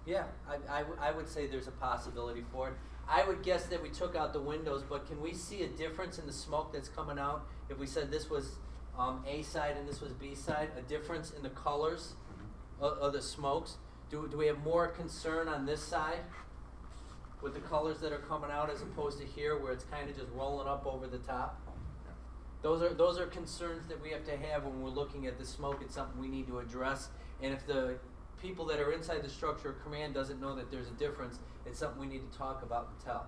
Yeah, I would say there's a possibility for it. I would guess that we took out the windows, but can we see a difference in the smoke that's coming out? If we said this was A side and this was B side, a difference in the colors of the smokes? Do we have more concern on this side with the colors that are coming out as opposed to here where it's kind of just rolling up over the top? Those are concerns that we have to have when we're looking at the smoke. It's something we need to address. And if the people that are inside the structure of command doesn't know that there's a difference, it's something we need to talk about and tell.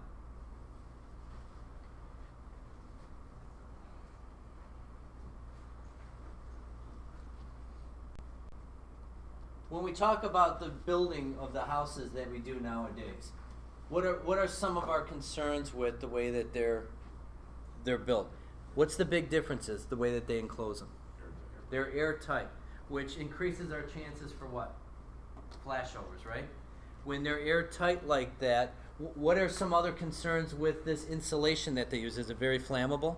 When we talk about the building of the houses that we do nowadays, what are some of our concerns with the way that they're built? What's the big differences, the way that they enclose them? They're airtight, which increases our chances for what? Flashovers, right? When they're airtight like that, what are some other concerns with this insulation that they use? Is it very flammable?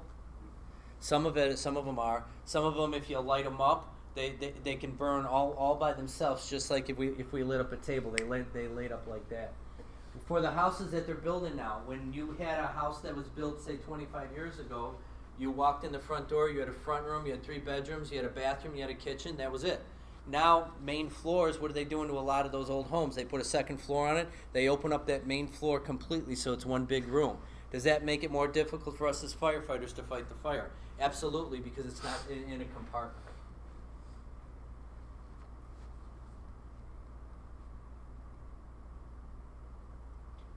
Some of them are. Some of them, if you light them up, they can burn all by themselves, just like if we lit up a table, they light up like that. For the houses that they're building now, when you had a house that was built, say, 25 years ago, you walked in the front door, you had a front room, you had 3 bedrooms, you had a bathroom, you had a kitchen, that was it. Now, main floors, what are they doing to a lot of those old homes? They put a second floor on it, they open up that main floor completely so it's one big room. Does that make it more difficult for us as firefighters to fight the fire? Absolutely, because it's not in a compartment.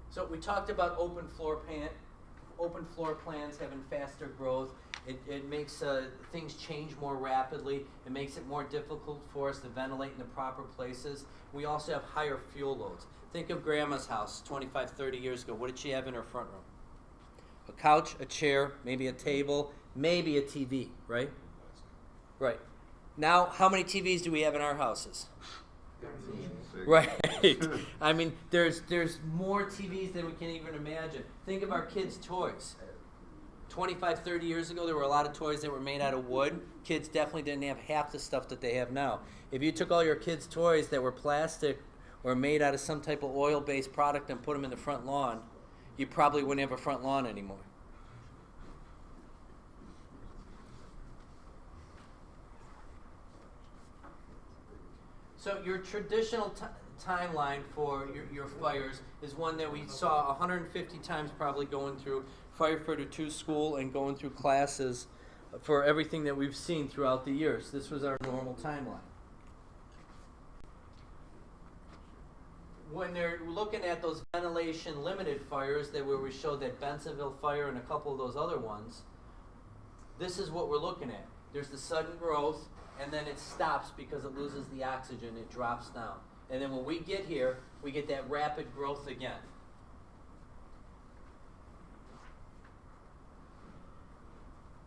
So we talked about open floor plans having faster growth. It makes things change more rapidly. It makes it more difficult for us to ventilate in the proper places. We also have higher fuel loads. Think of Grandma's house 25, 30 years ago. What did she have in her front room? A couch, a chair, maybe a table, maybe a TV, right? Right. Now, how many TVs do we have in our houses? Right. I mean, there's more TVs than we can even imagine. Think of our kids' toys. 25, 30 years ago, there were a lot of toys that were made out of wood. Kids definitely didn't have half the stuff that they have now. If you took all your kids' toys that were plastic or made out of some type of oil-based product and put them in the front lawn, you probably wouldn't have a front lawn anymore. So your traditional timeline for your fires is one that we saw 150 times probably going through Firefighter 2 school and going through classes for everything that we've seen throughout the years. This was our normal timeline. When they're looking at those ventilation limited fires where we showed that Bensonville fire and a couple of those other ones, this is what we're looking at. There's the sudden growth, and then it stops because it loses the oxygen, it drops down. And then when we get here, we get that rapid growth again.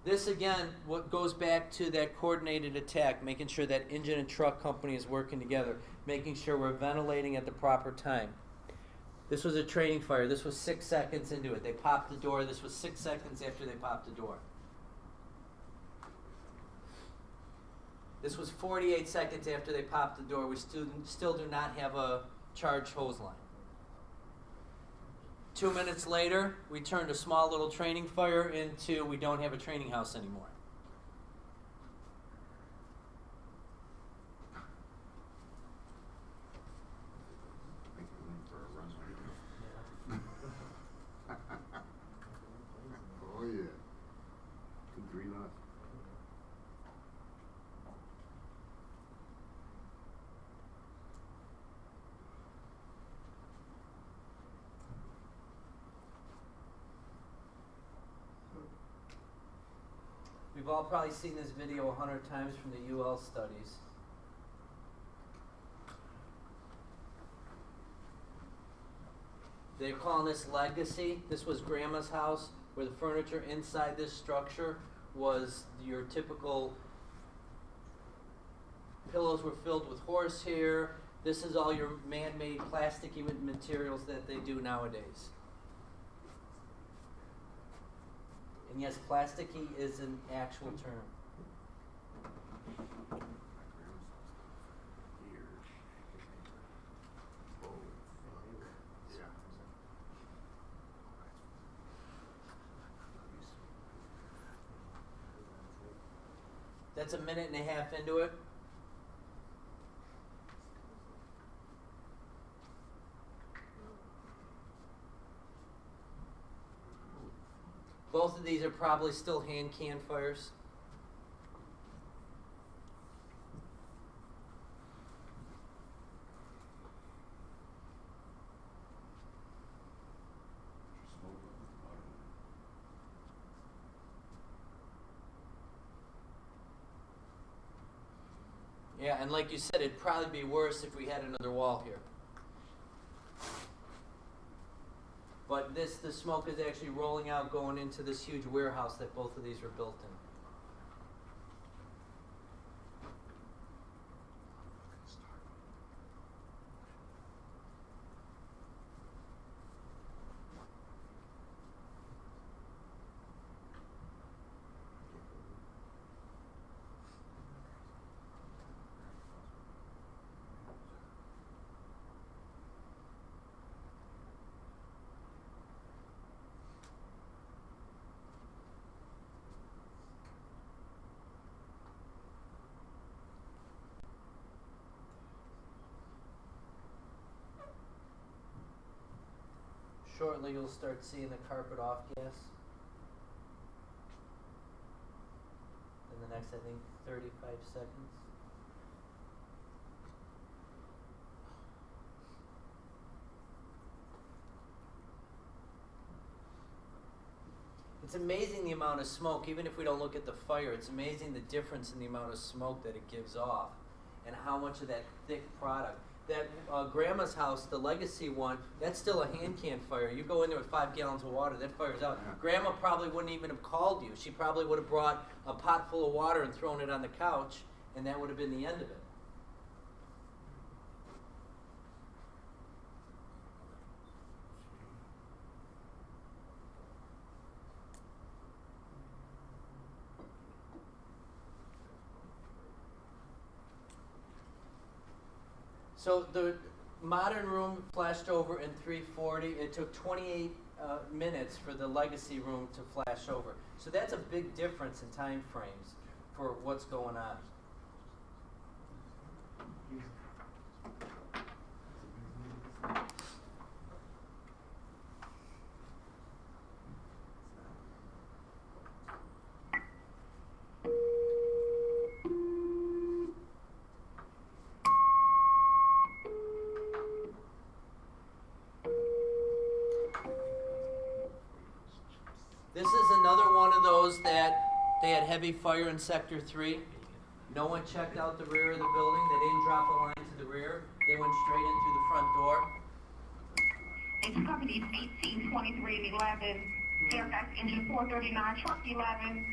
This again, what goes back to that coordinated attack, making sure that engine and truck company is working together, making sure we're ventilating at the proper time. This was a training fire. This was 6 seconds into it. They popped the door. This was 6 seconds after they popped the door. This was 48 seconds after they popped the door. We still do not have a charged hose line. 2 minutes later, we turned a small little training fire into we don't have a training house anymore. Oh yeah. 2-3 left. We've all probably seen this video 100 times from the UL studies. They're calling this legacy. This was Grandma's house, where the furniture inside this structure was your typical pillows were filled with horsehair. This is all your man-made plastic materials that they do nowadays. And yes, plasticky is an actual term. Here. Oh, fuck. Yeah. That's a minute and a half into it. Both of these are probably still hand can fires. Smoke up at the bottom. Yeah, and like you said, it'd probably be worse if we had another wall here. But the smoke is actually rolling out, going into this huge warehouse that both of these were built in. Shortly, you'll start seeing the carpet off gas. In the next, I think, 35 seconds. It's amazing the amount of smoke, even if we don't look at the fire, it's amazing the difference in the amount of smoke that it gives off and how much of that thick product. That grandma's house, the legacy one, that's still a hand can fire. You go in there with 5 gallons of water, that fire's out. Yeah. Grandma probably wouldn't even have called you. She probably would have brought a pot full of water and thrown it on the couch, and that would have been the end of it. So the modern room flashed over in 340. It took 28 minutes for the legacy room to flash over. So that's a big difference in time frames for what's going on. This is another one of those that they had heavy fire in Sector 3. No one checked out the rear of the building. They didn't drop a line to the rear. They went straight in through the front door. It's companies 1823 and 11, Fairfax engine 439, truck 11,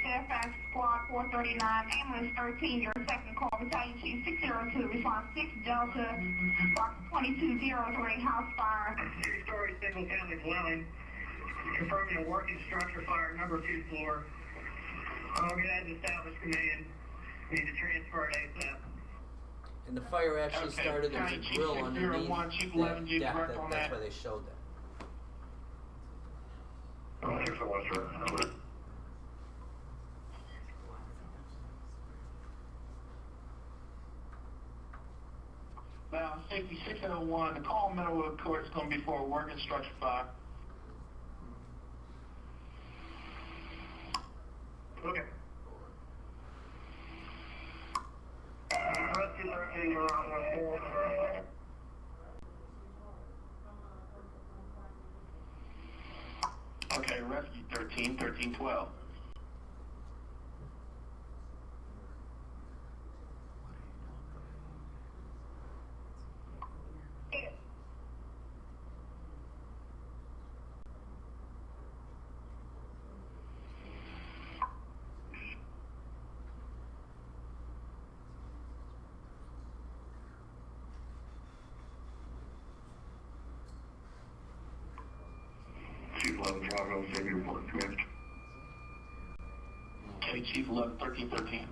Fairfax squad 439, ambulance 13, your second call, battalion chief 602, response 6 Delta, box 2203, house fire. 2-story single family dwelling, confirming a working structure fire, number 2 floor. Organized established command, need to transfer it ASAP. And the fire actually started, there was a grill underneath that deck. That's why they showed that. Thanks so much, sir. Now, safety 601, the call middle of the court is going to be for a working structure fire. Okay. Rescue 13, you're on 1-4. Okay, rescue 13, 1312. Chief 11 Bravo, save your report, command. Okay, Chief 11, 1313.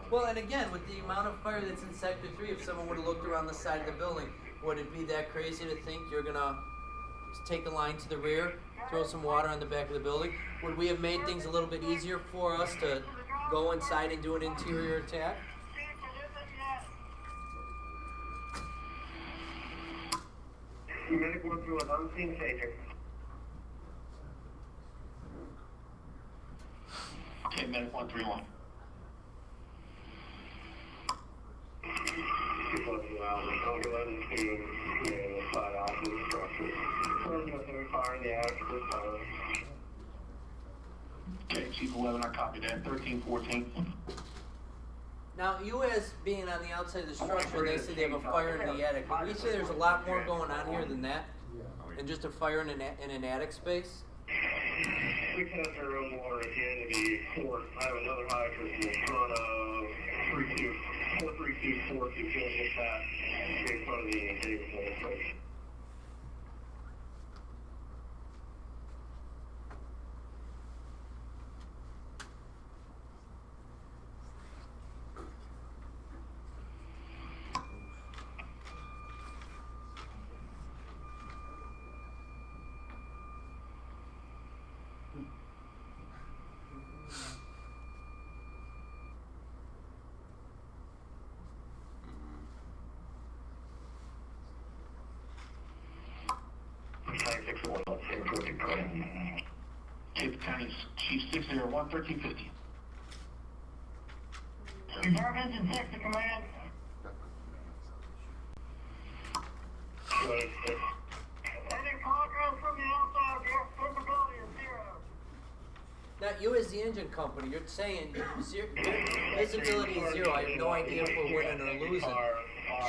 Well, and again, with the amount of fire that's in Sector 3, if someone would have looked around the side of the building, would it be that crazy to think you're going to take a line to the rear, throw some water on the back of the building? Would we have made things a little bit easier for us to go inside and do an interior attack? Medic 1 through an unseen phaser. Okay, Medic 131. Okay, Chief 11, I copy that. 1314. Now, you as being on the outside of the structure, they say they have a fire in the attic. Would we say there's a lot more going on here than that? Than just a fire in an attic space? 600 water at the end of the court. I have another hydrant in front of 43242 just that in front of the Davis administration. Cape County Chief 601, 1350. Department and Sector Command. Any progress from the outside of your visibility is 0. Now, you as the engine company, you're saying visibility is 0. I have no idea if we're winning or losing.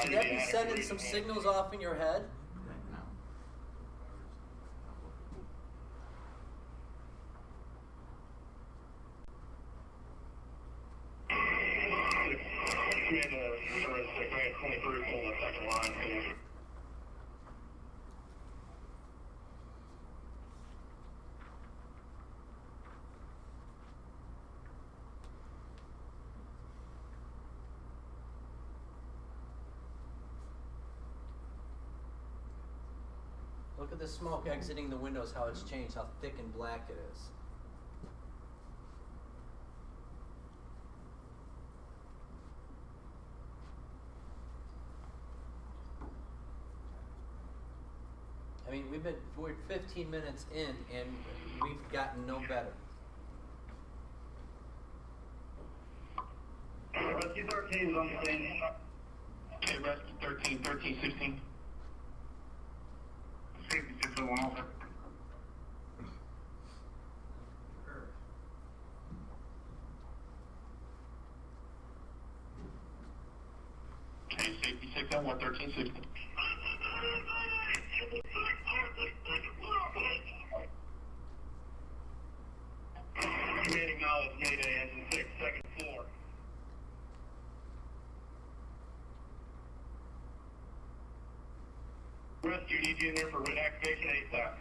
Should that be sending some signals off in your head? Look at the smoke exiting the windows, how it's changed, how thick and black it is. I mean, we're 15 minutes in and we've gotten no better. Rescue 13 is on the scene. Okay, Rescue 13, 16. Safety 601 over. Okay, safety 601, 1360. Command acknowledged Mayday engine 6, second floor. Rescue, need you in there for reactivation ASAP.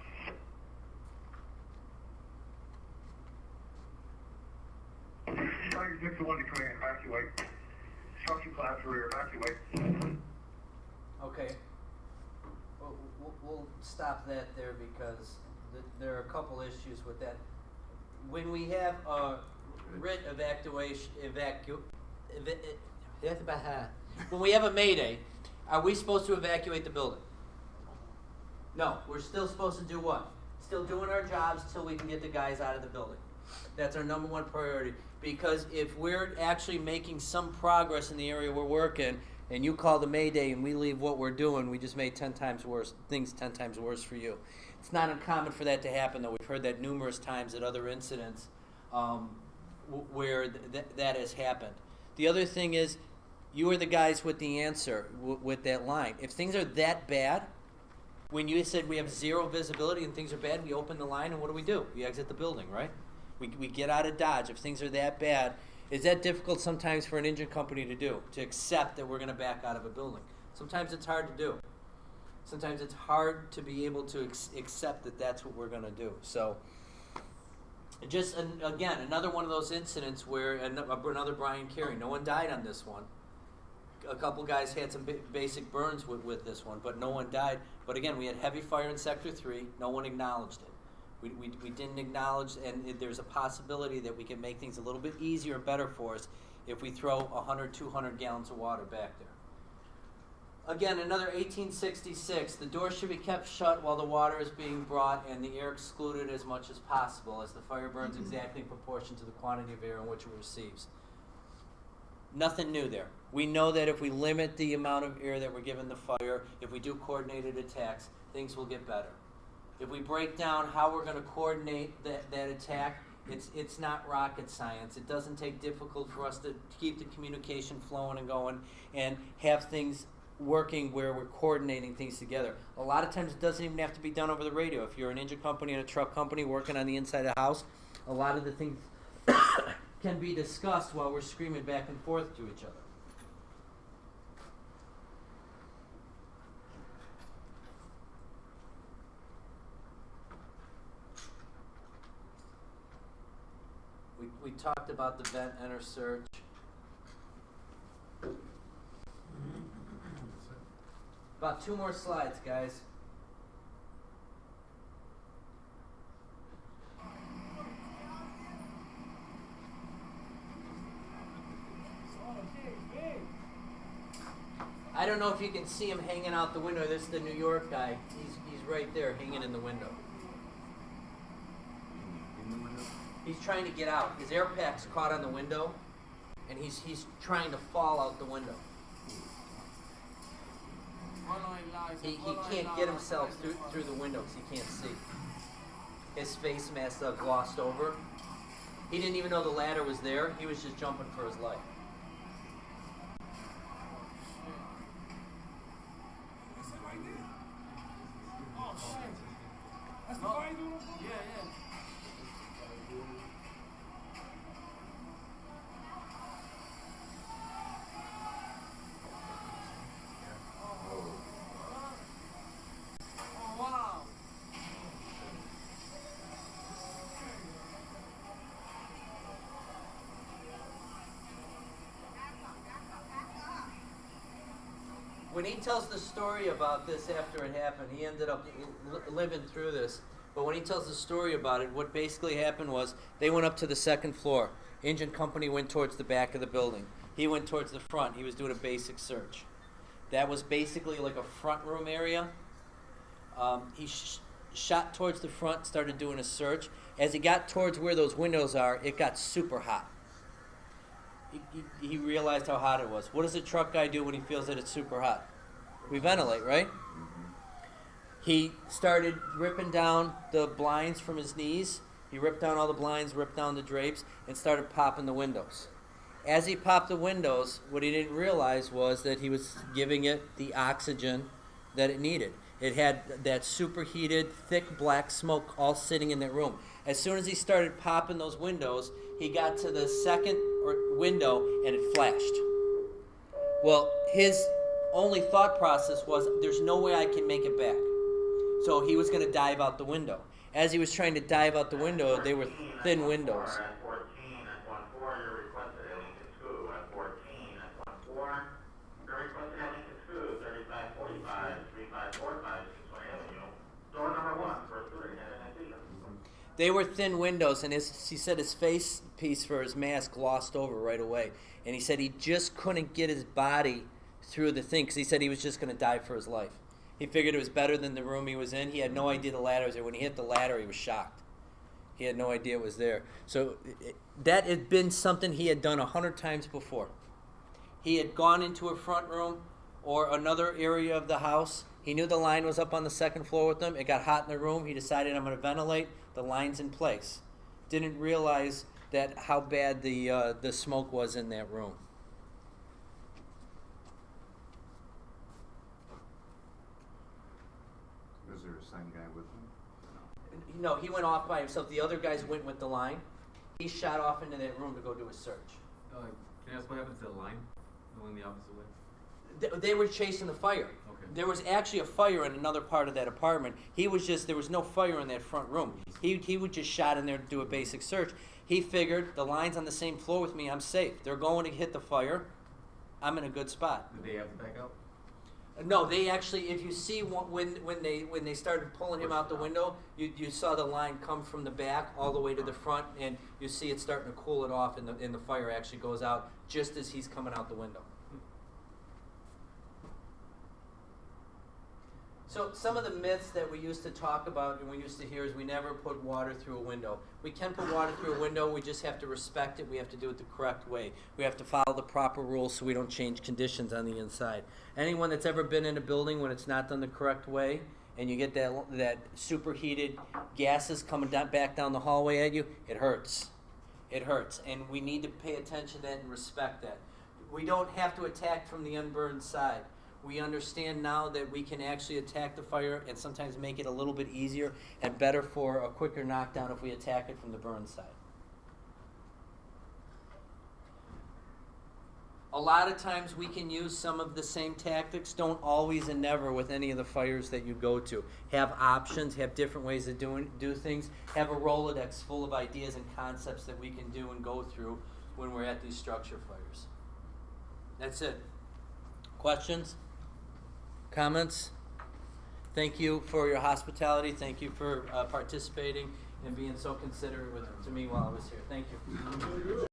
Tiger 601 to command, evacuate. Structure class rear, evacuate. Okay. We'll stop that there because there are a couple issues with that. When we have a writ evacuation, when we have a mayday, are we supposed to evacuate the building? No, we're still supposed to do what? Still doing our jobs till we can get the guys out of the building. That's our number one priority. Because if we're actually making some progress in the area we're working, and you call the mayday and we leave what we're doing, we just made 10 times worse, things 10 times worse for you. It's not uncommon for that to happen, though. We've heard that numerous times at other incidents where that has happened. The other thing is, you are the guys with the answer with that line. If things are that bad, when you said we have zero visibility and things are bad, we open the line and what do? We exit the building, right? We get out of Dodge. If things are that bad, is that difficult sometimes for an engine company to do, to accept that we're going to back out of a building? Sometimes it's hard to do. Sometimes it's hard to be able to accept that that's what we're going to do. So Just again, another one of those incidents where another Brian Carey. No one died on this one. A couple guys had some basic burns with this one, but no one died. But again, we had heavy fire in Sector 3. No one acknowledged it. We didn't acknowledge, and there's a possibility that we can make things a little bit easier and better for us if we throw 100, 200 gallons of water back there. Again, another 1866, the door should be kept shut while the water is being brought and the air excluded as much as possible, as the fire burns exactly in proportion to the quantity of air in which it receives. Nothing new there. We know that if we limit the amount of air that we're giving the fire, if we do coordinated attacks, things will get better. If we break down how we're going to coordinate that attack, it's not rocket science. It doesn't take difficult for us to keep the communication flowing and going and have things working where we're coordinating things together. A lot of times it doesn't even have to be done over the radio. If you're an engine company and a truck company working on the inside of the house, a lot of the things can be discussed while we're screaming back and forth to each other. We talked about the vent enter search. About 2 more slides, guys. I don't know if you can see him hanging out the window. This is the New York guy. He's right there hanging in the window. He's trying to get out. His air pack's caught on the window, and he's trying to fall out the window. He can't get himself through the window because he can't see. His face mask glossed over. He didn't even know the ladder was there. He was just jumping for his life. When he tells the story about this after it happened, he ended up living through this. But when he tells the story about it, what basically happened was they went up to the 2nd floor. Engine company went towards the back of the building. He went towards the front. He was doing a basic search. That was basically like a front room area. He shot towards the front, started doing a search. As he got towards where those windows are, it got super hot. He realized how hot it was. What does a truck guy do when he feels that it's super hot? We ventilate, right? He started ripping down the blinds from his knees. He ripped down all the blinds, ripped down the drapes, and started popping the windows. As he popped the windows, what he didn't realize was that he was giving it the oxygen that it needed. It had that superheated, thick black smoke all sitting in that room. As soon as he started popping those windows, he got to the second window and it flashed. Well, his only thought process was, there's no way I can make it back. So he was going to dive out the window. As he was trying to dive out the window, they were thin windows. At 14, at 14, you're requested at Lincoln School. At 14, at 14, you're requested at Lincoln School, 3545, 3545, 620 Avenue. Door number 1, first 3, and They were thin windows, and he said his face piece for his mask glossed over right away. And he said he just couldn't get his body through the thing because he said he was just going to die for his life. He figured it was better than the room he was in. He had no idea the ladder was there. When he hit the ladder, he was shocked. He had no idea it was there. So that had been something he had done 100 times before. He had gone into a front room or another area of the house. He knew the line was up on the 2nd floor with them. It got hot in the room. He decided, I'm going to ventilate. The line's in place. Didn't realize that how bad the smoke was in that room. Was there a second guy with him? No, he went off by himself. The other guys went with the line. He shot off into that room to go do a search. Can I ask what happened to the line going the opposite way? They were chasing the fire. Okay. There was actually a fire in another part of that apartment. There was no fire in that front room. He would just shot in there to do a basic search. He figured the line's on the same floor with me, I'm safe. They're going to hit the fire. I'm in a good spot. Did they have to back out? No, they actually, if you see when they started pulling him out the window, you saw the line come from the back all the way to the front, and you see it starting to cool it off, and the fire actually goes out just as he's coming out the window. So some of the myths that we used to talk about and we used to hear is we never put water through a window. We can put water through a window, we just have to respect it, we have to do it the correct way. We have to follow the proper rules so we don't change conditions on the inside. Anyone that's ever been in a building when it's not done the correct way and you get that superheated gases coming back down the hallway at you, it hurts. It hurts, and we need to pay attention to that and respect that. We don't have to attack from the unburned side. We understand now that we can actually attack the fire and sometimes make it a little bit easier and better for a quicker knockdown if we attack it from the burn side. A lot of times we can use some of the same tactics. Don't always and never with any of the fires that you go to. Have options, have different ways of do things. Have a Rolodex full of ideas and concepts that we can do and go through when we're at these structure fires. That's it. Questions? Comments? Thank you for your hospitality. Thank you for participating and being so considerate to me while I was here. Thank you.